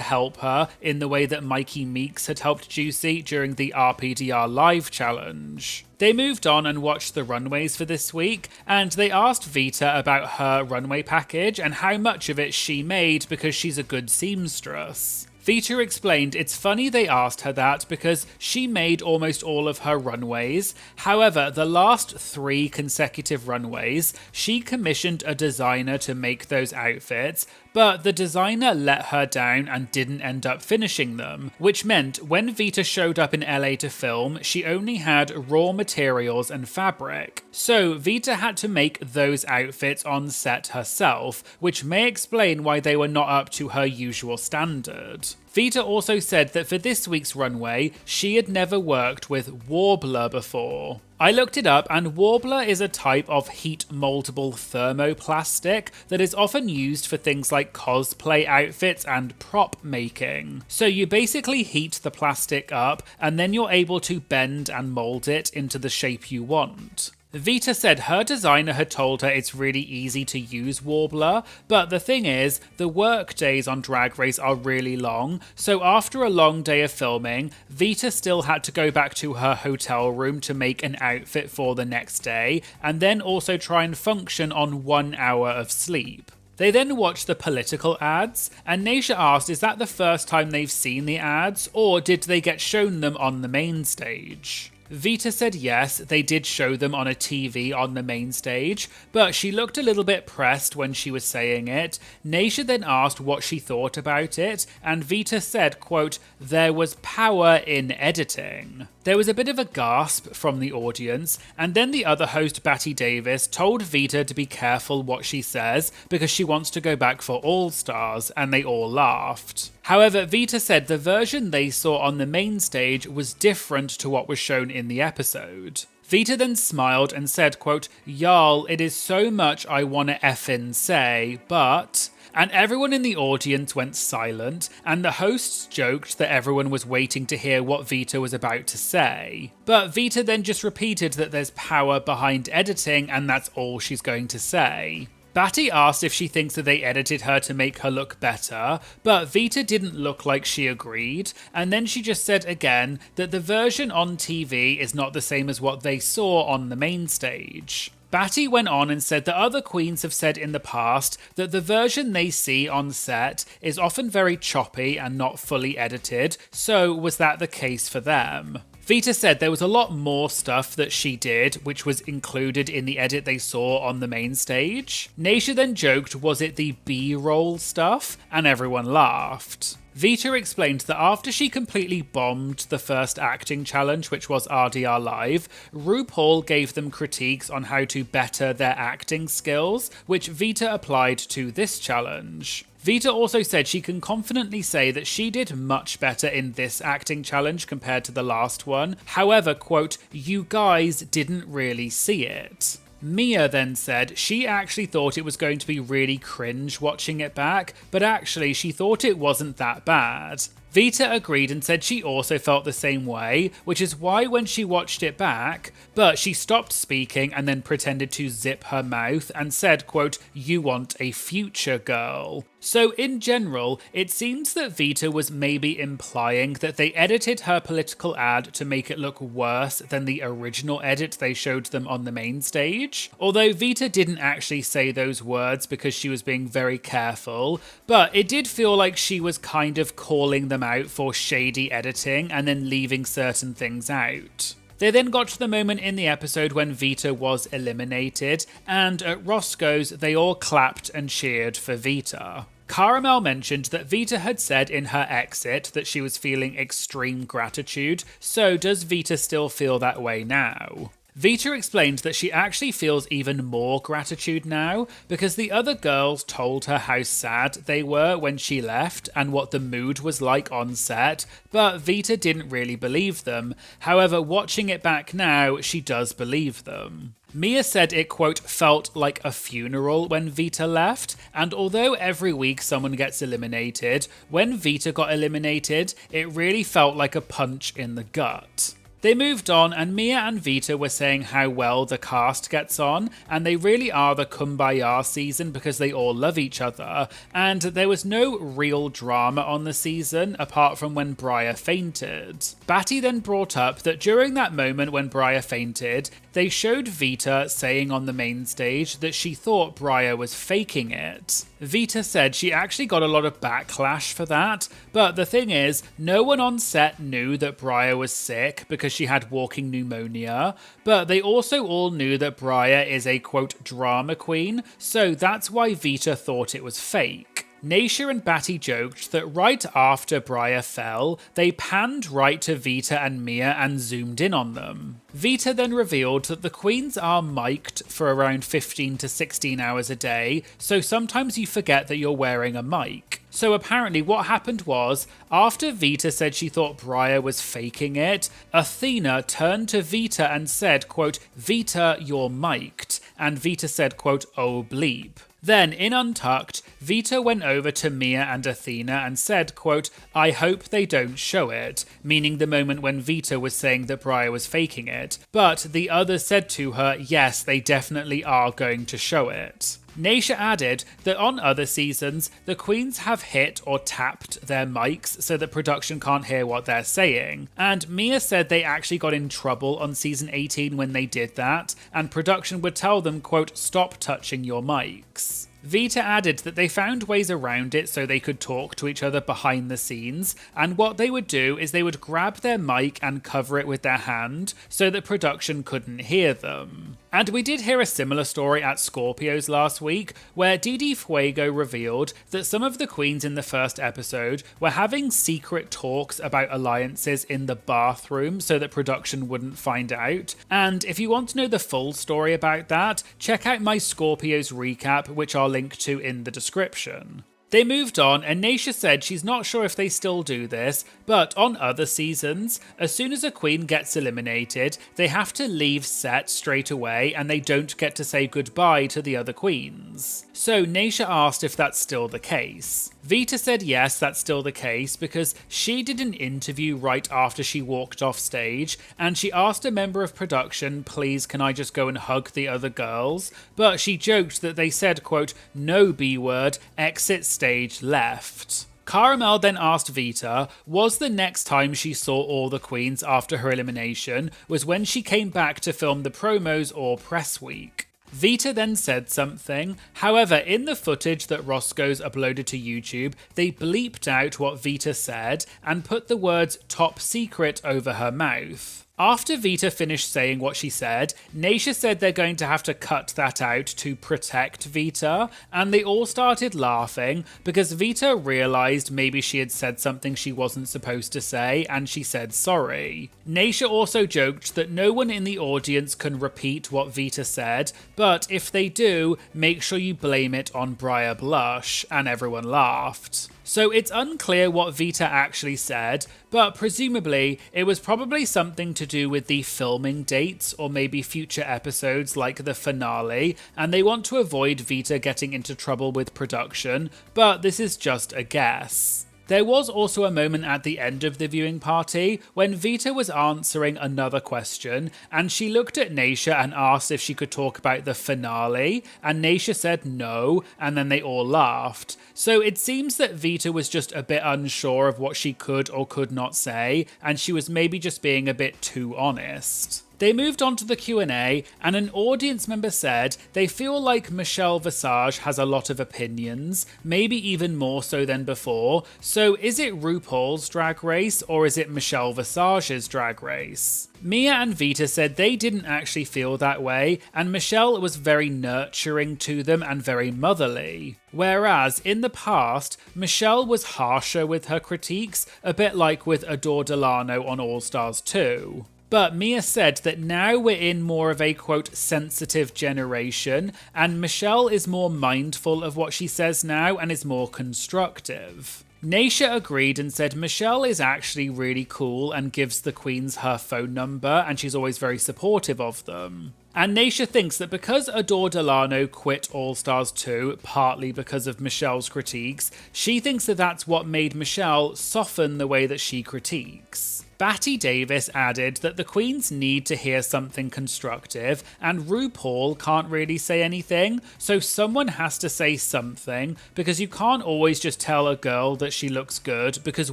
help her in the way that Mikey Meeks had helped Juicy during the RPDR Live challenge. They moved on and watched the runways for this week, and they asked Vita about her runway package and how much of it she made because she's a good seamstress. Vita explained it's funny they asked her that because she made almost all of her runways. However, the last 3 consecutive runways, she commissioned a designer to make those outfits, but the designer let her down and didn't end up finishing them, which meant when Vita showed up in LA to film, she only had raw materials and fabric. So Vita had to make those outfits on set herself, which may explain why they were not up to her usual standard. Vita also said that for this week's runway, she had never worked with Warbler before. I looked it up, and Warbler is a type of heat moldable thermoplastic that is often used for things like cosplay outfits and prop making. So you basically heat the plastic up and then you're able to bend and mold it into the shape you want. Vita said her designer had told her it's really easy to use Warbler, but the thing is, the work days on Drag Race are really long, so after a long day of filming, Vita still had to go back to her hotel room to make an outfit for the next day, and then also try and function on 1 hour of sleep. They then watched the political ads, and Naysha asked is that the first time they've seen the ads, or did they get shown them on the main stage? Vita said yes, they did show them on a TV on the main stage, but she looked a little bit pressed when she was saying it. Naysha then asked what she thought about it, and Vita said, quote, "There was power in editing." There was a bit of a gasp from the audience, and then the other host, Batty Davis, told Vita to be careful what she says because she wants to go back for All Stars, and they all laughed. However, Vita said the version they saw on the main stage was different to what was shown in the episode. Vita then smiled and said, quote, "Y'all, it is so much I wanna effin' say, but..." And everyone in the audience went silent, and the hosts joked that everyone was waiting to hear what Vita was about to say. But Vita then just repeated that there's power behind editing, and that's all she's going to say. Batty asked if she thinks that they edited her to make her look better, but Vita didn't look like she agreed, and then she just said again that the version on TV is not the same as what they saw on the main stage. Batty went on and said that other queens have said in the past that the version they see on set is often very choppy and not fully edited, so was that the case for them? Vita said there was a lot more stuff that she did, which was included in the edit they saw on the main stage. Naysha then joked, was it the B-roll stuff? And everyone laughed. Vita explained that after she completely bombed the first acting challenge, which was RDR Live, RuPaul gave them critiques on how to better their acting skills, which Vita applied to this challenge. Vita also said she can confidently say that she did much better in this acting challenge compared to the last one. However, quote, "You guys didn't really see it." Mia then said she actually thought it was going to be really cringe watching it back, but actually she thought it wasn't that bad. Vita agreed and said she also felt the same way, which is why when she watched it back, but she stopped speaking and then pretended to zip her mouth and said, quote, "You want a future girl." So in general, it seems that Vita was maybe implying that they edited her political ad to make it look worse than the original edit they showed them on the main stage. Although Vita didn't actually say those words because she was being very careful, but it did feel like she was kind of calling them out for shady editing and then leaving certain things out. They then got to the moment in the episode when Vita was eliminated, and at Roscoe's they all clapped and cheered for Vita. Caramel mentioned that Vita had said in her exit that she was feeling extreme gratitude, so does Vita still feel that way now? Vita explained that she actually feels even more gratitude now because the other girls told her how sad they were when she left and what the mood was like on set, but Vita didn't really believe them. However, watching it back now, she does believe them. Mia said it, quote, "felt like a funeral when Vita left, and although every week someone gets eliminated, when Vita got eliminated, it really felt like a punch in the gut." They moved on, and Mia and Vita were saying how well the cast gets on, and they really are the Kumbaya season because they all love each other, and there was no real drama on the season apart from when Briar fainted. Batty then brought up that during that moment when Briar fainted, they showed Vita saying on the main stage that she thought Briar was faking it. Vita said she actually got a lot of backlash for that, but the thing is, no one on set knew that Briar was sick because she had walking pneumonia, but they also all knew that Briar is a, quote, drama queen, so that's why Vita thought it was fake. Naysha and Batty joked that right after Briar fell, they panned right to Vita and Mia and zoomed in on them. Vita then revealed that the queens are mic'd for around 15 to 16 hours a day, so sometimes you forget that you're wearing a mic. So apparently what happened was, after Vita said she thought Briar was faking it, Athena turned to Vita and said, quote, "Vita, you're mic'd," and Vita said, quote, "Oh bleep." Then, in Untucked, Vita went over to Mia and Athena and said, quote, "I hope they don't show it," meaning the moment when Vita was saying that Briar was faking it, but the others said to her, yes, they definitely are going to show it. Naysha added that on other seasons, the queens have hit or tapped their mics so that production can't hear what they're saying, and Mia said they actually got in trouble on season 18 when they did that, and production would tell them, quote, "Stop touching your mics." Vita added that they found ways around it so they could talk to each other behind the scenes, and what they would do is they would grab their mic and cover it with their hand so that production couldn't hear them. And we did hear a similar story at Scorpio's last week, where Didi Fuego revealed that some of the queens in the first episode were having secret talks about alliances in the bathroom so that production wouldn't find out. And if you want to know the full story about that, check out my Scorpio's recap, which I'll link to in the description. They moved on, and Naysha said she's not sure if they still do this, but on other seasons, as soon as a queen gets eliminated, they have to leave set straight away and they don't get to say goodbye to the other queens. So Naysha asked if that's still the case. Vita said yes, that's still the case, because she did an interview right after she walked off stage, and she asked a member of production, please can I just go and hug the other girls? But she joked that they said, quote, no B-word, exit stage left. Caramel then asked Vita, was the next time she saw all the queens after her elimination was when she came back to film the promos or press week? Vita then said something. However, in the footage that Roscoe's uploaded to YouTube, they bleeped out what Vita said and put the words top secret over her mouth. After Vita finished saying what she said, Naysha said they're going to have to cut that out to protect Vita, and they all started laughing because Vita realised maybe she had said something she wasn't supposed to say, and she said sorry. Naysha also joked that no one in the audience can repeat what Vita said, but if they do, make sure you blame it on Briar Blush, and everyone laughed. So it's unclear what Vita actually said, but presumably it was probably something to do with the filming dates or maybe future episodes like the finale, and they want to avoid Vita getting into trouble with production, but this is just a guess. There was also a moment at the end of the viewing party when Vita was answering another question, and she looked at Naysha and asked if she could talk about the finale, and Naysha said no, and then they all laughed. So it seems that Vita was just a bit unsure of what she could or could not say, and she was maybe just being a bit too honest. They moved on to the Q&A, and an audience member said they feel like Michelle Visage has a lot of opinions, maybe even more so than before, so is it RuPaul's Drag Race or is it Michelle Visage's Drag Race? Mia and Vita said they didn't actually feel that way, and Michelle was very nurturing to them and very motherly. Whereas in the past, Michelle was harsher with her critiques, a bit like with Adore Delano on All Stars 2. But Mia said that now we're in more of a, quote, sensitive generation, and Michelle is more mindful of what she says now and is more constructive. Naysha agreed and said Michelle is actually really cool and gives the queens her phone number, and she's always very supportive of them. And Naysha thinks that because Adore Delano quit All Stars 2, partly because of Michelle's critiques, she thinks that that's what made Michelle soften the way that she critiques. Batty Davis added that the queens need to hear something constructive, and RuPaul can't really say anything, so someone has to say something, because you can't always just tell a girl that she looks good, because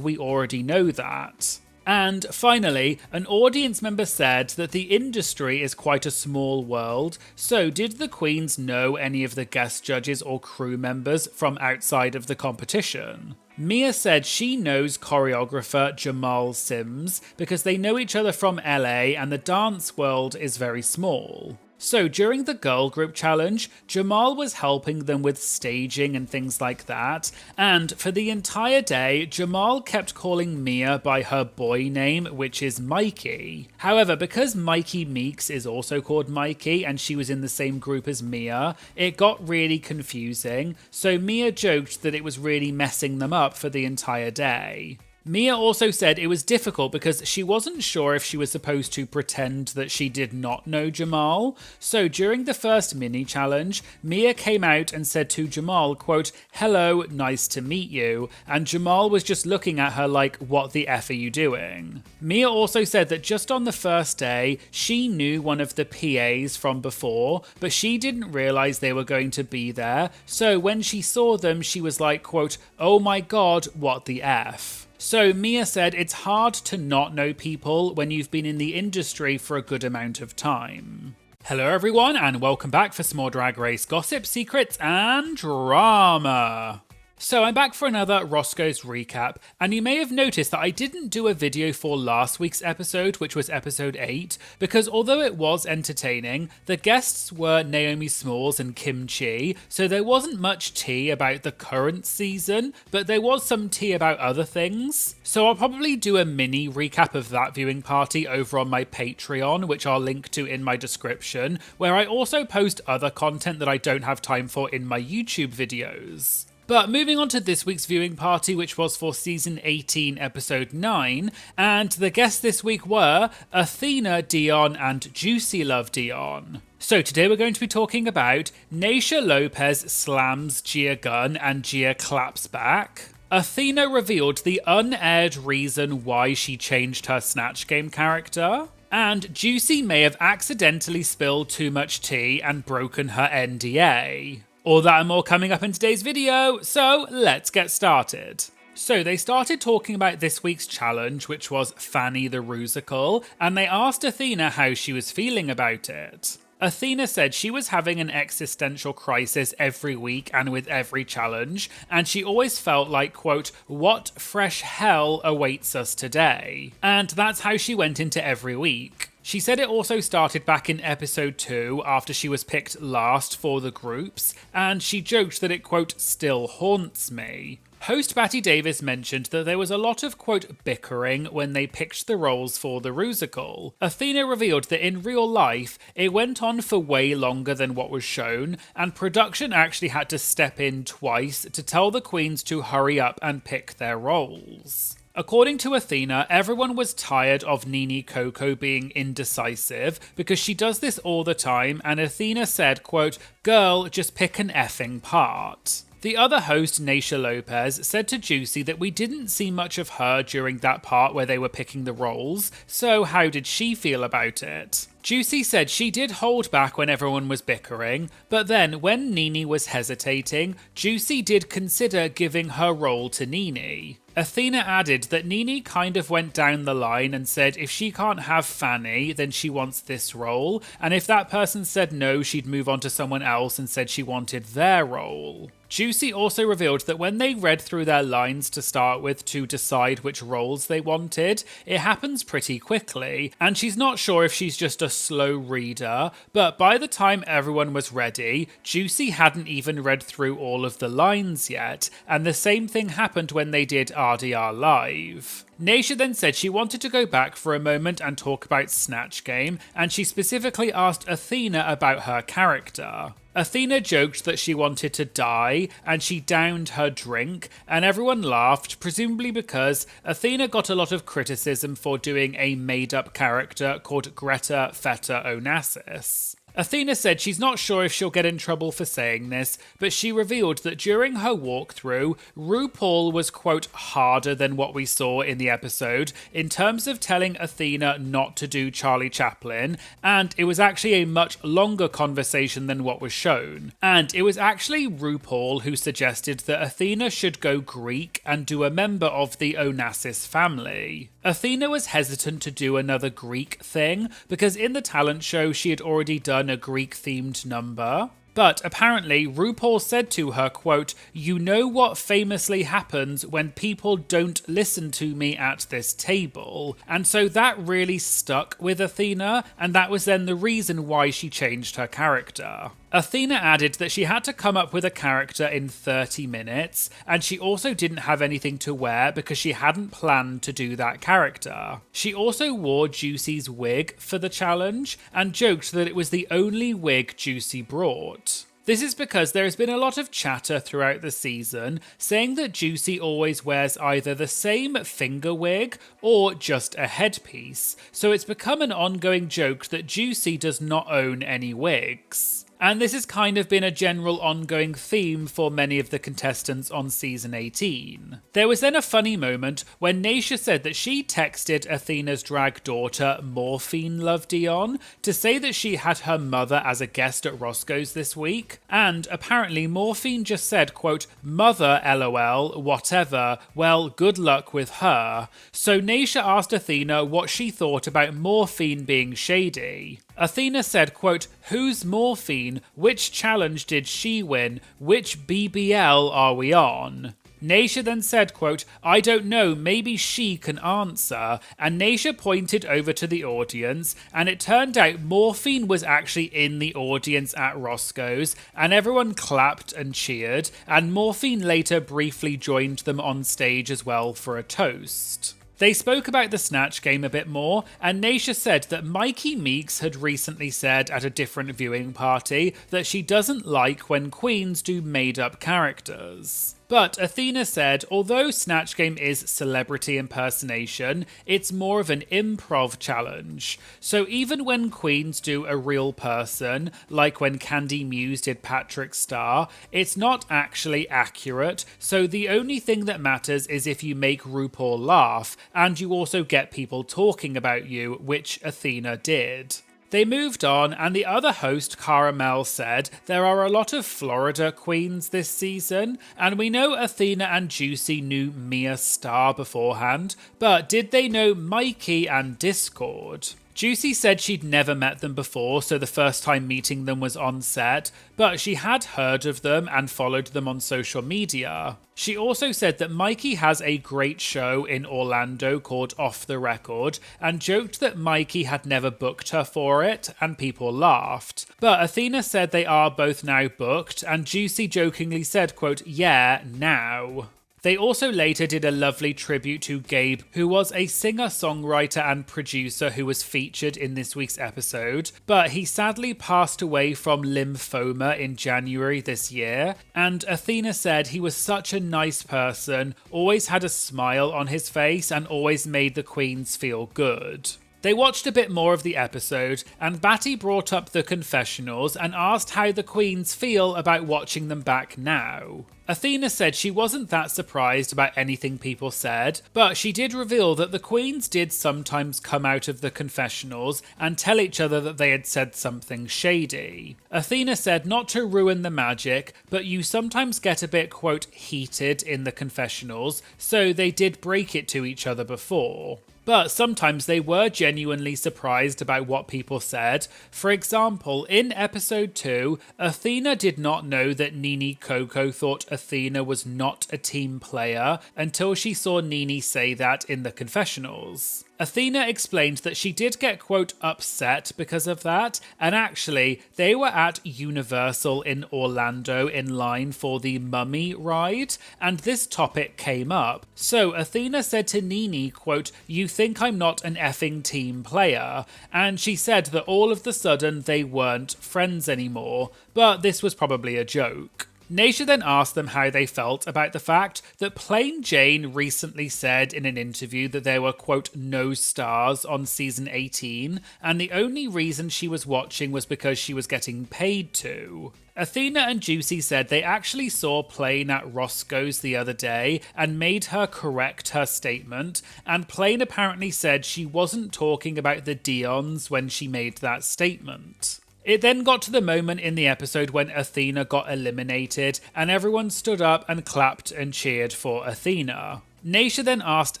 we already know that. And finally, an audience member said that the industry is quite a small world, so did the queens know any of the guest judges or crew members from outside of the competition? Mia said she knows choreographer Jamal Sims because they know each other from LA and the dance world is very small. So during the girl group challenge, Jamal was helping them with staging and things like that, and for the entire day, Jamal kept calling Mia by her boy name, which is Mikey. However, because Mikey Meeks is also called Mikey and she was in the same group as Mia, it got really confusing, so Mia joked that it was really messing them up for the entire day. Mia also said it was difficult because she wasn't sure if she was supposed to pretend that she did not know Jamal. So during the first mini challenge, Mia came out and said to Jamal, quote, "Hello, nice to meet you." And Jamal was just looking at her like, "What the F are you doing?" Mia also said that just on the first day, she knew one of the PAs from before, but she didn't realize they were going to be there. So when she saw them, she was like, quote, "Oh my God, what the F?" So Mia said it's hard to not know people when you've been in the industry for a good amount of time. Hello everyone and welcome back for some more Drag Race gossip, secrets and drama. So I'm back for another Roscoe's recap, and you may have noticed that I didn't do a video for last week's episode, which was episode 8, because although it was entertaining, the guests were Naomi Smalls and Kim Chi, so there wasn't much tea about the current season, but there was some tea about other things. So I'll probably do a mini recap of that viewing party over on my Patreon, which I'll link to in my description, where I also post other content that I don't have time for in my YouTube videos. But moving on to this week's viewing party, which was for season 18, episode 9, and the guests this week were Athena, Dion, and Juicy Love Dion. So today we're going to be talking about Naysha Lopez slams Gia Gunn and Gia claps back. Athena revealed the unaired reason why she changed her Snatch Game character. And Juicy may have accidentally spilled too much tea and broken her NDA. All that and more coming up in today's video, so let's get started. So they started talking about this week's challenge, which was Fanny the Rusical, and they asked Athena how she was feeling about it. Athena said she was having an existential crisis every week and with every challenge, and she always felt like, quote, what fresh hell awaits us today? And that's how she went into every week. She said it also started back in episode 2 after she was picked last for the groups, and she joked that it, quote, still haunts me. Host Batty Davis mentioned that there was a lot of, quote, bickering when they picked the roles for the Rusical. Athena revealed that in real life, it went on for way longer than what was shown, and production actually had to step in twice to tell the queens to hurry up and pick their roles. According to Athena, everyone was tired of Nene Coco being indecisive because she does this all the time, and Athena said, quote, girl, just pick an effing part. The other host, Naysha Lopez, said to Juicy that we didn't see much of her during that part where they were picking the roles, so how did she feel about it? Juicy said she did hold back when everyone was bickering, but then when Nene was hesitating, Juicy did consider giving her role to Nene. Athena added that Nene kind of went down the line and said if she can't have Fanny, then she wants this role, and if that person said no, she'd move on to someone else and said she wanted their role. Juicy also revealed that when they read through their lines to start with to decide which roles they wanted, it happens pretty quickly, and she's not sure if she's just a slow reader, but by the time everyone was ready, Juicy hadn't even read through all of the lines yet, and the same thing happened when they did RDR Live. Naysha then said she wanted to go back for a moment and talk about Snatch Game, and she specifically asked Athena about her character. Athena joked that she wanted to die, and she downed her drink, and everyone laughed, presumably because Athena got a lot of criticism for doing a made-up character called Greta Feta Onassis. Athena said she's not sure if she'll get in trouble for saying this, but she revealed that during her walkthrough, RuPaul was, quote, harder than what we saw in the episode in terms of telling Athena not to do Charlie Chaplin, and it was actually a much longer conversation than what was shown. And it was actually RuPaul who suggested that Athena should go Greek and do a member of the Onassis family. Athena was hesitant to do another Greek thing because in the talent show she had already done a Greek-themed number. But apparently RuPaul said to her, quote, you know what famously happens when people don't listen to me at this table. And so that really stuck with Athena, and that was then the reason why she changed her character. Athena added that she had to come up with a character in 30 minutes, and she also didn't have anything to wear because she hadn't planned to do that character. She also wore Juicy's wig for the challenge, and joked that it was the only wig Juicy brought. This is because there has been a lot of chatter throughout the season saying that Juicy always wears either the same finger wig or just a headpiece, so it's become an ongoing joke that Juicy does not own any wigs. And this has kind of been a general ongoing theme for many of the contestants on season 18. There was then a funny moment when Naysha said that she texted Athena's drag daughter, Morphine Love Dion, to say that she had her mother as a guest at Roscoe's this week. And apparently Morphine just said, quote, mother lol, whatever, well, good luck with her. So Naysha asked Athena what she thought about Morphine being shady. Athena said, quote, "Who's Morphine? Which challenge did she win? Which BBL are we on?" Naysha then said, quote, "I don't know, maybe she can answer." And Naysha pointed over to the audience, and it turned out Morphine was actually in the audience at Roscoe's, and everyone clapped and cheered, and Morphine later briefly joined them on stage as well for a toast. They spoke about the Snatch Game a bit more, and Naysha said that Mikey Meeks had recently said at a different viewing party that she doesn't like when queens do made-up characters. But Athena said, although Snatch Game is celebrity impersonation, it's more of an improv challenge. So even when queens do a real person, like when Candy Muse did Patrick Star, it's not actually accurate, so the only thing that matters is if you make RuPaul laugh, and you also get people talking about you, which Athena did. They moved on, and the other host, Caramel, said there are a lot of Florida queens this season, and we know Athena and Juicy knew Mia Starr beforehand, but did they know Mikey and Discord? Juicy said she'd never met them before, so the first time meeting them was on set, but she had heard of them and followed them on social media. She also said that Mikey has a great show in Orlando called Off the Record, and joked that Mikey had never booked her for it, and people laughed. But Athena said they are both now booked, and Juicy jokingly said, quote, "Yeah, now." They also later did a lovely tribute to Gabe, who was a singer-songwriter and producer who was featured in this week's episode, but he sadly passed away from lymphoma in January this year, and Athena said he was such a nice person, always had a smile on his face, and always made the queens feel good. They watched a bit more of the episode, and Batty brought up the confessionals and asked how the queens feel about watching them back now. Athena said she wasn't that surprised about anything people said, but she did reveal that the queens did sometimes come out of the confessionals and tell each other that they had said something shady. Athena said not to ruin the magic, but you sometimes get a bit, quote, heated in the confessionals, so they did break it to each other before. But sometimes they were genuinely surprised about what people said. For example, in episode 2, Athena did not know that Nene Coco thought Athena was not a team player until she saw Nene say that in the confessionals. Athena explained that she did get, quote, upset because of that, and actually, they were at Universal in Orlando in line for the Mummy ride, and this topic came up. So Athena said to Nene, quote, "You think I'm not an effing team player," and she said that all of the sudden they weren't friends anymore, but this was probably a joke. Naysha then asked them how they felt about the fact that Plain Jane recently said in an interview that there were, quote, no stars on season 18, and the only reason she was watching was because she was getting paid to. Athena and Juicy said they actually saw Plain at Roscoe's the other day and made her correct her statement, and Plain apparently said she wasn't talking about the Dions when she made that statement. It then got to the moment in the episode when Athena got eliminated, and everyone stood up and clapped and cheered for Athena. Naysha then asked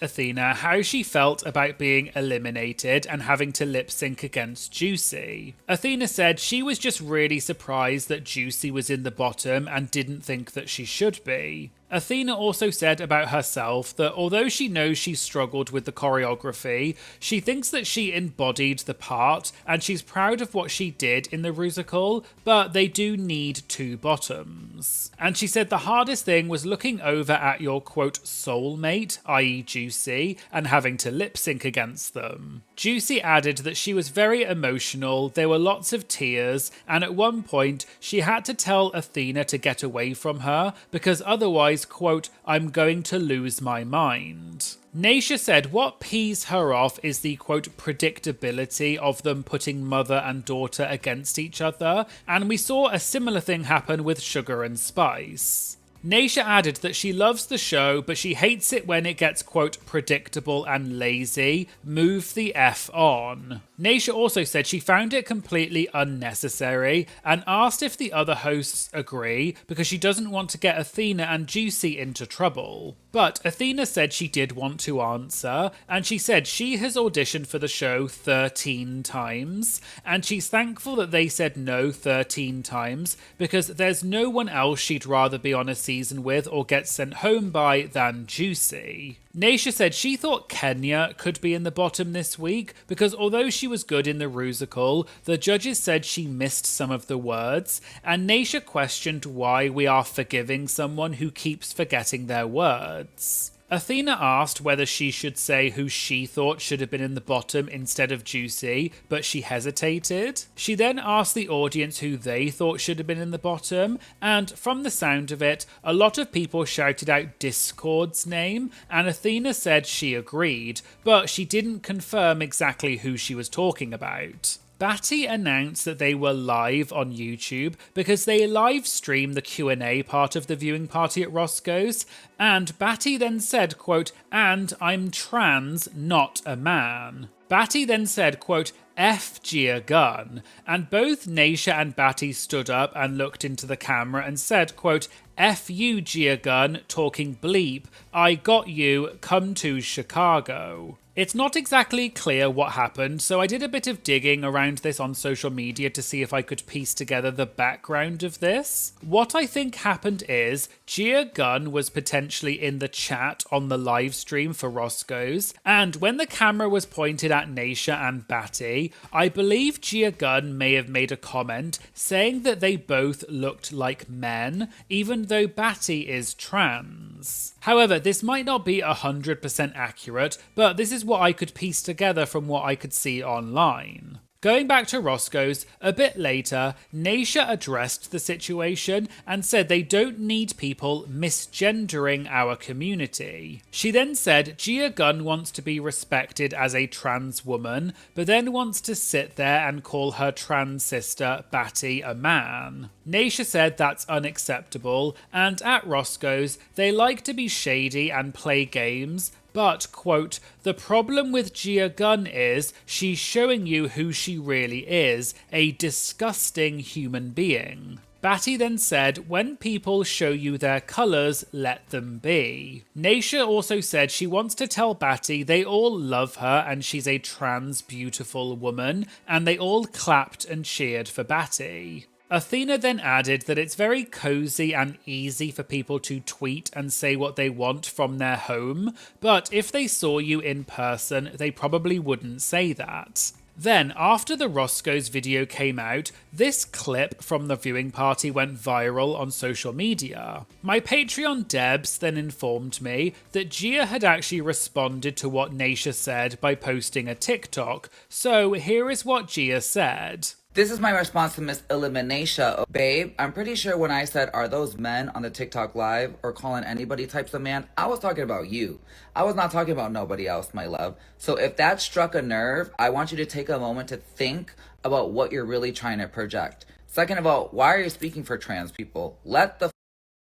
Athena how she felt about being eliminated and having to lip sync against Juicy. Athena said she was just really surprised that Juicy was in the bottom and didn't think that she should be. Athena also said about herself that although she knows she struggled with the choreography, she thinks that she embodied the part and she's proud of what she did in the musical, but they do need two bottoms. And she said the hardest thing was looking over at your, quote, soulmate, i.e. Juicy, and having to lip sync against them. Juicy added that she was very emotional, there were lots of tears, and at one point she had to tell Athena to get away from her because otherwise, quote, I'm going to lose my mind. Naysha said what pees her off is the, quote, predictability of them putting mother and daughter against each other, and we saw a similar thing happen with Sugar and Spice. Naysha added that she loves the show, but she hates it when it gets, quote, predictable and lazy. Move the F on. Naysha also said she found it completely unnecessary and asked if the other hosts agree because she doesn't want to get Athena and Juicy into trouble. But Athena said she did want to answer, and she said she has auditioned for the show 13 times, and she's thankful that they said no 13 times because there's no one else she'd rather be on a season with or get sent home by than Juicy. Naysha said she thought Kenya could be in the bottom this week because although she was good in the Rusical, the judges said she missed some of the words, and Naysha questioned why we are forgiving someone who keeps forgetting their words. Athena asked whether she should say who she thought should have been in the bottom instead of Juicy, but she hesitated. She then asked the audience who they thought should have been in the bottom, and from the sound of it, a lot of people shouted out Discord's name, and Athena said she agreed, but she didn't confirm exactly who she was talking about. Batty announced that they were live on YouTube because they live stream the Q&A part of the viewing party at Roscoe's, and Batty then said, quote, "And I'm trans, not a man." Batty then said, quote, "F Gia Gunn," and both Naysha and Batty stood up and looked into the camera and said, quote, "F you, Gia Gunn, talking bleep, I got you, come to Chicago." It's not exactly clear what happened, so I did a bit of digging around this on social media to see if I could piece together the background of this. What I think happened is Gia Gunn was potentially in the chat on the live stream for Roscoe's, and when the camera was pointed at Naysha and Batty, I believe Gia Gunn may have made a comment saying that they both looked like men, even though Batty is trans. However, this might not be 100% accurate, but this is what I could piece together from what I could see online. Going back to Roscoe's, a bit later, Naysha addressed the situation and said they don't need people misgendering our community. She then said Gia Gunn wants to be respected as a trans woman, but then wants to sit there and call her trans sister Batty a man. Naysha said that's unacceptable, and at Roscoe's, they like to be shady and play games, but, quote, "The problem with Gia Gunn is she's showing you who she really is, a disgusting human being." Batty then said, "When people show you their colours, let them be." Naysha also said she wants to tell Batty they all love her and she's a trans beautiful woman, and they all clapped and cheered for Batty. Athena then added that it's very cozy and easy for people to tweet and say what they want from their home, but if they saw you in person, they probably wouldn't say that. Then, after the Roscoe's video came out, this clip from the viewing party went viral on social media. My Patreon Debs then informed me that Gia had actually responded to what Naysha said by posting a TikTok, so here is what Gia said. This is my response to Miss Elimination. Babe, I'm pretty sure when I said, "Are those men on the TikTok live or calling anybody types of man?" I was talking about you. I was not talking about nobody else, my love. So if that struck a nerve, I want you to take a moment to think about what you're really trying to project. Second of all, why are you speaking for trans people? Let the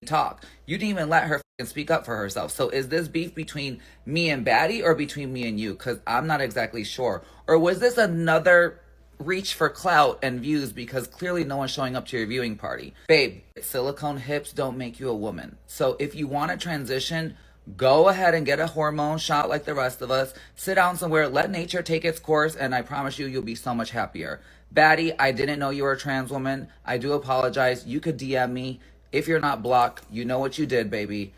talk. You didn't even let her speak up for herself. So is this beef between me and Batty or between me and you? Because I'm not exactly sure. Or was this another reach for clout and views because clearly no one's showing up to your viewing party? Babe, silicone hips don't make you a woman. So if you want to transition, go ahead and get a hormone shot like the rest of us. Sit down somewhere, let nature take its course, and I promise you, you'll be so much happier. Batty, I didn't know you were a trans woman. I do apologize. You could DM me. If you're not blocked, you know what you did, baby.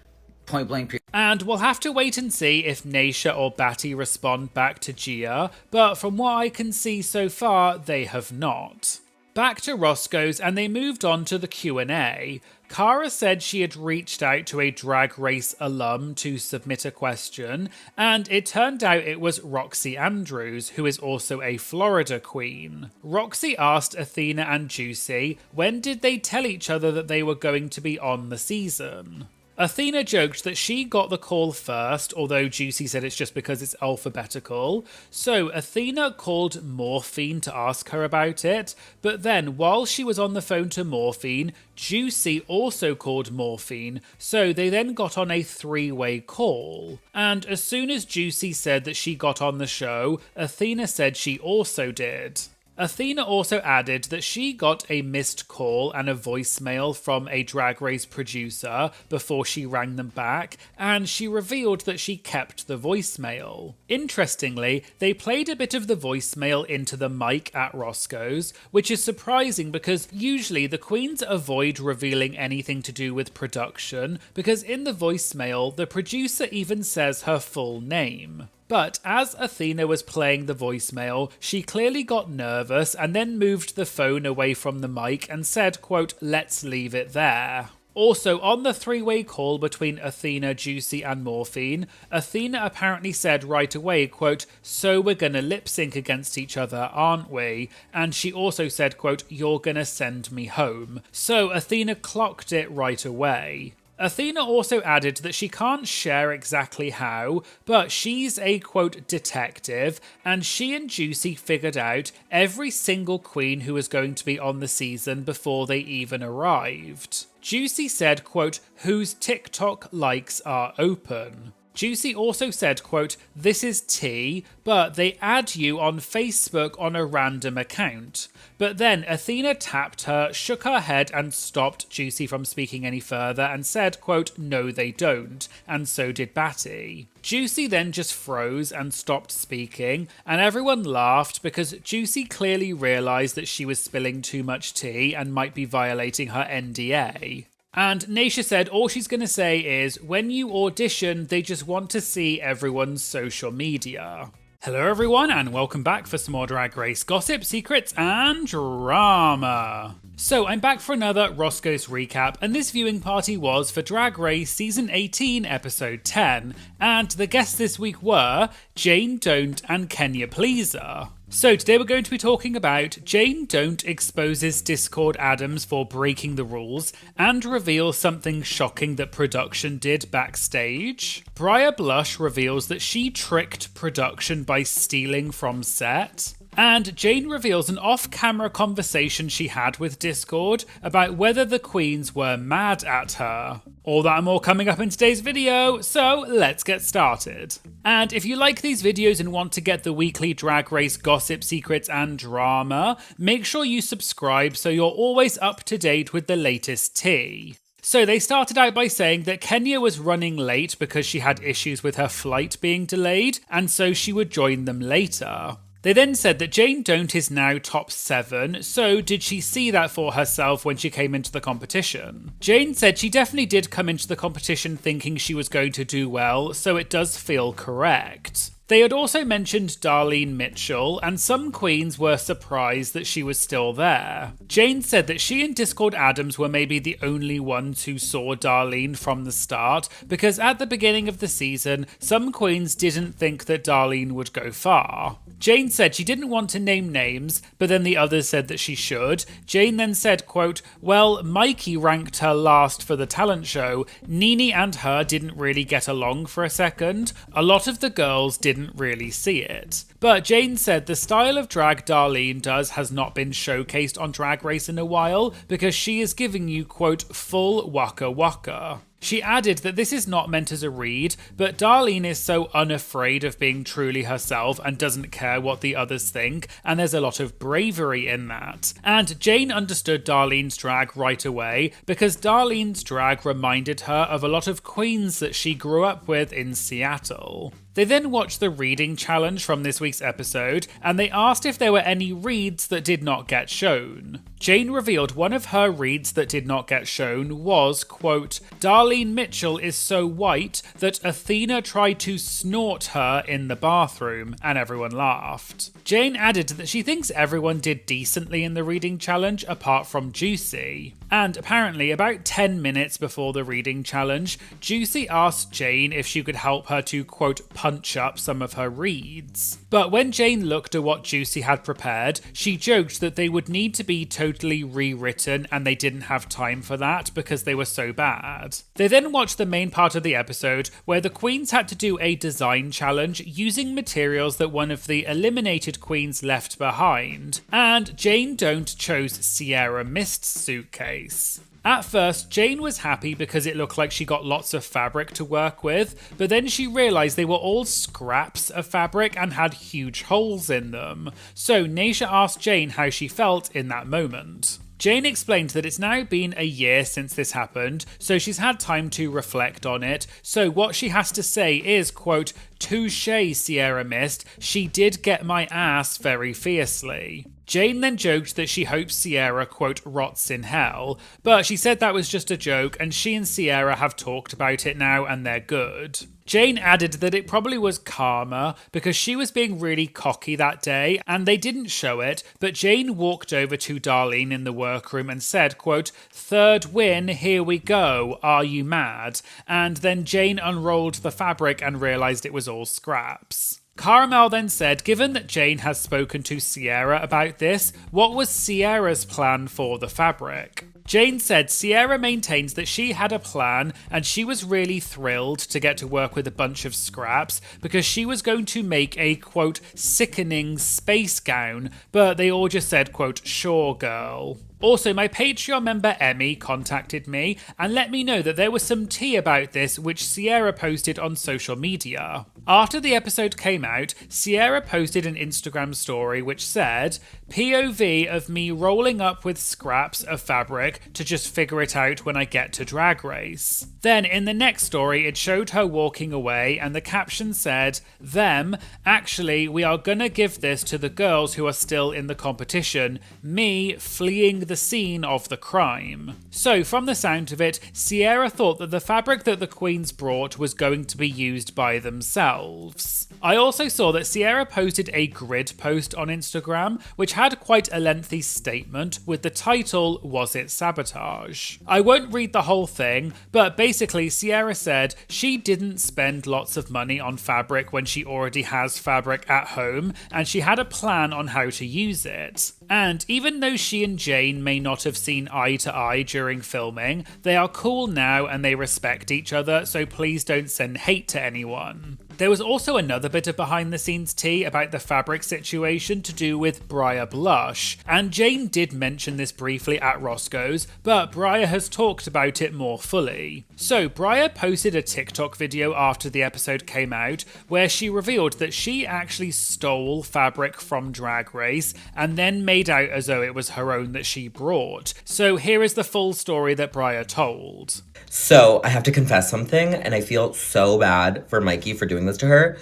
Point blank period. And we'll have to wait and see if Naysha or Batty respond back to Gia, but from what I can see so far, they have not. Back to Roscoe's, and they moved on to the Q&A. Cara said she had reached out to a Drag Race alum to submit a question, and it turned out it was Roxy Andrews, who is also a Florida queen. Roxy asked Athena and Juicy, when did they tell each other that they were going to be on the season? Athena joked that she got the call first, although Juicy said it's just because it's alphabetical. So Athena called Morphine to ask her about it, but then while she was on the phone to Morphine, Juicy also called Morphine, so they then got on a three-way call. And as soon as Juicy said that she got on the show, Athena said she also did. Athena also added that she got a missed call and a voicemail from a Drag Race producer before she rang them back, and she revealed that she kept the voicemail. Interestingly, they played a bit of the voicemail into the mic at Roscoe's, which is surprising because usually the queens avoid revealing anything to do with production, because in the voicemail, the producer even says her full name. But as Athena was playing the voicemail, she clearly got nervous and then moved the phone away from the mic and said, quote, "Let's leave it there." Also, on the three-way call between Athena, Juicy and Morphine, Athena apparently said right away, quote, "So we're gonna lip sync against each other, aren't we?" And she also said, quote, "You're gonna send me home." So Athena clocked it right away. Athena also added that she can't share exactly how, but she's a, quote, detective, and she and Juicy figured out every single queen who was going to be on the season before they even arrived. Juicy said, quote, "Whose TikTok likes are open." Juicy also said, quote, "This is T, but they add you on Facebook on a random account." But then Athena tapped her, shook her head and stopped Juicy from speaking any further and said, quote, "No they don't," and so did Batty. Juicy then just froze and stopped speaking, and everyone laughed because Juicy clearly realised that she was spilling too much tea and might be violating her NDA. And Naisha said all she's going to say is, when you audition, they just want to see everyone's social media. Hello everyone and welcome back for some more Drag Race gossip, secrets and drama. So I'm back for another Roscoe's recap, and this viewing party was for Drag Race Season 18 Episode 10, and the guests this week were Jane Don't and Kenya Pleaser. So today we're going to be talking about Jane Don't exposes Discord Adams for breaking the rules and reveals something shocking that production did backstage. Briar Blush reveals that she tricked production by stealing from set. And Jane reveals an off-camera conversation she had with Discord about whether the queens were mad at her. All that and more coming up in today's video, so let's get started. And if you like these videos and want to get the weekly Drag Race gossip, secrets and drama, make sure you subscribe so you're always up to date with the latest tea. So they started out by saying that Kenya was running late because she had issues with her flight being delayed, and so she would join them later. They then said that Jane Don't is now top 7, so did she see that for herself when she came into the competition? Jane said she definitely did come into the competition thinking she was going to do well, so it does feel correct. They had also mentioned Darlene Mitchell, and some queens were surprised that she was still there. Jane said that she and Discord Adams were maybe the only ones who saw Darlene from the start, because at the beginning of the season, some queens didn't think that Darlene would go far. Jane said she didn't want to name names, but then the others said that she should. Jane then said, quote, "Well, Mikey ranked her last for the talent show. Nene and her didn't really get along for a second. A lot of the girls didn't really see it." But Jane said the style of drag Darlene does has not been showcased on Drag Race in a while because she is giving you, quote, "full waka waka." She added that this is not meant as a read, but Darlene is so unafraid of being truly herself and doesn't care what the others think, and there's a lot of bravery in that. And Jane understood Darlene's drag right away because Darlene's drag reminded her of a lot of queens that she grew up with in Seattle. They then watched the reading challenge from this week's episode, and they asked if there were any reads that did not get shown. Jane revealed one of her reads that did not get shown was, quote, "Darlene Mitchell is so white that Athena tried to snort her in the bathroom," and everyone laughed. Jane added that she thinks everyone did decently in the reading challenge apart from Juicy. And apparently about 10 minutes before the reading challenge, Juicy asked Jane if she could help her to, quote, punch up some of her reads. But when Jane looked at what Juicy had prepared, she joked that they would need to be totally rewritten and they didn't have time for that because they were so bad. They then watched the main part of the episode where the queens had to do a design challenge using materials that one of the eliminated queens left behind, and Jane Don't chose Sierra Mist's suitcase. At first, Jane was happy because it looked like she got lots of fabric to work with, but then she realised they were all scraps of fabric and had huge holes in them. So Naysha asked Jane how she felt in that moment. Jane explained that it's now been a year since this happened, so she's had time to reflect on it. So what she has to say is, quote, "Touché, Sierra Mist, she did get my ass very fiercely." Jane then joked that she hopes Sierra, quote, "rots in hell," but she said that was just a joke and she and Sierra have talked about it now and they're good. Jane added that it probably was karma because she was being really cocky that day and they didn't show it, but Jane walked over to Darlene in the workroom and said, quote, "Third win, here we go, are you mad?" And then Jane unrolled the fabric and realised it was all scraps. Caramel then said, given that Jane has spoken to Sierra about this, what was Sierra's plan for the fabric? Jane said Sierra maintains that she had a plan and she was really thrilled to get to work with a bunch of scraps because she was going to make a, quote, "sickening space gown," but they all just said, quote, "sure, girl." Also, my Patreon member Emmy contacted me and let me know that there was some tea about this which Sierra posted on social media. After the episode came out, Sierra posted an Instagram story which said, "POV of me rolling up with scraps of fabric to just figure it out when I get to Drag Race." Then in the next story, it showed her walking away and the caption said, "Them, actually, we are gonna give this to the girls who are still in the competition, me fleeing the scene of the crime." So from the sound of it, Sierra thought that the fabric that the queens brought was going to be used by themselves. I also saw that Sierra posted a grid post on Instagram, which had quite a lengthy statement with the title, "Was it sabotage?" I won't read the whole thing, but basically Sierra said she didn't spend lots of money on fabric when she already has fabric at home, and she had a plan on how to use it. And even though she and Jane may not have seen eye to eye during filming, they are cool now and they respect each other, so please don't send hate to anyone. There was also another bit of behind the scenes tea about the fabric situation to do with Briar Blush, and Jane did mention this briefly at Roscoe's, but Briar has talked about it more fully. So Briar posted a TikTok video after the episode came out where she revealed that she actually stole fabric from Drag Race and then made out as though it was her own that she brought. So here is the full story that Briar told. So I have to confess something, and I feel so bad for Mikey for doing this to her.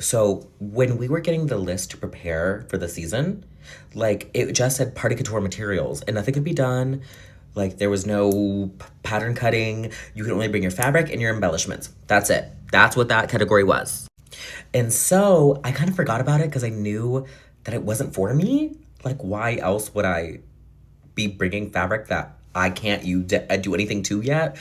So when we were getting the list to prepare for the season, like, it just said party couture materials and nothing could be done. Like, there was no pattern cutting. You can only bring your fabric and your embellishments. That's it. That's what that category was. And so I kind of forgot about it because I knew that it wasn't for me. Like, why else would I be bringing fabric that I can't do anything to yet?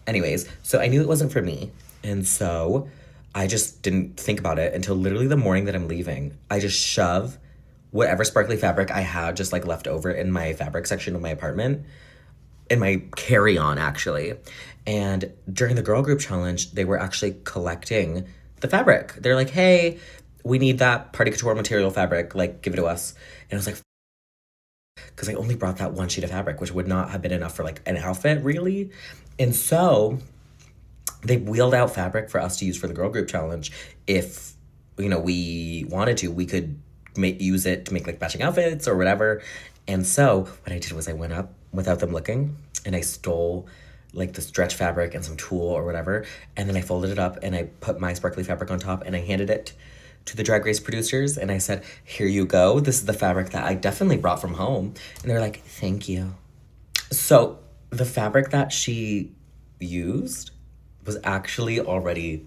Anyways, so I knew it wasn't for me. And so I just didn't think about it until literally the morning that I'm leaving. I just shove whatever sparkly fabric I had just like left over in my fabric section of my apartment, in my carry-on actually. And during the girl group challenge, they were actually collecting the fabric. They're like, "Hey, we need that party couture material fabric, like give it to us." And I was like, because I only brought that one sheet of fabric, which would not have been enough for like an outfit really. And so they wheeled out fabric for us to use for the girl group challenge. If, you know, we wanted to, we could use it to make like matching outfits or whatever. And so what I did was I went up without them looking and I stole like the stretch fabric and some tulle or whatever. And then I folded it up and I put my sparkly fabric on top and I handed it to the Drag Race producers and I said, "Here you go. This is the fabric that I definitely brought from home." And they're like, "Thank you." So the fabric that she used was actually already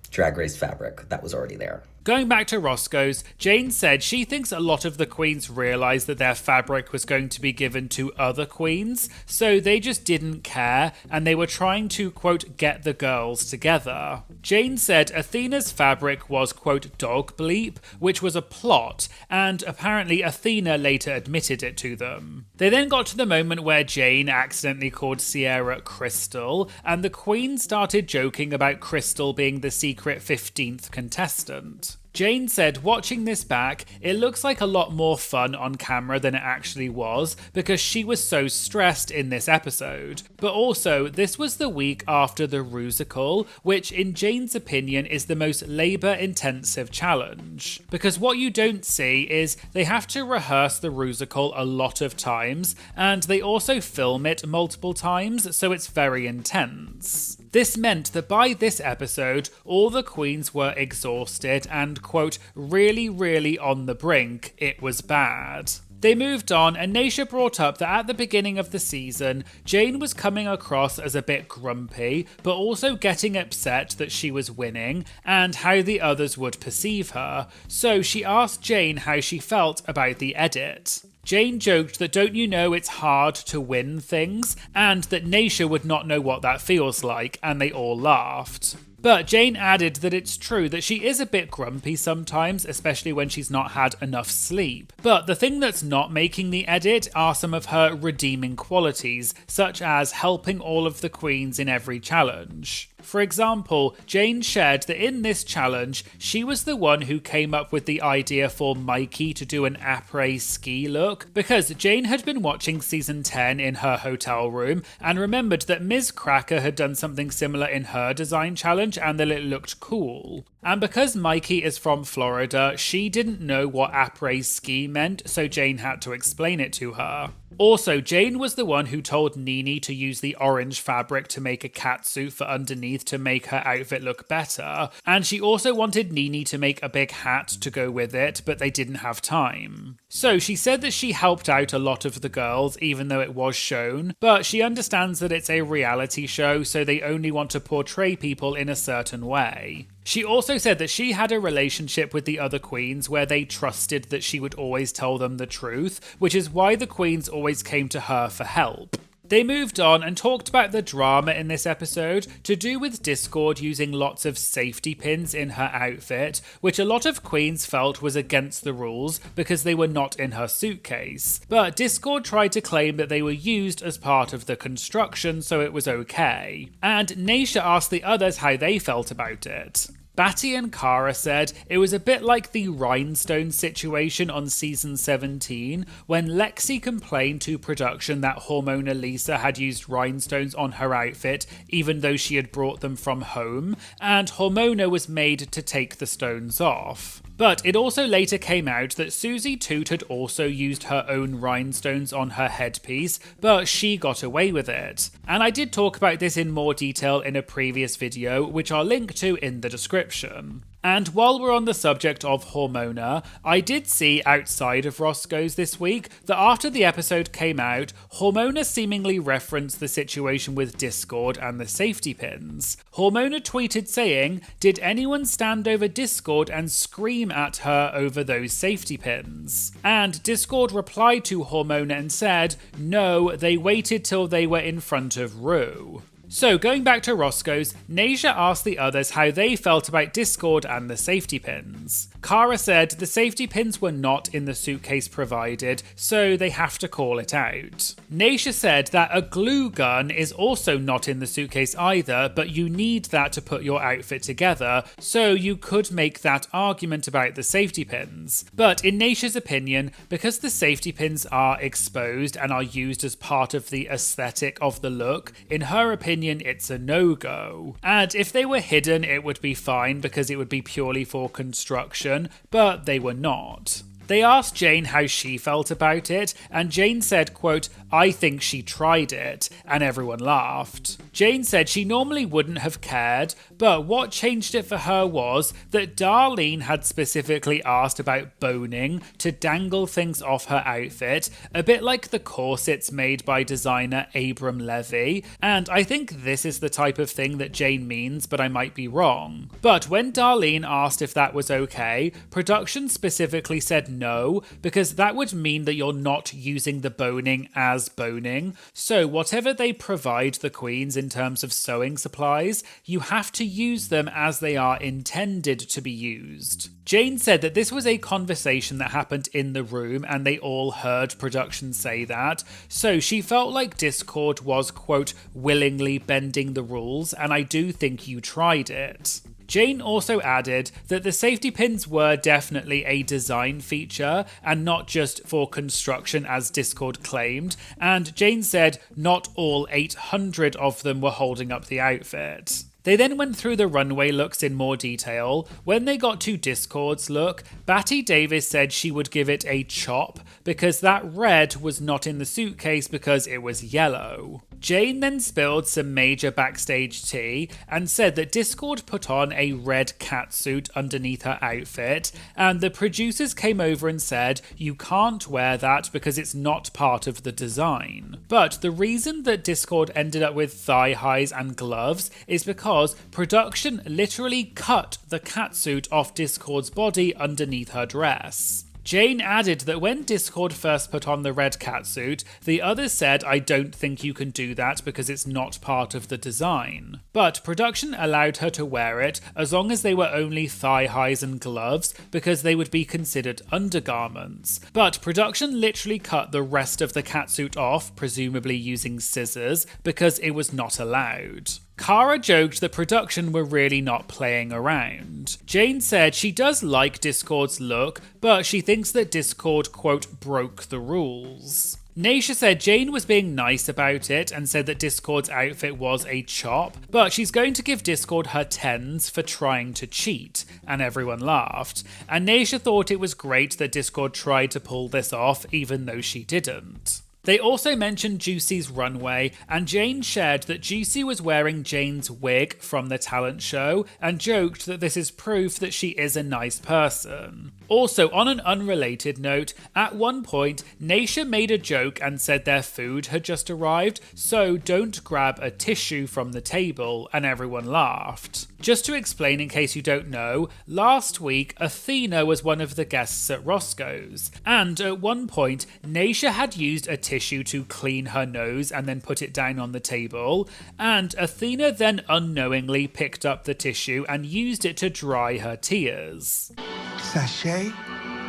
Drag Race fabric that was already there. Going back to Roscoe's, Jane said she thinks a lot of the queens realised that their fabric was going to be given to other queens, so they just didn't care and they were trying to, quote, get the girls together. Jane said Athena's fabric was, quote, dog bleep, which was a plot, and apparently Athena later admitted it to them. They then got to the moment where Jane accidentally called Sierra Crystal, and the queens started joking about Crystal being the secret 15th contestant. Jane said, watching this back, it looks like a lot more fun on camera than it actually was because she was so stressed in this episode. But also, this was the week after the Rusical, which in Jane's opinion is the most labour-intensive challenge. Because what you don't see is they have to rehearse the Rusical a lot of times, and they also film it multiple times, so it's very intense. This meant that by this episode, all the queens were exhausted and, quote, really on the brink. It was bad. They moved on, and Naysha brought up that at the beginning of the season, Jane was coming across as a bit grumpy, but also getting upset that she was winning, and how the others would perceive her. So she asked Jane how she felt about the edit. Jane joked that don't you know it's hard to win things, and that Naysha would not know what that feels like, and they all laughed. But Jane added that it's true that she is a bit grumpy sometimes, especially when she's not had enough sleep. But the thing that's not making the edit are some of her redeeming qualities, such as helping all of the queens in every challenge. For example, Jane shared that in this challenge, she was the one who came up with the idea for Mikey to do an après-ski look, because Jane had been watching season 10 in her hotel room and remembered that Ms. Cracker had done something similar in her design challenge and that it looked cool. And because Mikey is from Florida, she didn't know what après-ski meant, so Jane had to explain it to her. Also, Jane was the one who told Nene to use the orange fabric to make a catsuit for underneath to make her outfit look better, and she also wanted Nene to make a big hat to go with it, but they didn't have time. So she said that she helped out a lot of the girls, even though it was shown, but she understands that it's a reality show, so they only want to portray people in a certain way. She also said that she had a relationship with the other queens where they trusted that she would always tell them the truth, which is why the queens always came to her for help. They moved on and talked about the drama in this episode to do with Discord using lots of safety pins in her outfit, which a lot of queens felt was against the rules because they were not in her suitcase. But Discord tried to claim that they were used as part of the construction, so it was okay. And Naysha asked the others how they felt about it. Batty and Cara said it was a bit like the rhinestone situation on season 17 when Lexi complained to production that Hormona Lisa had used rhinestones on her outfit even though she had brought them from home, and Hormona was made to take the stones off. But it also later came out that Susie Toot had also used her own rhinestones on her headpiece, but she got away with it. And I did talk about this in more detail in a previous video, which I'll link to in the description. And while we're on the subject of Hormona, I did see outside of Roscoe's this week that after the episode came out, Hormona seemingly referenced the situation with Discord and the safety pins. Hormona tweeted saying, "Did anyone stand over Discord and scream at her over those safety pins?" And Discord replied to Hormona and said, "No, they waited till they were in front of Ru." So going back to Roscoe's, Naysha asked the others how they felt about Discord and the safety pins. Cara said the safety pins were not in the suitcase provided, so they have to call it out. Naysha said that a glue gun is also not in the suitcase either, but you need that to put your outfit together, so you could make that argument about the safety pins. But in Naysha's opinion, because the safety pins are exposed and are used as part of the aesthetic of the look, in her opinion it's a no-go. And if they were hidden it would be fine because it would be purely for construction, but they were not. They asked Jane how she felt about it, and Jane said, quote, "I think she tried it," and everyone laughed. Jane said she normally wouldn't have cared, but what changed it for her was that Darlene had specifically asked about boning to dangle things off her outfit, a bit like the corsets made by designer Abram Levy, and I think this is the type of thing that Jane means, but I might be wrong. But when Darlene asked if that was okay, production specifically said no, because that would mean that you're not using the boning as boning, so whatever they provide the queens in terms of sewing supplies, you have to use them as they are intended to be used. Jane said that this was a conversation that happened in the room and they all heard production say that, so she felt like Discord was, quote, willingly bending the rules, and I do think you tried it. Jane also added that the safety pins were definitely a design feature and not just for construction as Discord claimed, and Jane said not all 800 of them were holding up the outfit. They then went through the runway looks in more detail. When they got to Discord's look, Batty Davis said she would give it a chop because that red was not in the suitcase because it was yellow. Jane then spilled some major backstage tea and said that Discord put on a red catsuit underneath her outfit, and the producers came over and said, "You can't wear that because it's not part of the design." But the reason that Discord ended up with thigh highs and gloves is because production literally cut the catsuit off Discord's body underneath her dress. Jane added that when Discord first put on the red catsuit, the others said, "I don't think you can do that because it's not part of the design." But production allowed her to wear it as long as they were only thigh highs and gloves because they would be considered undergarments. But production literally cut the rest of the catsuit off, presumably using scissors, because it was not allowed. Cara joked that production were really not playing around. Jane said she does like Discord's look, but she thinks that Discord, quote, broke the rules. Naisha said Jane was being nice about it and said that Discord's outfit was a chop, but she's going to give Discord her 10s for trying to cheat, and everyone laughed. And Naisha thought it was great that Discord tried to pull this off, even though she didn't. They also mentioned Juicy's runway, and Jane shared that Juicy was wearing Jane's wig from the talent show and joked that this is proof that she is a nice person. Also, on an unrelated note, at one point, Naisha made a joke and said their food had just arrived, so don't grab a tissue from the table, and everyone laughed. Just to explain in case you don't know, last week Athena was one of the guests at Roscoe's, and at one point Naisha had used a tissue to clean her nose and then put it down on the table, and Athena then unknowingly picked up the tissue and used it to dry her tears. Sashay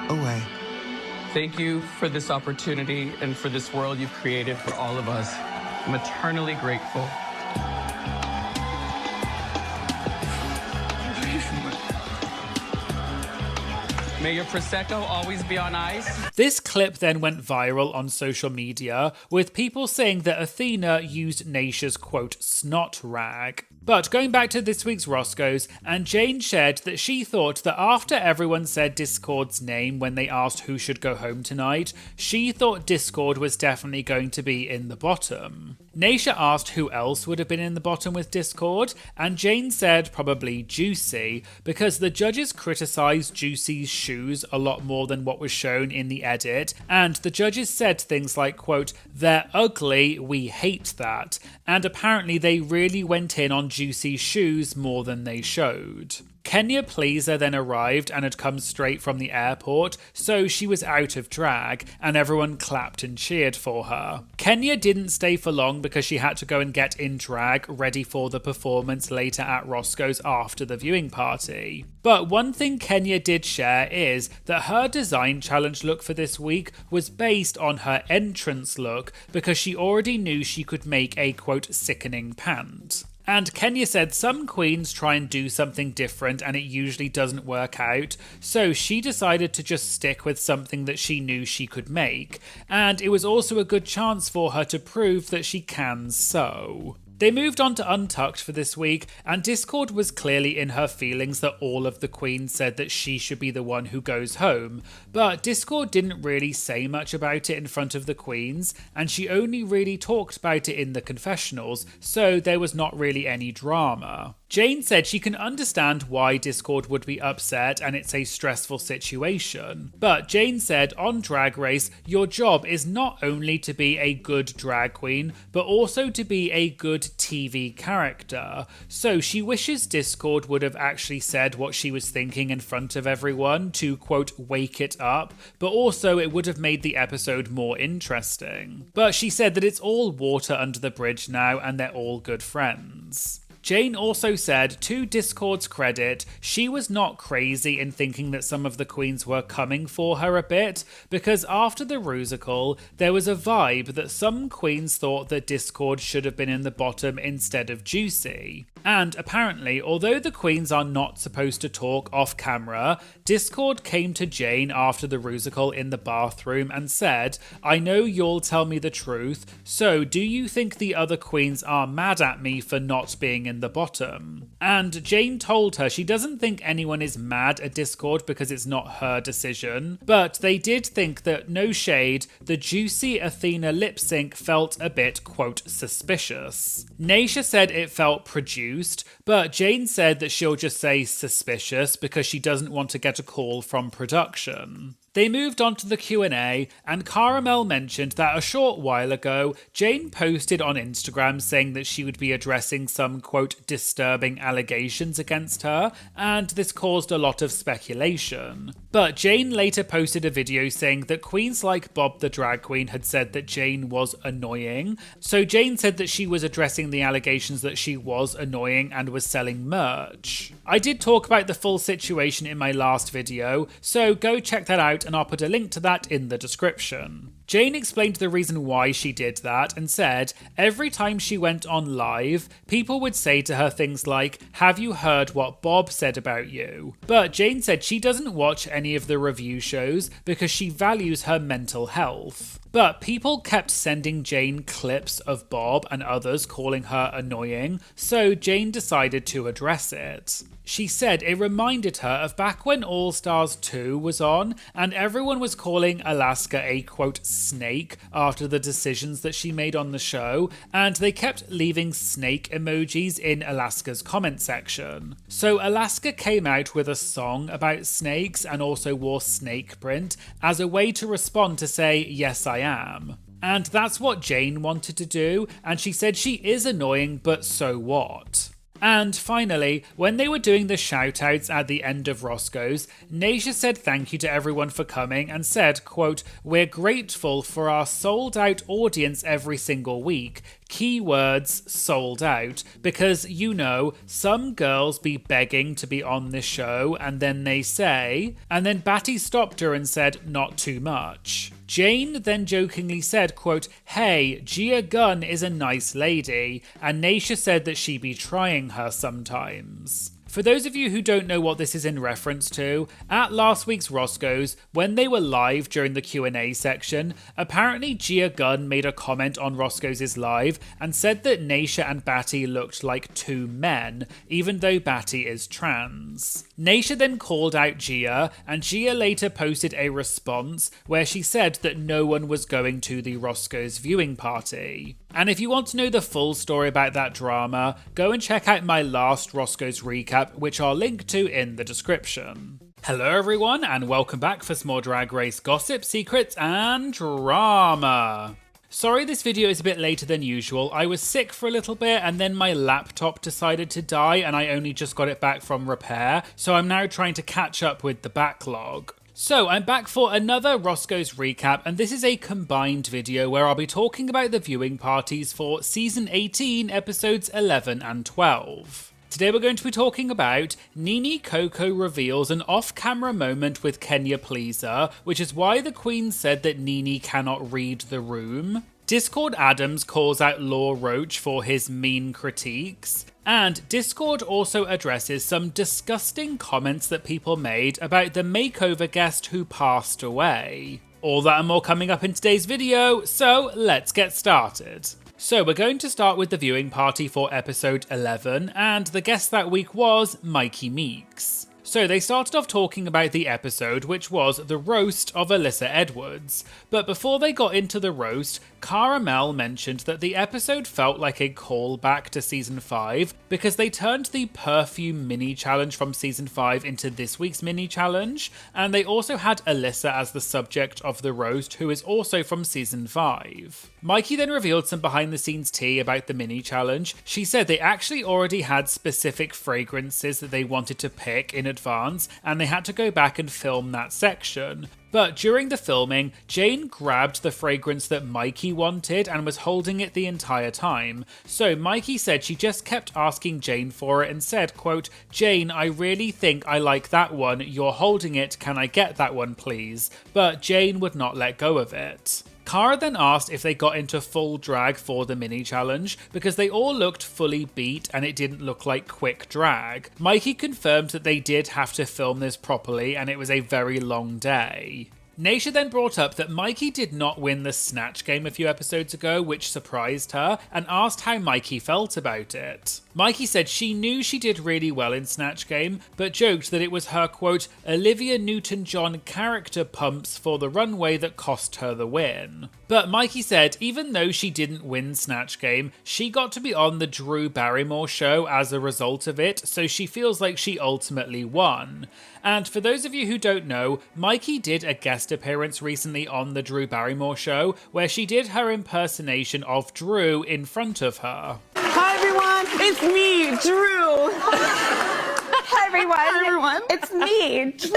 away. Thank you for this opportunity and for this world you've created for all of us. I'm eternally grateful. May your Prosecco always be on ice. This clip then went viral on social media, with people saying that Athena used Naisha's, quote, snot rag. But going back to this week's Roscoes, and Jane shared that she thought that after everyone said Discord's name when they asked who should go home tonight, she thought Discord was definitely going to be in the bottom. Naisha asked who else would have been in the bottom with Discord, and Jane said probably Juicy, because the judges criticised Juicy's shoes a lot more than what was shown in the edit, and the judges said things like, quote, "They're ugly, we hate that," and apparently they really went in on Juicy's shoes more than they showed. Kenya Pleaser then arrived and had come straight from the airport, so she was out of drag, and everyone clapped and cheered for her. Kenya didn't stay for long because she had to go and get in drag ready for the performance later at Roscoe's after the viewing party. But one thing Kenya did share is that her design challenge look for this week was based on her entrance look because she already knew she could make a, quote, sickening pant. And Kenya said some queens try and do something different and it usually doesn't work out, so she decided to just stick with something that she knew she could make, and it was also a good chance for her to prove that she can sew. They moved on to Untucked for this week, and Discord was clearly in her feelings that all of the queens said that she should be the one who goes home, but Discord didn't really say much about it in front of the queens, and she only really talked about it in the confessionals, so there was not really any drama. Jane said she can understand why Discord would be upset and it's a stressful situation. But Jane said on Drag Race, your job is not only to be a good drag queen, but also to be a good TV character. So she wishes Discord would have actually said what she was thinking in front of everyone to, quote, wake it up, but also it would have made the episode more interesting. But she said that it's all water under the bridge now and they're all good friends. Jane also said, to Discord's credit, she was not crazy in thinking that some of the queens were coming for her a bit, because after the Rusical, there was a vibe that some queens thought that Discord should have been in the bottom instead of Juicy. And apparently, although the queens are not supposed to talk off camera, Discord came to Jane after the Rusical in the bathroom and said, I know you'll tell me the truth, so do you think the other queens are mad at me for not being in the bottom? And Jane told her she doesn't think anyone is mad at Discord because it's not her decision, but they did think that, no shade, the Juicy Athena lip sync felt a bit, quote, suspicious. Naysha said it felt produced, but Jane said that she'll just say suspicious because she doesn't want to get a call from production. They moved on to the Q&A, and Caramel mentioned that a short while ago, Jane posted on Instagram saying that she would be addressing some, quote, disturbing allegations against her, and this caused a lot of speculation. But Jane later posted a video saying that queens like Bob the Drag Queen had said that Jane was annoying, so Jane said that she was addressing the allegations that she was annoying and was selling merch. I did talk about the full situation in my last video, so go check that out and I'll put a link to that in the description. Jane explained the reason why she did that and said every time she went on live, people would say to her things like, have you heard what Bob said about you? But Jane said she doesn't watch any of the review shows because she values her mental health. But people kept sending Jane clips of Bob and others calling her annoying, so Jane decided to address it. She said it reminded her of back when All Stars 2 was on and everyone was calling Alaska a, quote, snake after the decisions that she made on the show, and they kept leaving snake emojis in Alaska's comment section. So Alaska came out with a song about snakes and also wore snake print as a way to respond to say, yes I am. And that's what Jane wanted to do, and she said she is annoying, but so what? And finally, when they were doing the shoutouts at the end of Roscoe's, Naysha said thank you to everyone for coming and said, quote, we're grateful for our sold out audience every single week. Keywords sold out, because you know, some girls be begging to be on this show and then they say, and then Batty stopped her and said, not too much. Jane then jokingly said, quote, hey, Gia Gunn is a nice lady, and Naysha said that she be trying her sometimes. For those of you who don't know what this is in reference to, at last week's Roscoe's, when they were live during the Q&A section, apparently Gia Gunn made a comment on Roscoe's live and said that Naysha and Batty looked like two men, even though Batty is trans. Naysha then called out Gia, and Gia later posted a response where she said that no one was going to the Roscoe's viewing party. And if you want to know the full story about that drama, go and check out my last Roscoe's recap, which I'll link to in the description. Hello everyone, and welcome back for some more Drag Race gossip, secrets, and drama. Sorry this video is a bit later than usual. I was sick for a little bit and then my laptop decided to die and I only just got it back from repair, so I'm now trying to catch up with the backlog. So I'm back for another Roscoe's recap, and this is a combined video where I'll be talking about the viewing parties for Season 18, Episodes 11 and 12. Today we're going to be talking about Nene Coco reveals an off-camera moment with Kenya Pleaser, which is why the Queen said that Nene cannot read the room. Discord Adams calls out Law Roach for his mean critiques. And Discord also addresses some disgusting comments that people made about the makeover guest who passed away. All that and more coming up in today's video, so let's get started. So we're going to start with the viewing party for episode 11, and the guest that week was Mikey Meeks. So they started off talking about the episode, which was the roast of Alyssa Edwards. But before they got into the roast, Cara Mel mentioned that the episode felt like a callback to season 5 because they turned the perfume mini challenge from season 5 into this week's mini challenge, and they also had Alyssa as the subject of the roast, who is also from season 5. Mikey then revealed some behind the scenes tea about the mini challenge. She said they actually already had specific fragrances that they wanted to pick in advance, and they had to go back and film that section. But during the filming, Jane grabbed the fragrance that Mikey wanted and was holding it the entire time. So Mikey said she just kept asking Jane for it and said, quote, "Jane, I really think I like that one. You're holding it. Can I get that one, please?" But Jane would not let go of it. Cara then asked if they got into full drag for the mini challenge because they all looked fully beat and it didn't look like quick drag. Mikey confirmed that they did have to film this properly and it was a very long day. Naysha then brought up that Mikey did not win the Snatch game a few episodes ago, which surprised her, and asked how Mikey felt about it. Mikey said she knew she did really well in Snatch Game, but joked that it was her, quote, Olivia Newton-John character pumps for the runway that cost her the win. But Mikey said even though she didn't win Snatch Game, she got to be on the Drew Barrymore show as a result of it, so she feels like she ultimately won. And for those of you who don't know, Mikey did a guest appearance recently on the Drew Barrymore show, where she did her impersonation of Drew in front of her. Hi everyone, it's me, Drew. Hi everyone. Hi everyone. It's me, Drew.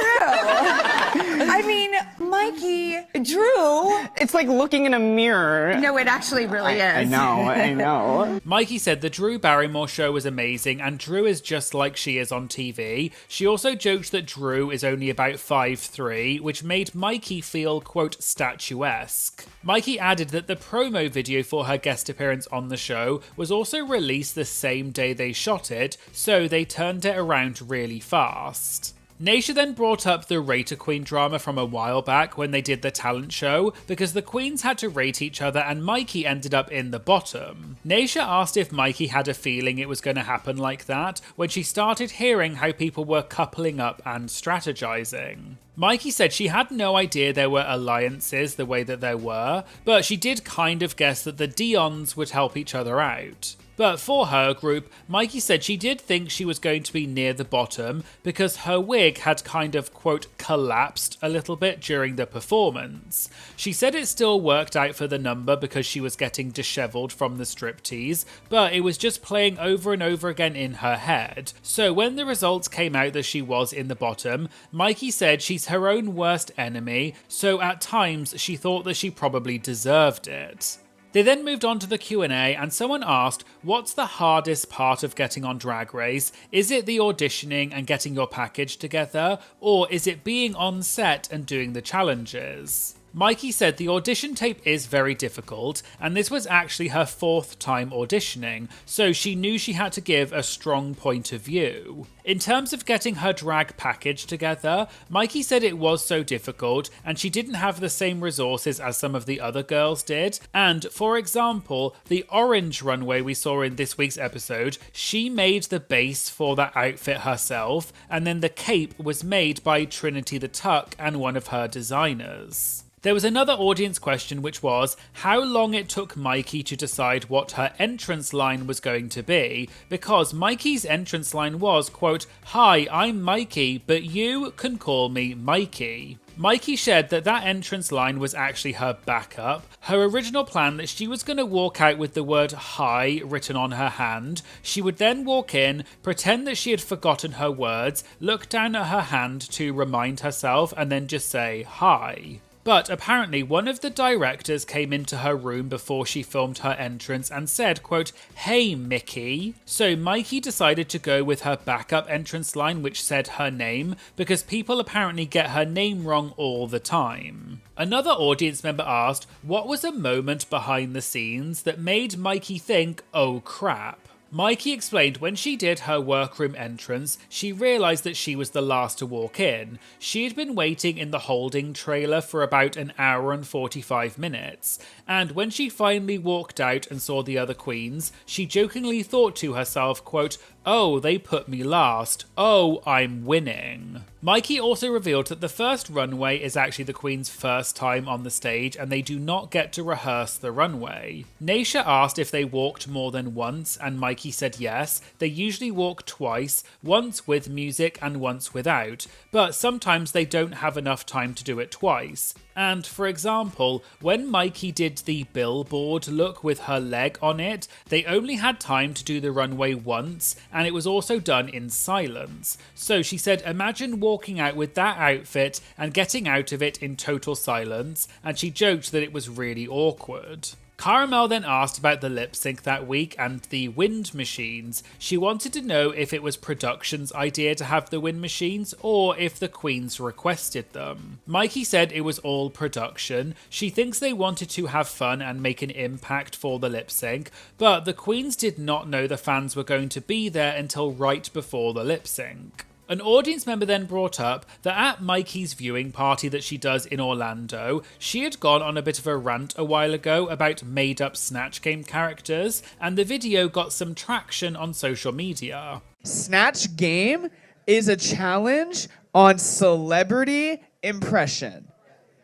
I mean, Mikey, Drew. It's like looking in a mirror. No, it actually really is. I know. Mikey said the Drew Barrymore show was amazing and Drew is just like she is on TV. She also joked that Drew is only about 5'3", which made Mikey feel, quote, statuesque. Mikey added that the promo video for her guest appearance on the show was also released the same day they shot it, so they turned it around really fast. Naysha then brought up the Rate Queen drama from a while back when they did the talent show, because the queens had to rate each other and Mikey ended up in the bottom. Naysha asked if Mikey had a feeling it was going to happen like that when she started hearing how people were coupling up and strategizing. Mikey said she had no idea there were alliances the way that there were, but she did kind of guess that the Dions would help each other out. But for her group, Mikey said she did think she was going to be near the bottom because her wig had kind of, quote, collapsed a little bit during the performance. She said it still worked out for the number because she was getting disheveled from the striptease, but it was just playing over and over again in her head. So when the results came out that she was in the bottom, Mikey said she's her own worst enemy, so at times she thought that she probably deserved it. They then moved on to the Q&A and someone asked, what's the hardest part of getting on Drag Race? Is it the auditioning and getting your package together? Or is it being on set and doing the challenges? Mikey said the audition tape is very difficult, and this was actually her 4th time auditioning, so she knew she had to give a strong point of view. In terms of getting her drag package together, Mikey said it was so difficult, and she didn't have the same resources as some of the other girls did, and for example, the orange runway we saw in this week's episode, she made the base for that outfit herself, and then the cape was made by Trinity the Tuck and one of her designers. There was another audience question, which was how long it took Mikey to decide what her entrance line was going to be, because Mikey's entrance line was, quote, "Hi, I'm Mikey, but you can call me Mikey." Mikey shared that that entrance line was actually her backup. Her original plan that she was going to walk out with the word hi written on her hand. She would then walk in, pretend that she had forgotten her words, look down at her hand to remind herself, and then just say hi. But apparently one of the directors came into her room before she filmed her entrance and said, quote, "Hey Mickey." So Mikey decided to go with her backup entrance line, which said her name, because people apparently get her name wrong all the time. Another audience member asked, what was a moment behind the scenes that made Mikey think, oh crap? Mikey explained when she did her workroom entrance, she realised that she was the last to walk in. She had been waiting in the holding trailer for about an hour and 45 minutes, and when she finally walked out and saw the other queens, she jokingly thought to herself, quote, "Oh, they put me last. Oh, I'm winning." Mikey also revealed that the first runway is actually the queen's first time on the stage and they do not get to rehearse the runway. Naysha asked if they walked more than once and Mikey said yes. They usually walk twice, once with music and once without, but sometimes they don't have enough time to do it twice. And for example, when Mikey did the billboard look with her leg on it, they only had time to do the runway once, and it was also done in silence. So she said, imagine walking out with that outfit and getting out of it in total silence, and she joked that it was really awkward. Caramel then asked about the lip sync that week and the wind machines. She wanted to know if it was production's idea to have the wind machines or if the queens requested them. Mikey said it was all production. She thinks they wanted to have fun and make an impact for the lip sync, but the queens did not know the fans were going to be there until right before the lip sync. An audience member then brought up that at Mikey's viewing party that she does in Orlando, she had gone on a bit of a rant a while ago about made-up Snatch Game characters, and the video got some traction on social media. Snatch Game is a challenge on celebrity impression.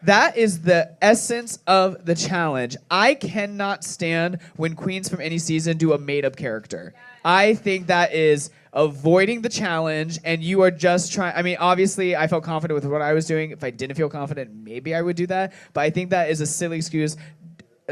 That is the essence of the challenge. I cannot stand when queens from any season do a made-up character. I think that is avoiding the challenge, and you are just trying. I mean, obviously, I felt confident with what I was doing. If I didn't feel confident, maybe I would do that. But I think that is a silly excuse.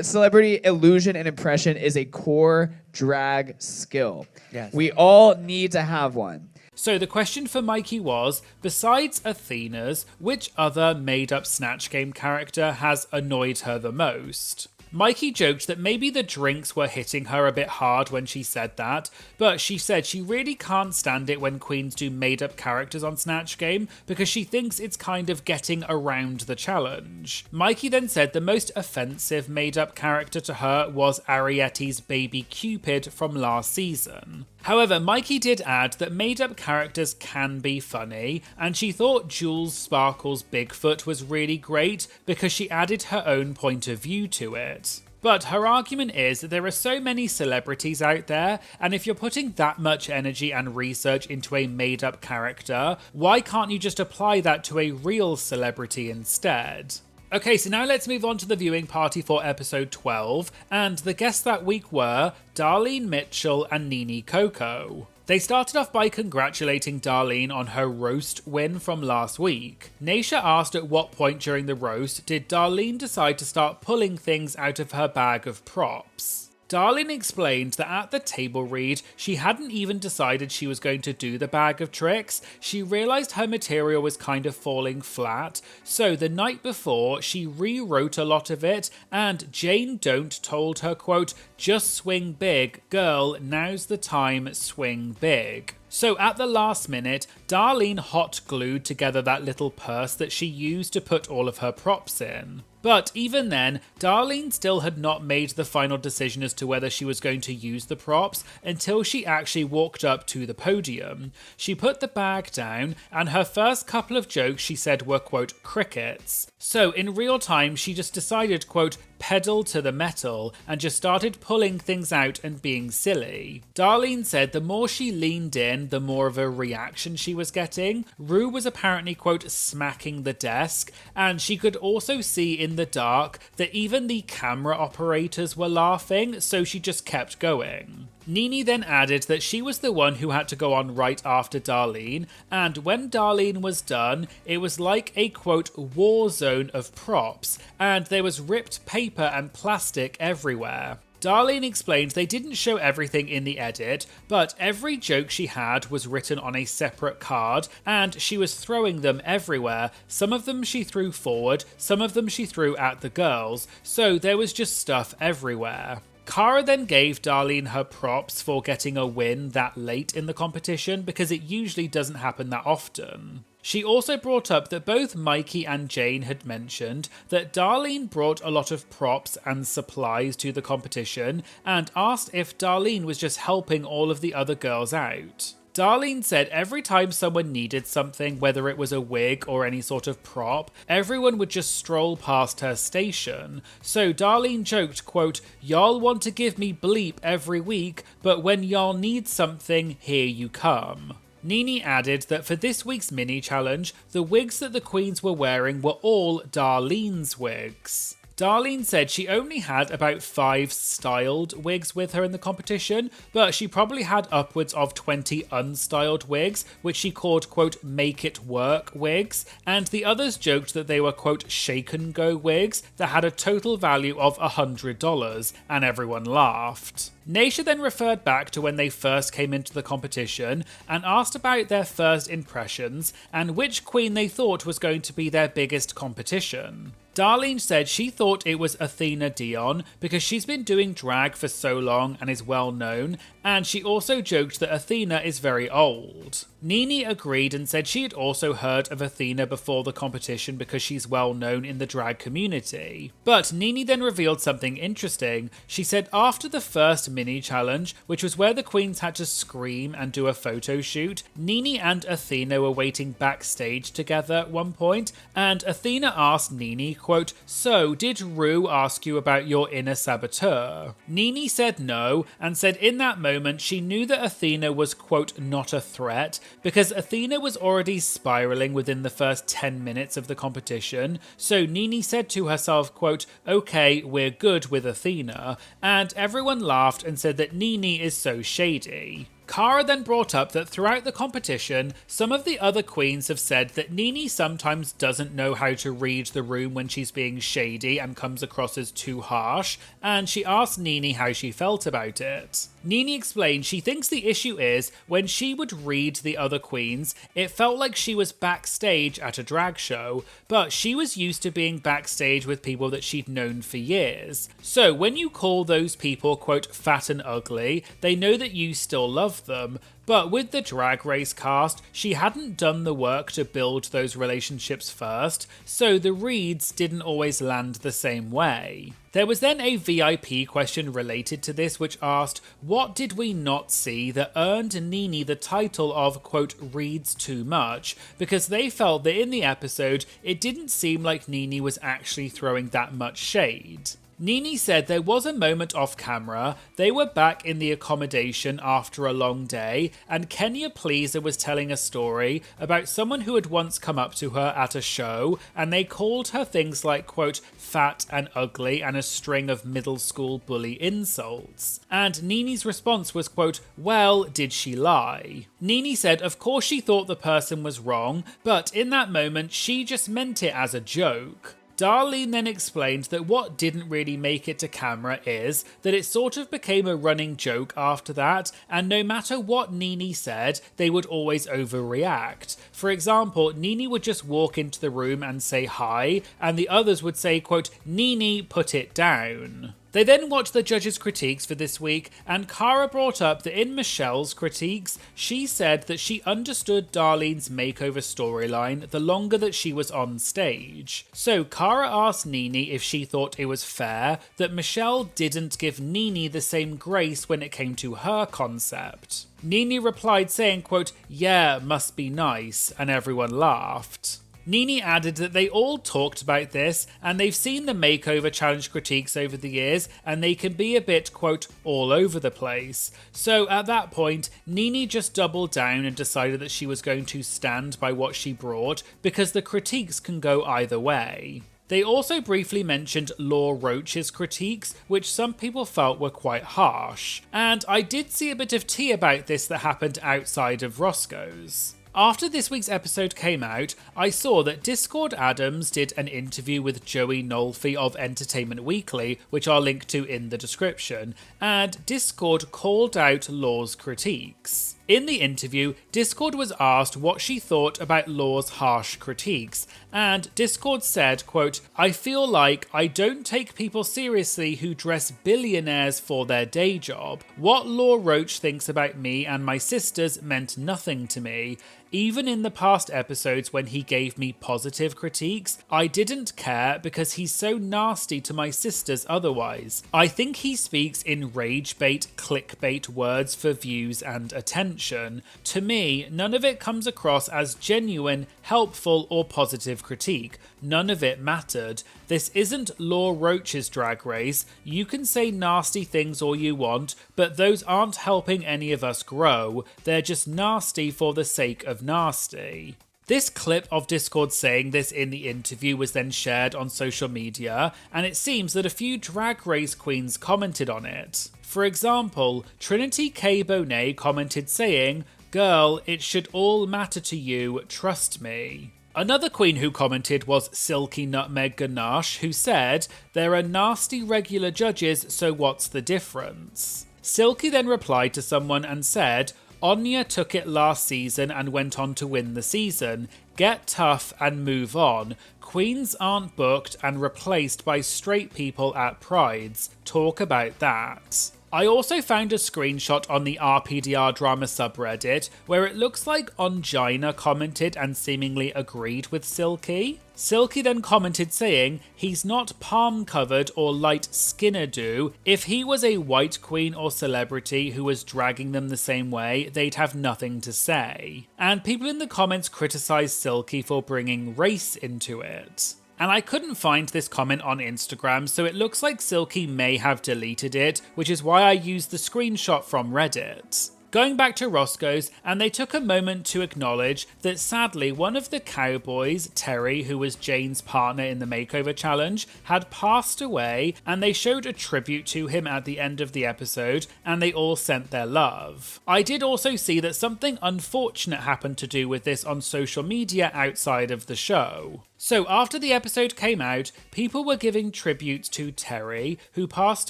Celebrity illusion and impression is a core drag skill. Yes. We all need to have one. So the question for Mikey was, besides Athena's, which other made-up Snatch Game character has annoyed her the most? Mikey joked that maybe the drinks were hitting her a bit hard when she said that, but she said she really can't stand it when queens do made-up characters on Snatch Game because she thinks it's kind of getting around the challenge. Mikey then said the most offensive made-up character to her was Arietti's baby Cupid from last season. However, Mikey did add that made-up characters can be funny, and she thought Jules Sparkle's Bigfoot was really great because she added her own point of view to it. But her argument is that there are so many celebrities out there, and if you're putting that much energy and research into a made-up character, why can't you just apply that to a real celebrity instead? Okay, so now let's move on to the viewing party for episode 12, and the guests that week were Darlene Mitchell and Nene Coco. They started off by congratulating Darlene on her roast win from last week. Naysha asked at what point during the roast did Darlene decide to start pulling things out of her bag of props. Darlene explained that at the table read, she hadn't even decided she was going to do the bag of tricks. She realised her material was kind of falling flat, so the night before, she rewrote a lot of it, and Jane Don't told her, quote, "Just swing big, girl, now's the time, swing big." So at the last minute, Darlene hot glued together that little purse that she used to put all of her props in. But even then, Darlene still had not made the final decision as to whether she was going to use the props until she actually walked up to the podium. She put the bag down, and her first couple of jokes she said were, quote, crickets. So in real time, she just decided, quote, pedal to the metal, and just started pulling things out and being silly. Darlene said the more she leaned in, the more of a reaction she was getting. Ru was apparently, quote, smacking the desk, and she could also see in the dark that even the camera operators were laughing, so she just kept going. Nene then added that she was the one who had to go on right after Darlene, and when Darlene was done, it was like a, quote, war zone of props, and there was ripped paper and plastic everywhere. Darlene explained they didn't show everything in the edit, but every joke she had was written on a separate card, and she was throwing them everywhere. Some of them she threw forward, some of them she threw at the girls, so there was just stuff everywhere. Cara then gave Darlene her props for getting a win that late in the competition because it usually doesn't happen that often. She also brought up that both Mikey and Jane had mentioned that Darlene brought a lot of props and supplies to the competition and asked if Darlene was just helping all of the other girls out. Darlene said every time someone needed something, whether it was a wig or any sort of prop, everyone would just stroll past her station. So Darlene joked, quote, "Y'all want to give me bleep every week, but when y'all need something, here you come." Nene added that for this week's mini challenge, the wigs that the queens were wearing were all Darlene's wigs. Darlene said she only had about 5 styled wigs with her in the competition, but she probably had upwards of 20 unstyled wigs, which she called, quote, "make it work wigs," and the others joked that they were, quote, "shake and go wigs" that had a total value of $100, and everyone laughed. Naysha then referred back to when they first came into the competition and asked about their first impressions and which queen they thought was going to be their biggest competition. Darlene said she thought it was Athena Dion because she's been doing drag for so long and is well known, and she also joked that Athena is very old. Nene agreed and said she had also heard of Athena before the competition because she's well known in the drag community. But Nene then revealed something interesting. She said after the first mini challenge, which was where the queens had to scream and do a photo shoot, Nene and Athena were waiting backstage together at one point, and Athena asked Nene, quote, "So, did Ru ask you about your inner saboteur?" Nene said no, and said in that moment she knew that Athena was, quote, "not a threat," because Athena was already spiraling within the first 10 minutes of the competition, so Nene said to herself, quote, "Okay, we're good with Athena," and everyone laughed and said that Nene is so shady. Cara then brought up that throughout the competition, some of the other queens have said that Nene sometimes doesn't know how to read the room when she's being shady and comes across as too harsh, and she asked Nene how she felt about it. Nene explained she thinks the issue is when she would read the other queens, it felt like she was backstage at a drag show, but she was used to being backstage with people that she'd known for years. So when you call those people, quote, "fat and ugly," they know that you still love them. But with the Drag Race cast, she hadn't done the work to build those relationships first, so the reads didn't always land the same way. There was then a VIP question related to this which asked, what did we not see that earned Nene the title of, quote, "reads too much," because they felt that in the episode, it didn't seem like Nene was actually throwing that much shade. Nene said there was a moment off camera, they were back in the accommodation after a long day, and Kenya Pleaser was telling a story about someone who had once come up to her at a show, and they called her things like, quote, "fat and ugly," and a string of middle school bully insults. And Nene's response was, quote, "well, did she lie?" Nene said of course she thought the person was wrong, but in that moment she just meant it as a joke. Darlene then explained that what didn't really make it to camera is that it sort of became a running joke after that, and no matter what Nene said, they would always overreact. For example, Nene would just walk into the room and say hi, and the others would say, quote, "Nene, put it down." They then watched the judges' critiques for this week, and Cara brought up that in Michelle's critiques, she said that she understood Darlene's makeover storyline the longer that she was on stage. So Cara asked Nene if she thought it was fair that Michelle didn't give Nene the same grace when it came to her concept. Nene replied saying, quote, "yeah, must be nice," and everyone laughed. Nene added that they all talked about this and they've seen the makeover challenge critiques over the years and they can be a bit, quote, all over the place. So at that point, Nene just doubled down and decided that she was going to stand by what she brought because the critiques can go either way. They also briefly mentioned Law Roach's critiques, which some people felt were quite harsh. And I did see a bit of tea about this that happened outside of Roscoe's. After this week's episode came out, I saw that Discord Adams did an interview with Joey Nolfi of Entertainment Weekly, which I'll link to in the description, and Discord called out Law's critiques. In the interview, Discord was asked what she thought about Law's harsh critiques, and Discord said, quote, "I feel like I don't take people seriously who dress billionaires for their day job. What Law Roach thinks about me and my sisters meant nothing to me. Even in the past episodes when he gave me positive critiques, I didn't care because he's so nasty to my sisters otherwise. I think he speaks in rage bait, clickbait words for views and attention. To me, none of it comes across as genuine, helpful or positive critique. None of it mattered. This isn't Law Roach's Drag Race. You can say nasty things all you want, but those aren't helping any of us grow. They're just nasty for the sake of nasty. This clip of Discord saying this in the interview was then shared on social media, and it seems that a few Drag Race queens commented on it. For example, Trinity K. Bonet commented saying, "Girl, it should all matter to you, trust me." Another queen who commented was Silky Nutmeg Ganache, who said, "There are nasty regular judges, so what's the difference?" Silky then replied to someone and said, "Anya took it last season and went on to win the season. Get tough and move on. Queens aren't booked and replaced by straight people at prides. Talk about that." I also found a screenshot on the RPDR drama subreddit where it looks like Ongina commented and seemingly agreed with Silky. Silky then commented saying, "He's not palm covered or light skinner-do. If he was a white queen or celebrity who was dragging them the same way, they'd have nothing to say." And people in the comments criticised Silky for bringing race into it. And I couldn't find this comment on Instagram, so it looks like Silky may have deleted it, which is why I used the screenshot from Reddit. Going back to Roscoe's, and they took a moment to acknowledge that sadly one of the cowboys, Terry, who was Jane's partner in the makeover challenge, had passed away, and they showed a tribute to him at the end of the episode, and they all sent their love. I did also see that something unfortunate happened to do with this on social media outside of the show. So after the episode came out, people were giving tributes to Terry, who passed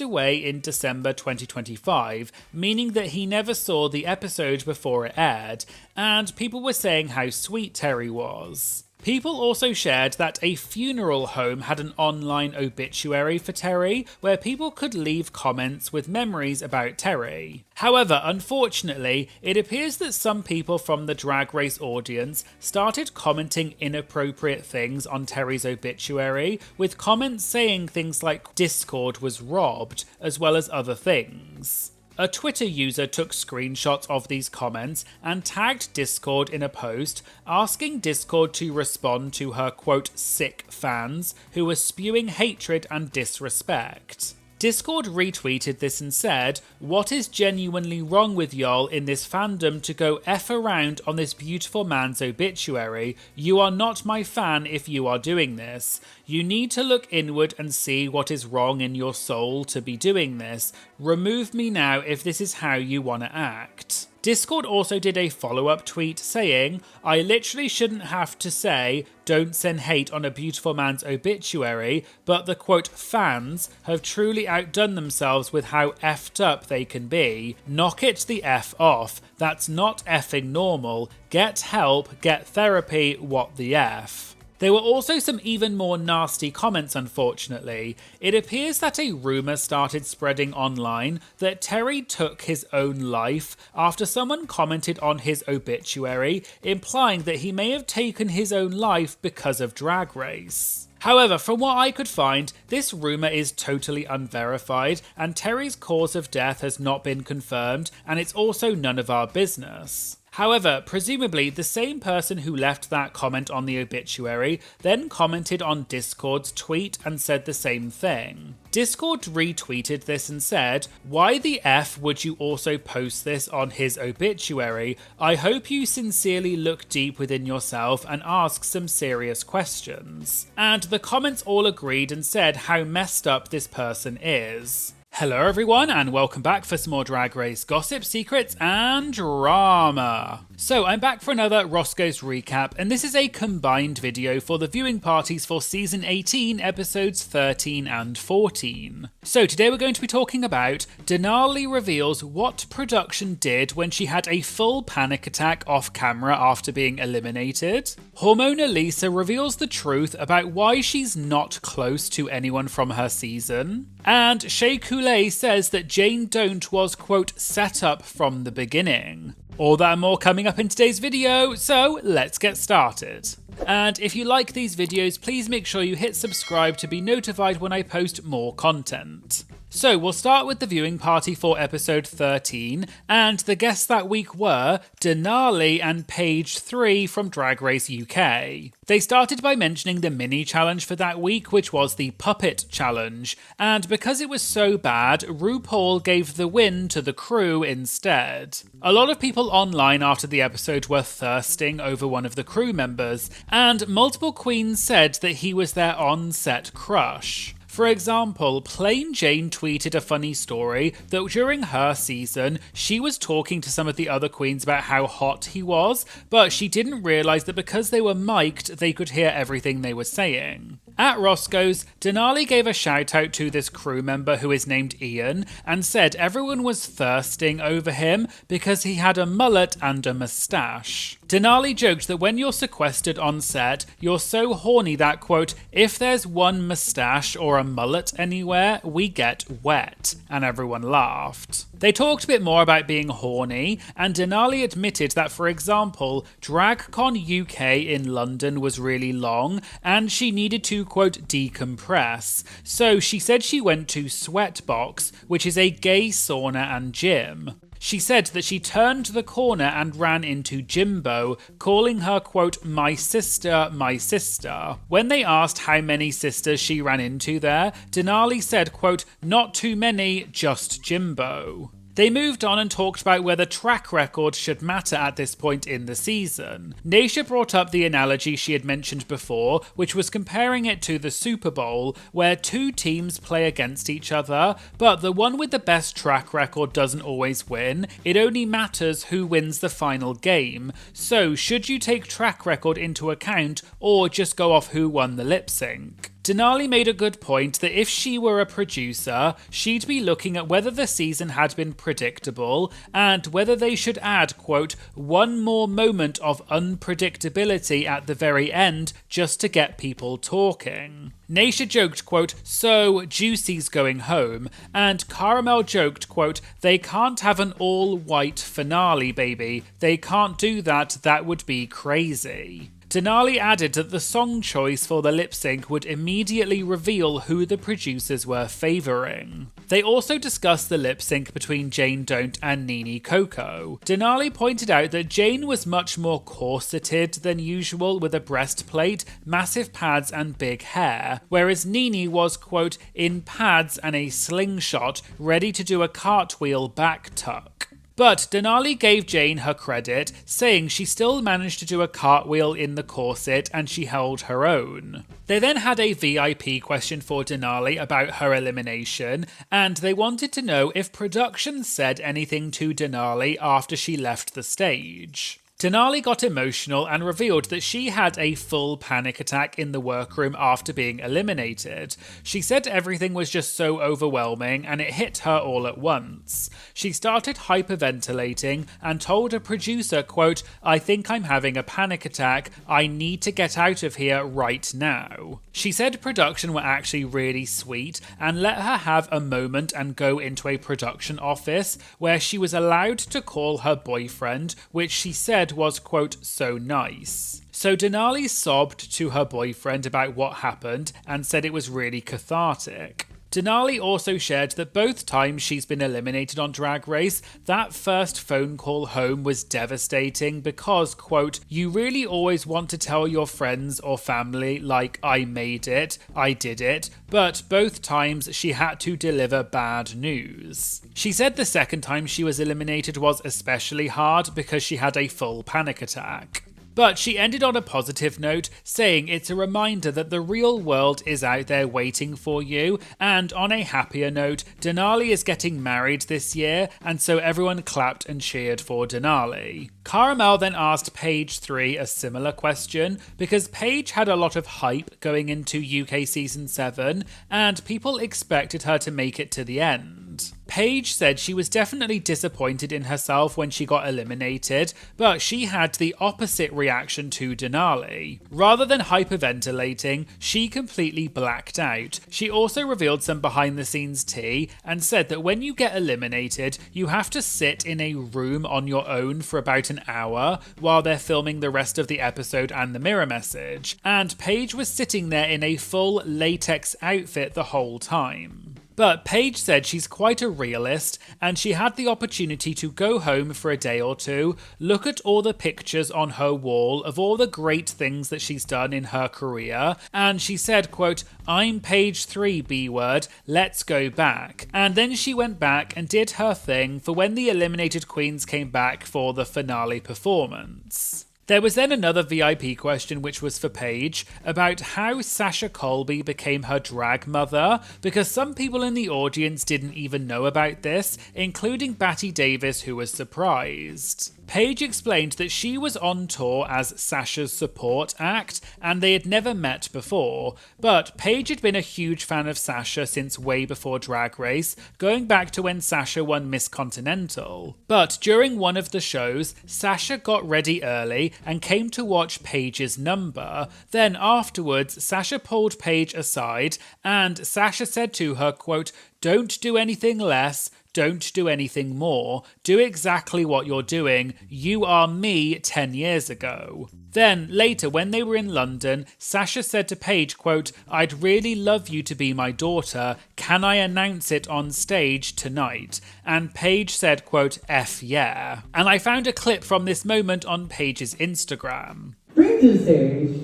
away in December 2025, meaning that he never saw the episode before it aired, and people were saying how sweet Terry was. People also shared that a funeral home had an online obituary for Terry, where people could leave comments with memories about Terry. However, unfortunately, it appears that some people from the Drag Race audience started commenting inappropriate things on Terry's obituary, with comments saying things like Discord was robbed, as well as other things. A Twitter user took screenshots of these comments and tagged Discord in a post, asking Discord to respond to her quote sick fans who were spewing hatred and disrespect. Discord retweeted this and said, "What is genuinely wrong with y'all in this fandom to go F around on this beautiful man's obituary? You are not my fan if you are doing this. You need to look inward and see what is wrong in your soul to be doing this. Remove me now if this is how you want to act." Discord also did a follow-up tweet saying, "I literally shouldn't have to say, don't send hate on a beautiful man's obituary, but the quote fans have truly outdone themselves with how effed up they can be. Knock it the F off. That's not effing normal. Get help, get therapy, what the F." There were also some even more nasty comments, unfortunately. It appears that a rumour started spreading online that Terry took his own life after someone commented on his obituary, implying that he may have taken his own life because of Drag Race. However, from what I could find, this rumour is totally unverified, and Terry's cause of death has not been confirmed, and it's also none of our business. However, presumably the same person who left that comment on the obituary then commented on Discord's tweet and said the same thing. Discord retweeted this and said, "Why the F would you also post this on his obituary? I hope you sincerely look deep within yourself and ask some serious questions." And the comments all agreed and said how messed up this person is. Hello everyone and welcome back for some more Drag Race gossip, secrets and drama. So I'm back for another Roscoe's recap, and this is a combined video for the viewing parties for season 18 episodes 13 and 14. So today we're going to be talking about Denali reveals what production did when she had a full panic attack off camera after being eliminated. Hormona Lisa reveals the truth about why she's not close to anyone from her season. And Shea Coulee says that Jane Don't was, quote, set up from the beginning. All that and more coming up in today's video, so let's get started. And if you like these videos, please make sure you hit subscribe to be notified when I post more content. So we'll start with the viewing party for episode 13, and the guests that week were Denali and Paige 3 from Drag Race UK. They started by mentioning the mini challenge for that week, which was the Puppet Challenge, and because it was so bad, RuPaul gave the win to the crew instead. A lot of people online after the episode were thirsting over one of the crew members, and multiple queens said that he was their on-set crush. For example, Plain Jane tweeted a funny story that during her season, she was talking to some of the other queens about how hot he was, but she didn't realise that because they were mic'd, they could hear everything they were saying. At Roscoe's, Denali gave a shout out to this crew member who is named Ian and said everyone was thirsting over him because he had a mullet and a moustache. Denali joked that when you're sequestered on set, you're so horny that, quote, if there's one moustache or a mullet anywhere, we get wet, and everyone laughed. They talked a bit more about being horny, and Denali admitted that, for example, DragCon UK in London was really long, and she needed to, quote, decompress. So she said she went to Sweatbox, which is a gay sauna and gym. She said that she turned the corner and ran into Jimbo, calling her, quote, my sister, my sister. When they asked how many sisters she ran into there, Denali said, quote, not too many, just Jimbo. They moved on and talked about whether track record should matter at this point in the season. Naysha brought up the analogy she had mentioned before, which was comparing it to the Super Bowl, where two teams play against each other, but the one with the best track record doesn't always win. It only matters who wins the final game. So should you take track record into account, or just go off who won the lip sync? Denali made a good point that if she were a producer, she'd be looking at whether the season had been predictable and whether they should add, quote, one more moment of unpredictability at the very end just to get people talking. Naysha joked, quote, so Juicy's going home, and Caramel joked, quote, they can't have an all-white finale, baby. They can't do that, that would be crazy. Denali added that the song choice for the lip sync would immediately reveal who the producers were favouring. They also discussed the lip sync between Jane Don't and Nene Coco. Denali pointed out that Jane was much more corseted than usual with a breastplate, massive pads and big hair, whereas Nene was, quote, in pads and a slingshot, ready to do a cartwheel back tuck. But Denali gave Jane her credit, saying she still managed to do a cartwheel in the corset and she held her own. They then had a VIP question for Denali about her elimination, and they wanted to know if production said anything to Denali after she left the stage. Denali got emotional and revealed that she had a full panic attack in the workroom after being eliminated. She said everything was just so overwhelming and it hit her all at once. She started hyperventilating and told a producer, quote, I think I'm having a panic attack. I need to get out of here right now. She said production were actually really sweet and let her have a moment and go into a production office where she was allowed to call her boyfriend, which she said was, quote, so nice. So Denali sobbed to her boyfriend about what happened and said it was really cathartic. Denali also shared that both times she's been eliminated on Drag Race, that first phone call home was devastating because, quote, you really always want to tell your friends or family, like, I made it, I did it, but both times she had to deliver bad news. She said the second time she was eliminated was especially hard because she had a full panic attack. But she ended on a positive note, saying it's a reminder that the real world is out there waiting for you, and on a happier note, Denali is getting married this year, and so everyone clapped and cheered for Denali. Caramel then asked Paige 3 a similar question, because Paige had a lot of hype going into UK Season 7, and people expected her to make it to the end. end. Paige said she was definitely disappointed in herself when she got eliminated, but she had the opposite reaction to Denali. Rather than hyperventilating, she completely blacked out. She also revealed some behind the scenes tea and said that when you get eliminated, you have to sit in a room on your own for about an hour while they're filming the rest of the episode and the mirror message. And Paige was sitting there in a full latex outfit the whole time. But Paige said she's quite a realist and she had the opportunity to go home for a day or two, look at all the pictures on her wall of all the great things that she's done in her career, and she said, quote, "I'm page 3, B-word, let's go back." And then she went back and did her thing for when the eliminated queens came back for the finale performance. There was then another VIP question, which was for Paige, about how Sasha Colby became her drag mother, because some people in the audience didn't even know about this, including Batty Davis, who was surprised. Paige explained that she was on tour as Sasha's support act and they had never met before, but Paige had been a huge fan of Sasha since way before Drag Race, going back to when Sasha won Miss Continental. But during one of the shows, Sasha got ready early and came to watch Paige's number. Then afterwards, Sasha pulled Paige aside and Sasha said to her, quote, "Don't do anything less, don't do anything more. Do exactly what you're doing. You are me 10 years ago." Then, later, when they were in London, Sasha said to Paige, quote, "I'd really love you to be my daughter. Can I announce it on stage tonight?" And Paige said, quote, "F yeah." And I found a clip from this moment on Paige's Instagram. Bring to the stage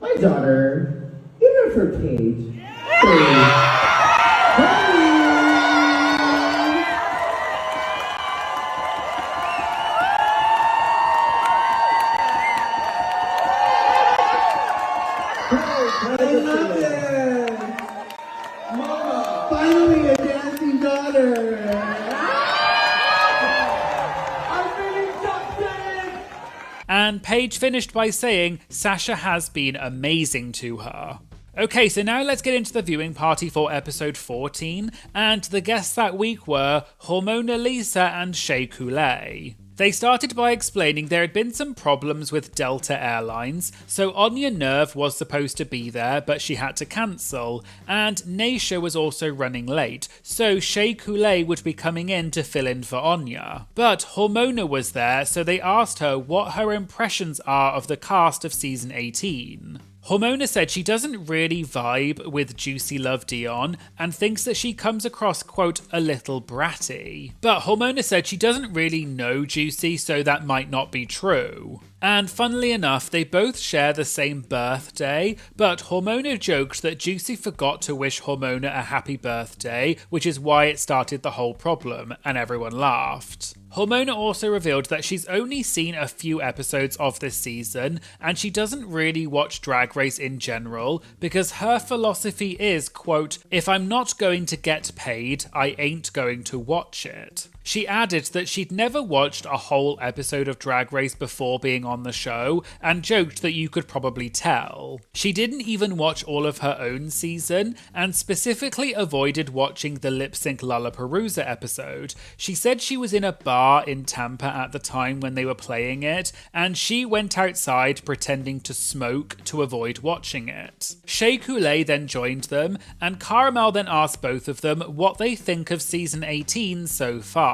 my daughter, give it up for Paige. I love it! Mama, finally a dancing daughter! I'm feeling toxic! And Paige finished by saying Sasha has been amazing to her. Okay, so now let's get into the viewing party for episode 14, and the guests that week were Hormona Lisa and Shea Coulee. They started by explaining there had been some problems with Delta Airlines, so Anya Nerve was supposed to be there, but she had to cancel, and Naisha was also running late, so Shea Coulee would be coming in to fill in for Anya. But Hormona was there, so they asked her what her impressions are of the cast of season 18. Hormona said she doesn't really vibe with Juicy Love Dion and thinks that she comes across, quote, a little bratty. But Hormona said she doesn't really know Juicy, so that might not be true. And funnily enough, they both share the same birthday, but Hormona joked that Juicy forgot to wish Hormona a happy birthday, which is why it started the whole problem, and everyone laughed. Hormona also revealed that she's only seen a few episodes of this season, and she doesn't really watch Drag Race in general, because her philosophy is, quote, "If I'm not going to get paid, I ain't going to watch it." She added that she'd never watched a whole episode of Drag Race before being on the show, and joked that you could probably tell. She didn't even watch all of her own season, and specifically avoided watching the Lip Sync Lollapalooza episode. She said she was in a bar in Tampa at the time when they were playing it, and she went outside pretending to smoke to avoid watching it. Shea Coulee then joined them, and Caramel then asked both of them what they think of season 18 so far.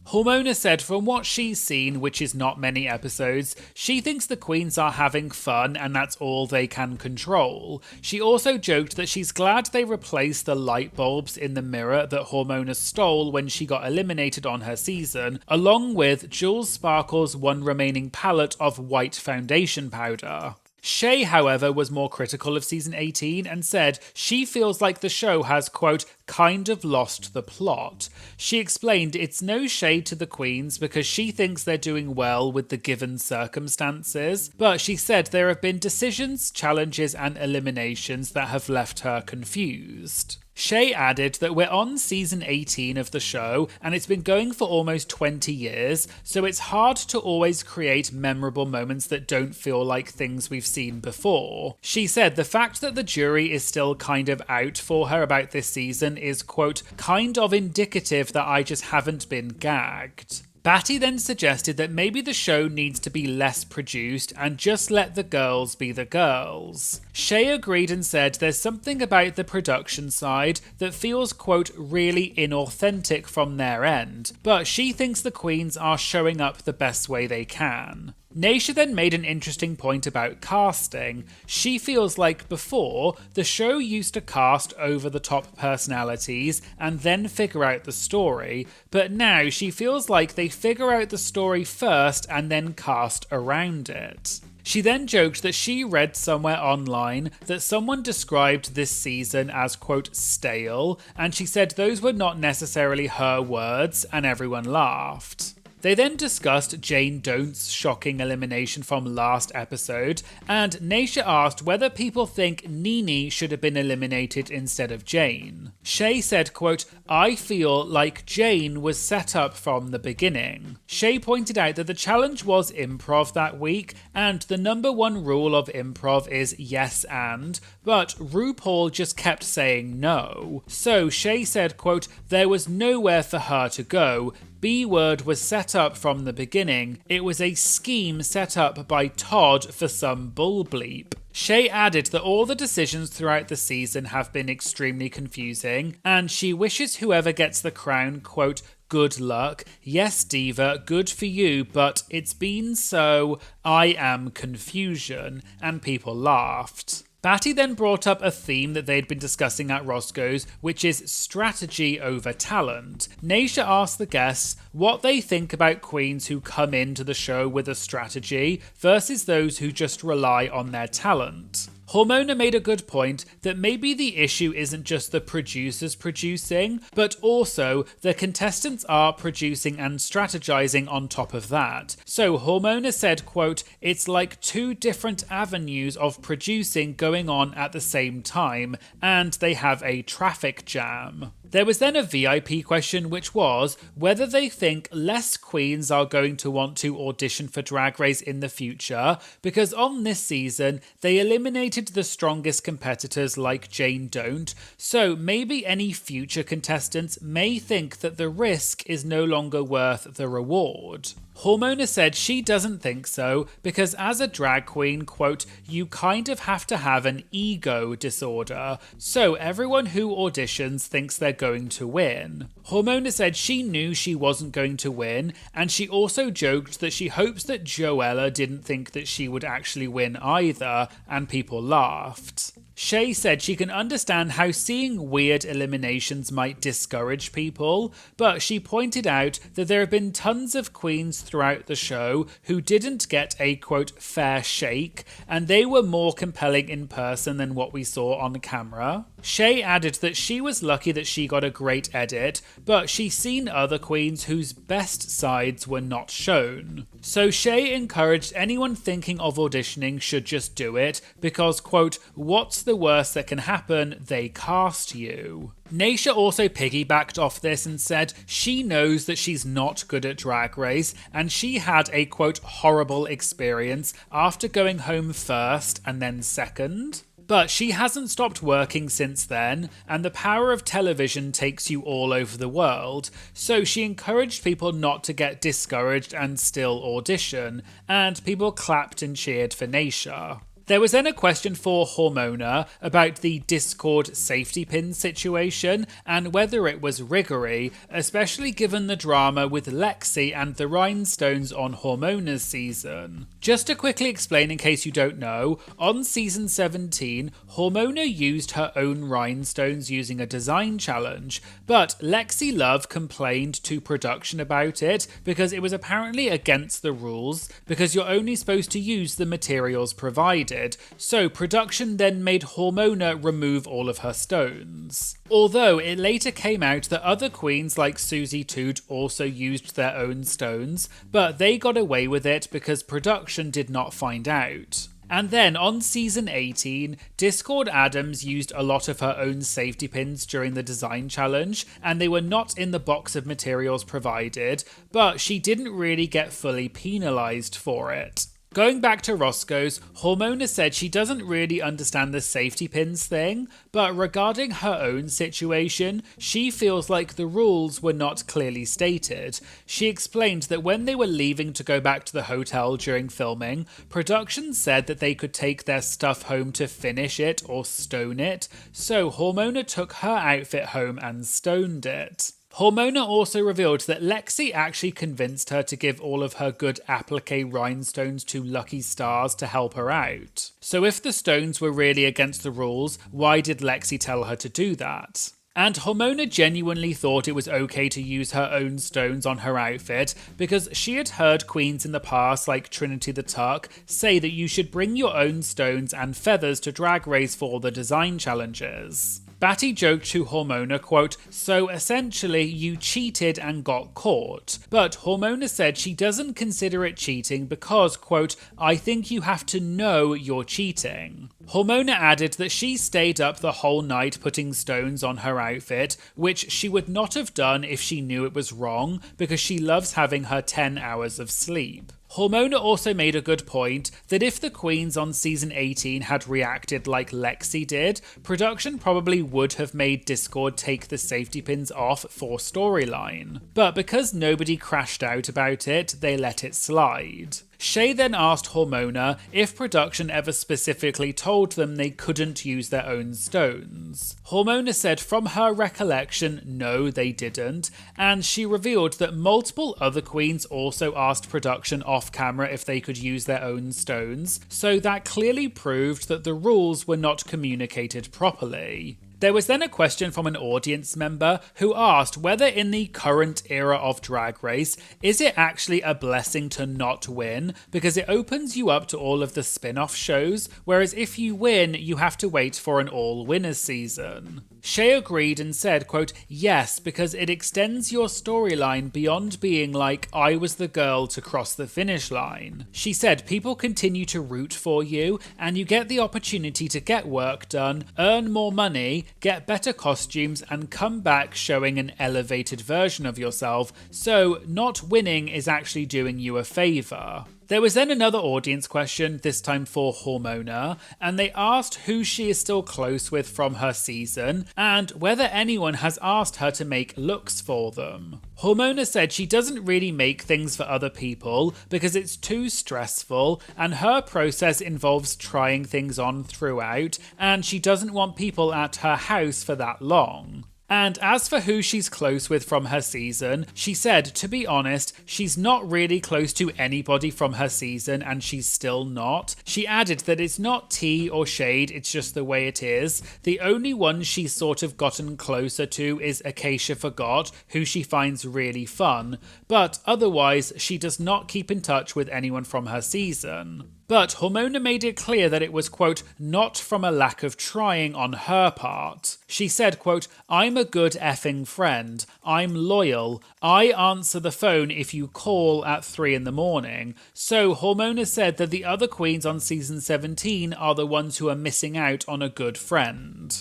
Hormona said from what she's seen, which is not many episodes, she thinks the queens are having fun and that's all they can control. She also joked that she's glad they replaced the light bulbs in the mirror that Hormona stole when she got eliminated on her season, along with Jules Sparkle's one remaining palette of white foundation powder. Shea, however, was more critical of season 18 and said she feels like the show has, quote, kind of lost the plot. She explained it's no shade to the queens because she thinks they're doing well with the given circumstances, but she said there have been decisions, challenges and eliminations that have left her confused. Shay added that we're on season 18 of the show and it's been going for almost 20 years, so it's hard to always create memorable moments that don't feel like things we've seen before. She said the fact that the jury is still kind of out for her about this season is, quote, kind of indicative that I just haven't been gagged. Batty then suggested that maybe the show needs to be less produced and just let the girls be the girls. Shay agreed and said there's something about the production side that feels, quote, really inauthentic from their end, but she thinks the queens are showing up the best way they can. Naysha then made an interesting point about casting. She feels like before, the show used to cast over-the-top personalities and then figure out the story, but now she feels like they figure out the story first and then cast around it. She then joked that she read somewhere online that someone described this season as, quote, stale, and she said those were not necessarily her words, and everyone laughed. They then discussed Jane Dont's shocking elimination from last episode, and Naysha asked whether people think Nene should have been eliminated instead of Jane. Shay said, quote, I feel like Jane was set up from the beginning. Shay pointed out that the challenge was improv that week, and the number one rule of improv is yes and, but RuPaul just kept saying no. So Shay said, quote, there was nowhere for her to go. B-word was set up from the beginning. It was a scheme set up by Todd for some bull bleep. Shay added that all the decisions throughout the season have been extremely confusing, and she wishes whoever gets the crown, quote, good luck. Yes, Diva, good for you, but it's been so, I am confusion, and people laughed. Batty then brought up a theme that they'd been discussing at Roscoe's, which is strategy over talent. Naysha asked the guests what they think about queens who come into the show with a strategy versus those who just rely on their talent. Hormona made a good point that maybe the issue isn't just the producers producing, but also the contestants are producing and strategizing on top of that. So Hormona said, quote, it's like two different avenues of producing going on at the same time, and they have a traffic jam. There was then a VIP question, which was whether they think less queens are going to want to audition for Drag Race in the future, because on this season, they eliminated the strongest competitors like Jane Don't, so maybe any future contestants may think that the risk is no longer worth the reward. Hormona said she doesn't think so because as a drag queen, quote, you kind of have to have an ego disorder, so everyone who auditions thinks they're going to win. Hormona said she knew she wasn't going to win, and she also joked that she hopes that Joella didn't think that she would actually win either, and people laughed. Shay said she can understand how seeing weird eliminations might discourage people, but she pointed out that there have been tons of queens throughout the show who didn't get a, quote, fair shake, and they were more compelling in person than what we saw on camera. Shay added that she was lucky that she got a great edit, but she's seen other queens whose best sides were not shown. So Shay encouraged anyone thinking of auditioning should just do it, because, quote, what's the worst that can happen? They cast you. Naysha also piggybacked off this and said she knows that she's not good at Drag Race, and she had a, quote, horrible experience after going home first and then second. But she hasn't stopped working since then, and the power of television takes you all over the world, so she encouraged people not to get discouraged and still audition, and people clapped and cheered for Naysha. There was then a question for Hormona about the Discord safety pin situation and whether it was riggery, especially given the drama with Lexi and the rhinestones on Hormona's season. Just to quickly explain in case you don't know, on season 17, Hormona used her own rhinestones using a design challenge, but Lexi Love complained to production about it because it was apparently against the rules because you're only supposed to use the materials provided. So production then made Hormona remove all of her stones. Although it later came out that other queens like Susie Toot also used their own stones, but they got away with it because production did not find out. And then on season 18, Discord Adams used a lot of her own safety pins during the design challenge, and they were not in the box of materials provided, but she didn't really get fully penalised for it. Going back to Roscoe's, Hormona said she doesn't really understand the safety pins thing, but regarding her own situation, she feels like the rules were not clearly stated. She explained that when they were leaving to go back to the hotel during filming, production said that they could take their stuff home to finish it or stone it, so Hormona took her outfit home and stoned it. Hormona also revealed that Lexi actually convinced her to give all of her good applique rhinestones to Lucky Stars to help her out. So if the stones were really against the rules, why did Lexi tell her to do that? And Hormona genuinely thought it was okay to use her own stones on her outfit because she had heard queens in the past like Trinity the Tuck say that you should bring your own stones and feathers to Drag Race for the design challenges. Batty joked to Hormona, quote, "So essentially you cheated and got caught." But Hormona said she doesn't consider it cheating because, quote, "I think you have to know you're cheating." Hormona added that she stayed up the whole night putting stones on her outfit, which she would not have done if she knew it was wrong because she loves having her 10 hours of sleep. Hormona also made a good point that if the queens on season 18 had reacted like Lexi did, production probably would have made Discord take the safety pins off for storyline. But because nobody crashed out about it, they let it slide. Shay then asked Hormona if production ever specifically told them they couldn't use their own stones. Hormona said from her recollection, no, they didn't, and she revealed that multiple other queens also asked production off camera if they could use their own stones, so that clearly proved that the rules were not communicated properly. There was then a question from an audience member who asked whether in the current era of Drag Race, is it actually a blessing to not win because it opens you up to all of the spin-off shows, whereas if you win, you have to wait for an all-winners season. Shay agreed and said, quote, "Yes, because it extends your storyline beyond being like, I was the girl to cross the finish line." She said people continue to root for you and you get the opportunity to get work done, earn more money, get better costumes and come back showing an elevated version of yourself, so not winning is actually doing you a favour. There was then another audience question, this time for Hormona, and they asked who she is still close with from her season, and whether anyone has asked her to make looks for them. Hormona said she doesn't really make things for other people because it's too stressful, and her process involves trying things on throughout, and she doesn't want people at her house for that long. And as for who she's close with from her season, she said, to be honest, she's not really close to anybody from her season and she's still not. She added that it's not tea or shade, it's just the way it is. The only one she's sort of gotten closer to is Acacia Forgot, who she finds really fun, but otherwise she does not keep in touch with anyone from her season. But Hormona made it clear that it was, quote, not from a lack of trying on her part. She said, quote, "I'm a good effing friend. I'm loyal. I answer the phone if you call at 3 a.m. So Hormona said that the other queens on season 17 are the ones who are missing out on a good friend.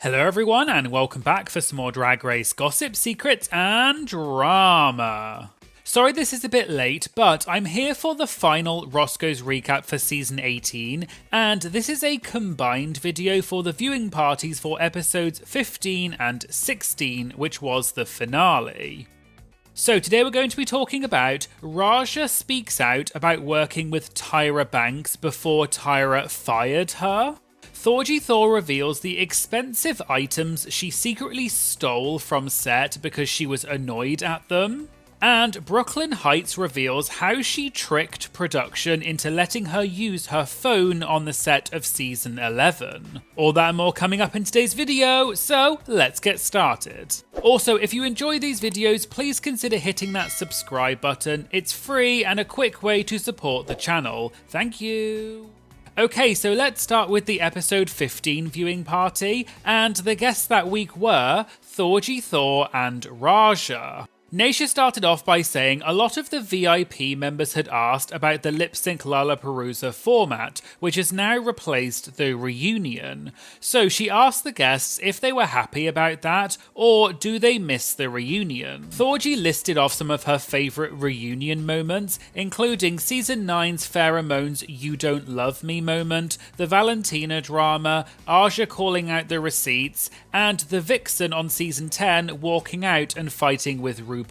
Hello everyone and welcome back for some more Drag Race gossip, secrets and drama. Sorry this is a bit late, but I'm here for the final Roscoe's recap for season 18, and this is a combined video for the viewing parties for episodes 15 and 16, which was the finale. So today we're going to be talking about Raja speaks out about working with Tyra Banks before Tyra fired her. Thorgy Thor reveals the expensive items she secretly stole from set because she was annoyed at them. And Brooklyn Heights reveals how she tricked production into letting her use her phone on the set of season 11. All that and more coming up in today's video, so let's get started. Also, if you enjoy these videos, please consider hitting that subscribe button. It's free and a quick way to support the channel. Thank you. Okay, so let's start with the episode 15 viewing party, and the guests that week were Thorgy Thor and Raja. Naysha started off by saying a lot of the VIP members had asked about the lip sync Lollapalooza format, which has now replaced the reunion. So she asked the guests if they were happy about that, or do they miss the reunion. Thorgy listed off some of her favourite reunion moments, including season 9's Pheromones You Don't Love Me moment, the Valentina drama, Aja calling out the receipts, and the Vixen on season 10 walking out and fighting with RuPaul.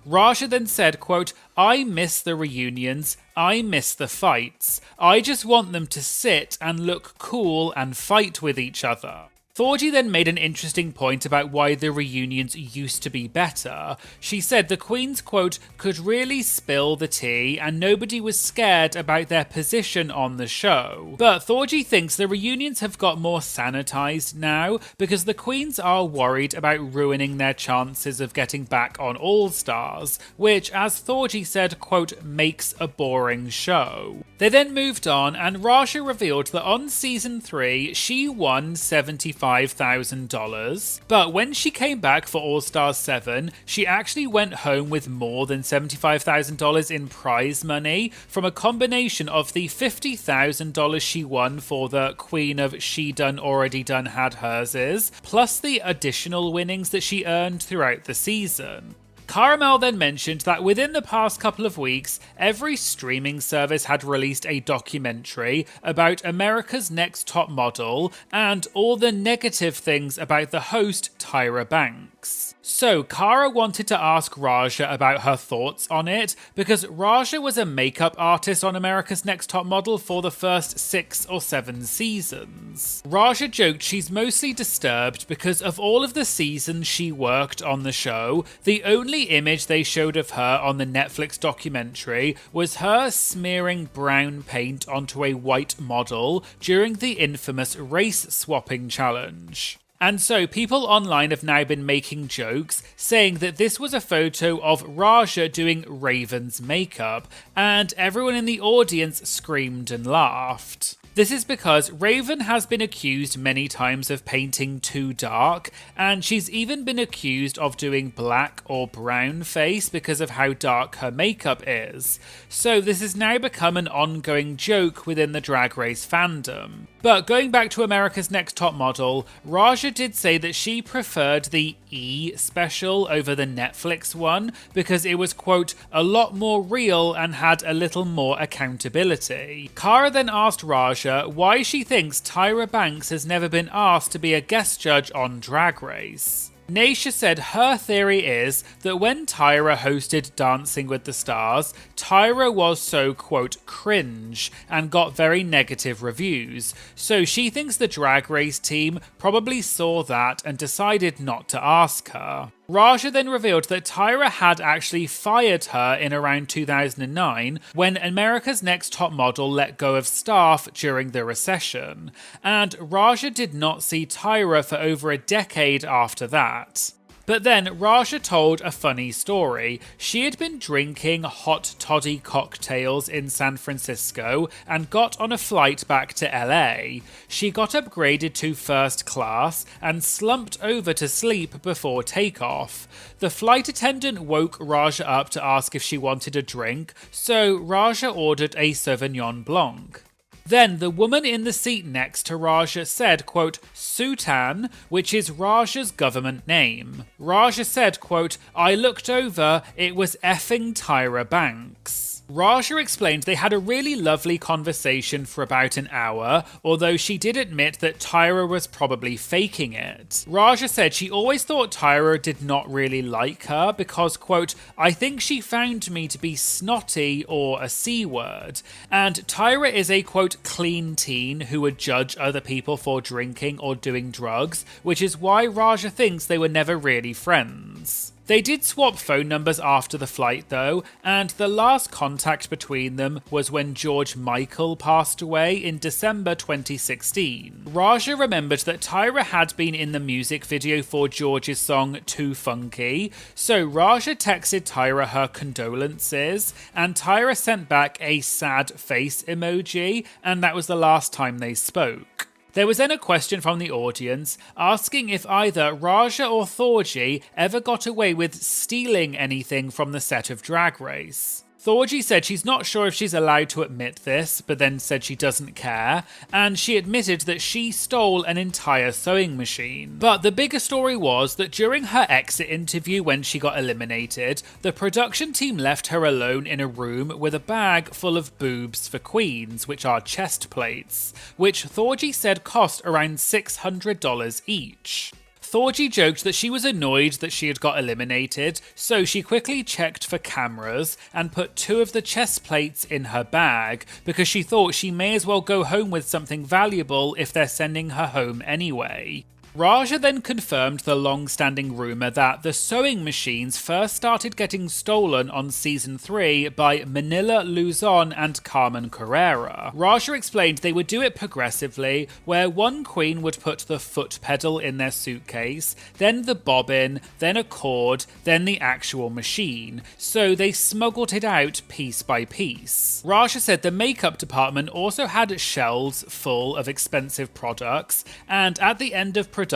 Raja then said, quote, I miss the reunions, I miss the fights. I just want them to sit and look cool and fight with each other. Thorgy then made an interesting point about why the reunions used to be better. She said the queens, quote, could really spill the tea and nobody was scared about their position on the show. But Thorgy thinks the reunions have got more sanitized now because the queens are worried about ruining their chances of getting back on All Stars, which, as Thorgy said, quote, makes a boring show. They then moved on and Raja revealed that on season 3 she won $75,000, but when she came back for All Stars 7, she actually went home with more than $75,000 in prize money from a combination of the $50,000 she won for the Queen of She Done Already Done Had Herses, plus the additional winnings that she earned throughout the season. Caramel then mentioned that within the past couple of weeks, every streaming service had released a documentary about America's Next Top Model and all the negative things about the host Tyra Banks. So Cara wanted to ask Raja about her thoughts on it because Raja was a makeup artist on America's Next Top Model for the first 6 or 7 seasons. Raja joked she's mostly disturbed because of all of the seasons she worked on the show, the only image they showed of her on the Netflix documentary was her smearing brown paint onto a white model during the infamous race swapping challenge. And so people online have now been making jokes saying that this was a photo of Raja doing Raven's makeup, and everyone in the audience screamed and laughed. This is because Raven has been accused many times of painting too dark, and she's even been accused of doing black or brown face because of how dark her makeup is. So this has now become an ongoing joke within the Drag Race fandom. But going back to America's Next Top Model, Raja did say that she preferred the E special over the Netflix one because it was, quote, a lot more real and had a little more accountability. Cara then asked Raja why she thinks Tyra Banks has never been asked to be a guest judge on Drag Race. Naysha said her theory is that when Tyra hosted Dancing with the Stars, Tyra was so, quote, cringe and got very negative reviews, so she thinks the Drag Race team probably saw that and decided not to ask her. Raja then revealed that Tyra had actually fired her in around 2009 when America's Next Top Model let go of staff during the recession, and Raja did not see Tyra for over a decade after that. But then Raja told a funny story. She had been drinking hot toddy cocktails in San Francisco and got on a flight back to LA. She got upgraded to first class and slumped over to sleep before takeoff. The flight attendant woke Raja up to ask if she wanted a drink, so Raja ordered a Sauvignon Blanc. Then the woman in the seat next to Raja said, quote, Sutan, which is Raja's government name. Raja said, quote, I looked over, it was effing Tyra Banks. Raja explained they had a really lovely conversation for about an hour, although she did admit that Tyra was probably faking it. Raja said she always thought Tyra did not really like her because, quote, I think she found me to be snotty or a C word. And Tyra is a, quote, clean teen who would judge other people for drinking or doing drugs, which is why Raja thinks they were never really friends. They did swap phone numbers after the flight though, and the last contact between them was when George Michael passed away in December 2016. Raja remembered that Tyra had been in the music video for George's song Too Funky, so Raja texted Tyra her condolences, and Tyra sent back a sad face emoji, and that was the last time they spoke. There was then a question from the audience asking if either Raja or Thorgy ever got away with stealing anything from the set of Drag Race. Thorgy said she's not sure if she's allowed to admit this, but then said she doesn't care, and she admitted that she stole an entire sewing machine. But the bigger story was that during her exit interview when she got eliminated, the production team left her alone in a room with a bag full of boobs for queens, which are chest plates, which Thorgy said cost around $600 each. Thorgy joked that she was annoyed that she had got eliminated, so she quickly checked for cameras and put 2 of the chest plates in her bag because she thought she may as well go home with something valuable if they're sending her home anyway. Raja then confirmed the long-standing rumour that the sewing machines first started getting stolen on season 3 by Manila Luzon and Carmen Carrera. Raja explained they would do it progressively, where one queen would put the foot pedal in their suitcase, then the bobbin, then a cord, then the actual machine, so they smuggled it out piece by piece. Raja said the makeup department also had shelves full of expensive products, and at the end of production,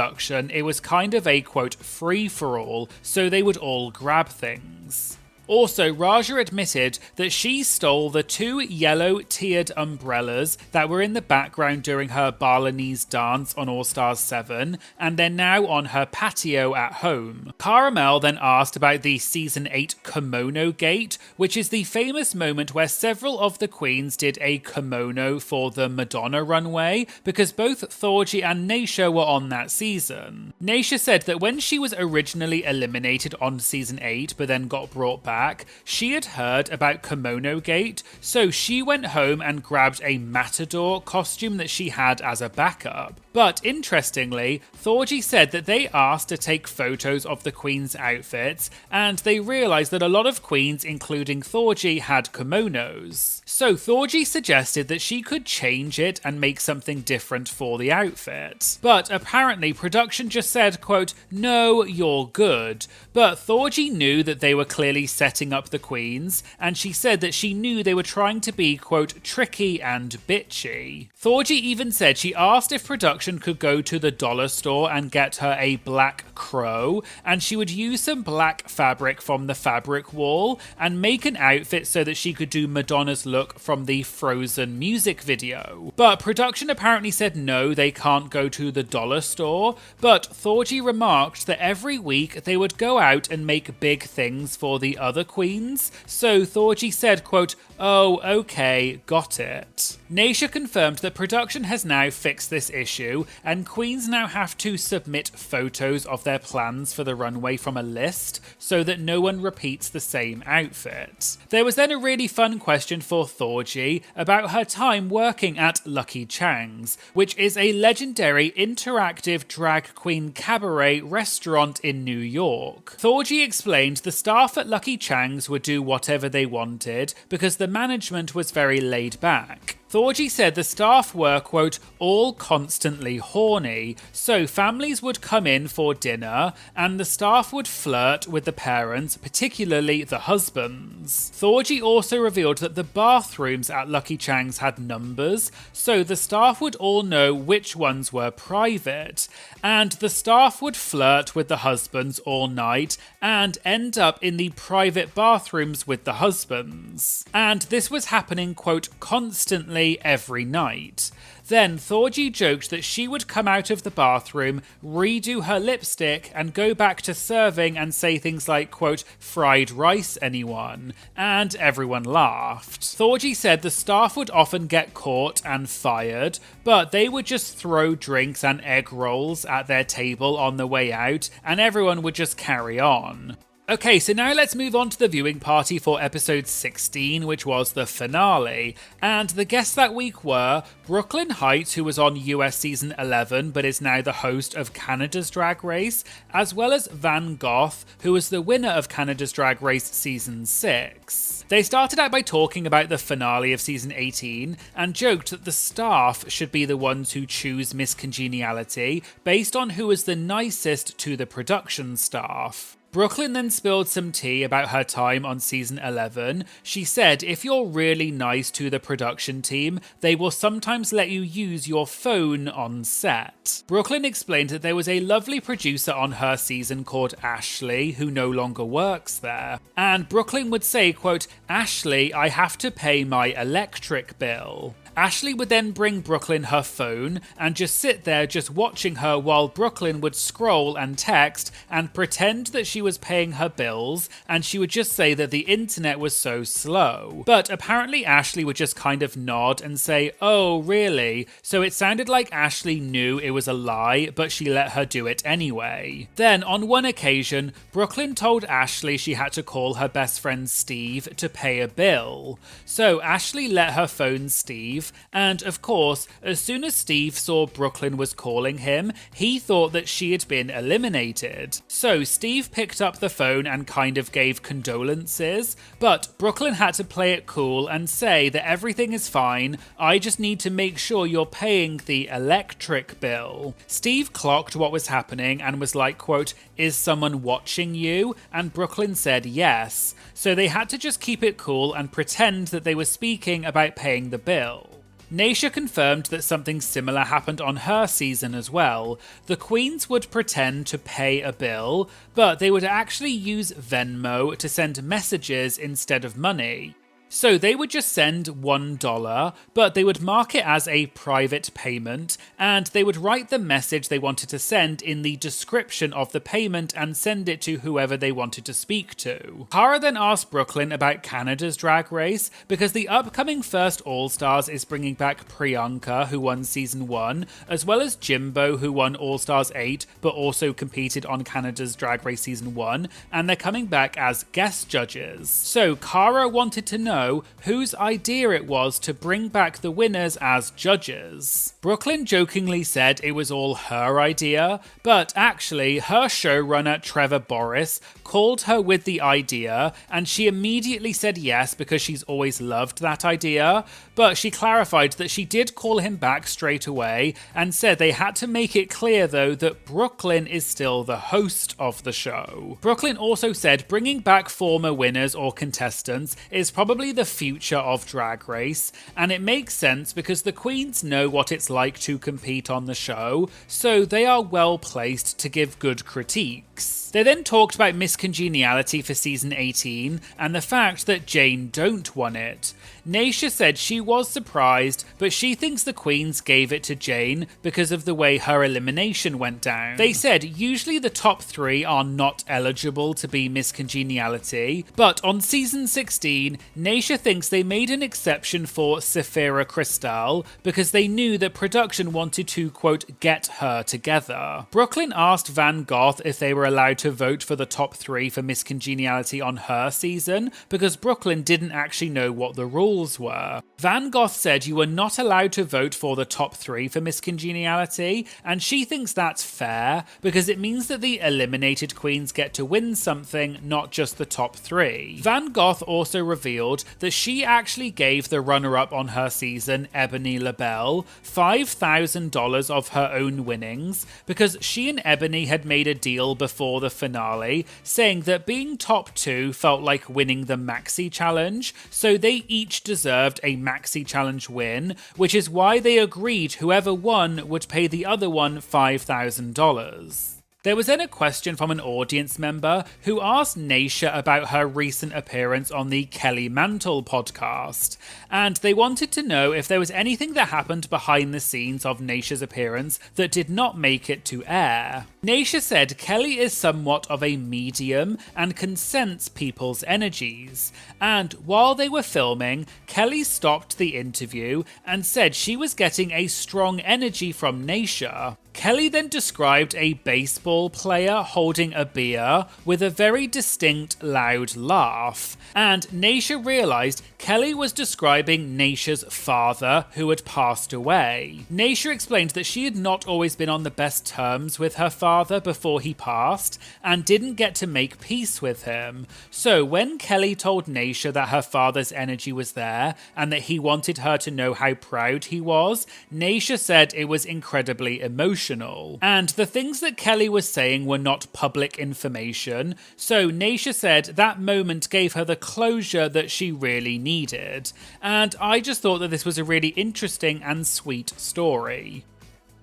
it was kind of a, quote, free-for-all, so they would all grab things. Also, Raja admitted that she stole the 2 yellow tiered umbrellas that were in the background during her Balinese dance on All Stars 7, and they're now on her patio at home. Caramel then asked about the season 8 kimono gate, which is the famous moment where several of the queens did a kimono for the Madonna runway, because both Thorgy and Naysha were on that season. Naysha said that when she was originally eliminated on season 8, but then got brought back, she had heard about Kimono Gate, so she went home and grabbed a matador costume that she had as a backup. But interestingly, Thorgy said that they asked to take photos of the queens' outfits, and they realised that a lot of queens, including Thorgy, had kimonos. So Thorgy suggested that she could change it and make something different for the outfit. But apparently production just said, quote, "No, you're good." But Thorgy knew that they were clearly setting up the queens, and she said that she knew they were trying to be, quote, tricky and bitchy. Thorgy even said she asked if production could go to the dollar store and get her a black crow, and she would use some black fabric from the fabric wall and make an outfit so that she could do Madonna's look from the Frozen music video. But production apparently said no, they can't go to the dollar store, but Thorgy remarked that every week they would go out and make big things for the other queens, so Thorgy said, quote, "Oh, okay, got it." Naysha confirmed that production has now fixed this issue, and queens now have to submit photos of their plans for the runway from a list so that no one repeats the same outfit. There was then a really fun question for Thorgy about her time working at Lucky Chang's, which is a legendary interactive drag queen cabaret restaurant in New York. Thorgy explained the staff at Lucky Chang's would do whatever they wanted because the management was very laid back. Thorgy said the staff were, quote, all constantly horny, so families would come in for dinner and the staff would flirt with the parents, particularly the husbands. Thorgy also revealed that the bathrooms at Lucky Chang's had numbers, so the staff would all know which ones were private, and the staff would flirt with the husbands all night and end up in the private bathrooms with the husbands. And this was happening, quote, constantly every night. Then Thorgy joked that she would come out of the bathroom, redo her lipstick, and go back to serving and say things like, quote, fried rice anyone? And everyone laughed. Thorgy said the staff would often get caught and fired, but they would just throw drinks and egg rolls at their table on the way out, and everyone would just carry on. Okay, so now let's move on to the viewing party for episode 16, which was the finale. And the guests that week were Brooklyn Heights, who was on US season 11, but is now the host of Canada's Drag Race, as well as Van Gogh, who was the winner of Canada's Drag Race season 6. They started out by talking about the finale of season 18 and joked that the staff should be the ones who choose Miss Congeniality based on who is the nicest to the production staff. Brooklyn then spilled some tea about her time on season 11. She said if you're really nice to the production team, they will sometimes let you use your phone on set. Brooklyn explained that there was a lovely producer on her season called Ashley, who no longer works there. And Brooklyn would say, quote, "Ashley, I have to pay my electric bill." Ashley would then bring Brooklyn her phone and just sit there just watching her while Brooklyn would scroll and text and pretend that she was paying her bills, and she would just say that the internet was so slow. But apparently Ashley would just kind of nod and say, "Oh, really?" So it sounded like Ashley knew it was a lie, but she let her do it anyway. Then on one occasion, Brooklyn told Ashley she had to call her best friend Steve to pay a bill. So Ashley let her phone Steve, and of course, as soon as Steve saw Brooklyn was calling him, he thought that she had been eliminated. So Steve picked up the phone and kind of gave condolences, but Brooklyn had to play it cool and say that everything is fine, I just need to make sure you're paying the electric bill. Steve clocked what was happening and was like, quote, "Is someone watching you?" And Brooklyn said yes. So they had to just keep it cool and pretend that they were speaking about paying the bill. Naysha confirmed that something similar happened on her season as well. The queens would pretend to pay a bill, but they would actually use Venmo to send messages instead of money. So they would just send $1, but they would mark it as a private payment, and they would write the message they wanted to send in the description of the payment and send it to whoever they wanted to speak to. Cara then asked Brooklyn about Canada's Drag Race, because the upcoming first All-Stars is bringing back Priyanka, who won season 1, as well as Jimbo, who won All-Stars 8, but also competed on Canada's Drag Race season 1, and they're coming back as guest judges. So Cara wanted to know whose idea it was to bring back the winners as judges. Brooklyn jokingly said it was all her idea, but actually her showrunner Trevor Boris called her with the idea, and she immediately said yes because she's always loved that idea, but she clarified that she did call him back straight away and said they had to make it clear though that Brooklyn is still the host of the show. Brooklyn also said bringing back former winners or contestants is probably the future of Drag Race, and it makes sense because the queens know what it's like to compete on the show, so they are well placed to give good critiques. They then talked about Miss Congeniality for season 18 and the fact that Jane Don't won it. Naysha said she was surprised, but she thinks the queens gave it to Jane because of the way her elimination went down. They said usually the top 3 are not eligible to be Miss Congeniality, but on season 16, Naysha thinks they made an exception for Sephira Crystal because they knew that production wanted to, quote, get her together. Brooklyn asked Van Gogh if they were allowed to vote for the top 3 for Miss Congeniality on her season because Brooklyn didn't actually know what the rules were. Van Gogh said you were not allowed to vote for the top 3 for Miss Congeniality, and she thinks that's fair because it means that the eliminated queens get to win something, not just the top 3. Van Gogh also revealed that she actually gave the runner-up on her season, Ebony LaBelle, $5,000 of her own winnings because she and Ebony had made a deal before the finale, saying that being top 2 felt like winning the Maxi Challenge, so they each deserved a Maxi Challenge win, which is why they agreed whoever won would pay the other one $5,000. There was then a question from an audience member who asked Naysha about her recent appearance on the Kelly Mantle podcast, and they wanted to know if there was anything that happened behind the scenes of Naysha's appearance that did not make it to air. Naysha said Kelly is somewhat of a medium and can sense people's energies, and while they were filming, Kelly stopped the interview and said she was getting a strong energy from Naysha. Kelly then described a baseball player holding a beer with a very distinct loud laugh, and Naysha realised Kelly was describing Naysha's father who had passed away. Naysha explained that she had not always been on the best terms with her father before he passed and didn't get to make peace with him. So when Kelly told Naysha that her father's energy was there and that he wanted her to know how proud he was, Naysha said it was incredibly emotional. emotional. And the things that Kelly was saying were not public information, so Naysha said that moment gave her the closure that she really needed. And I just thought that this was a really interesting and sweet story.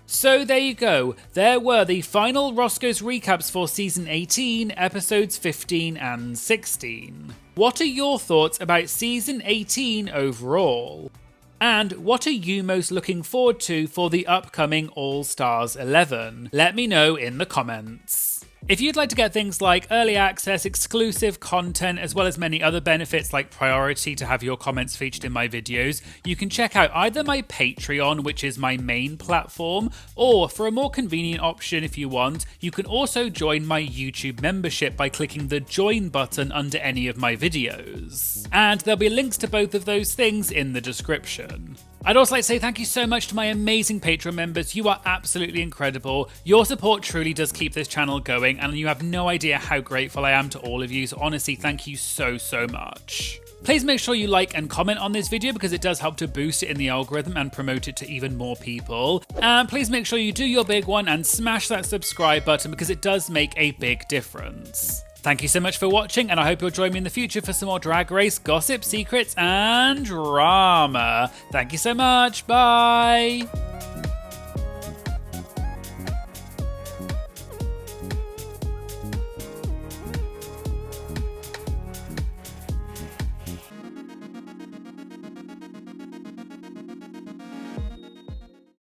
So there you go, there were the final Roscoe's recaps for season 18, episodes 15 and 16. What are your thoughts about season 18 overall? And what are you most looking forward to for the upcoming All Stars 11? Let me know in the comments. If you'd like to get things like early access, exclusive content, as well as many other benefits like priority to have your comments featured in my videos, you can check out either my Patreon, which is my main platform, or for a more convenient option if you want, you can also join my YouTube membership by clicking the join button under any of my videos. And there'll be links to both of those things in the description. I'd also like to say thank you so much to my amazing Patreon members. You are absolutely incredible. Your support truly does keep this channel going, and you have no idea how grateful I am to all of you. So honestly, thank you so much. Please make sure you like and comment on this video because it does help to boost it in the algorithm and promote it to even more people. And please make sure you do your big one and smash that subscribe button because it does make a big difference. Thank you so much for watching, and I hope you'll join me in the future for some more Drag Race gossip, secrets, and drama. Thank you so much. Bye.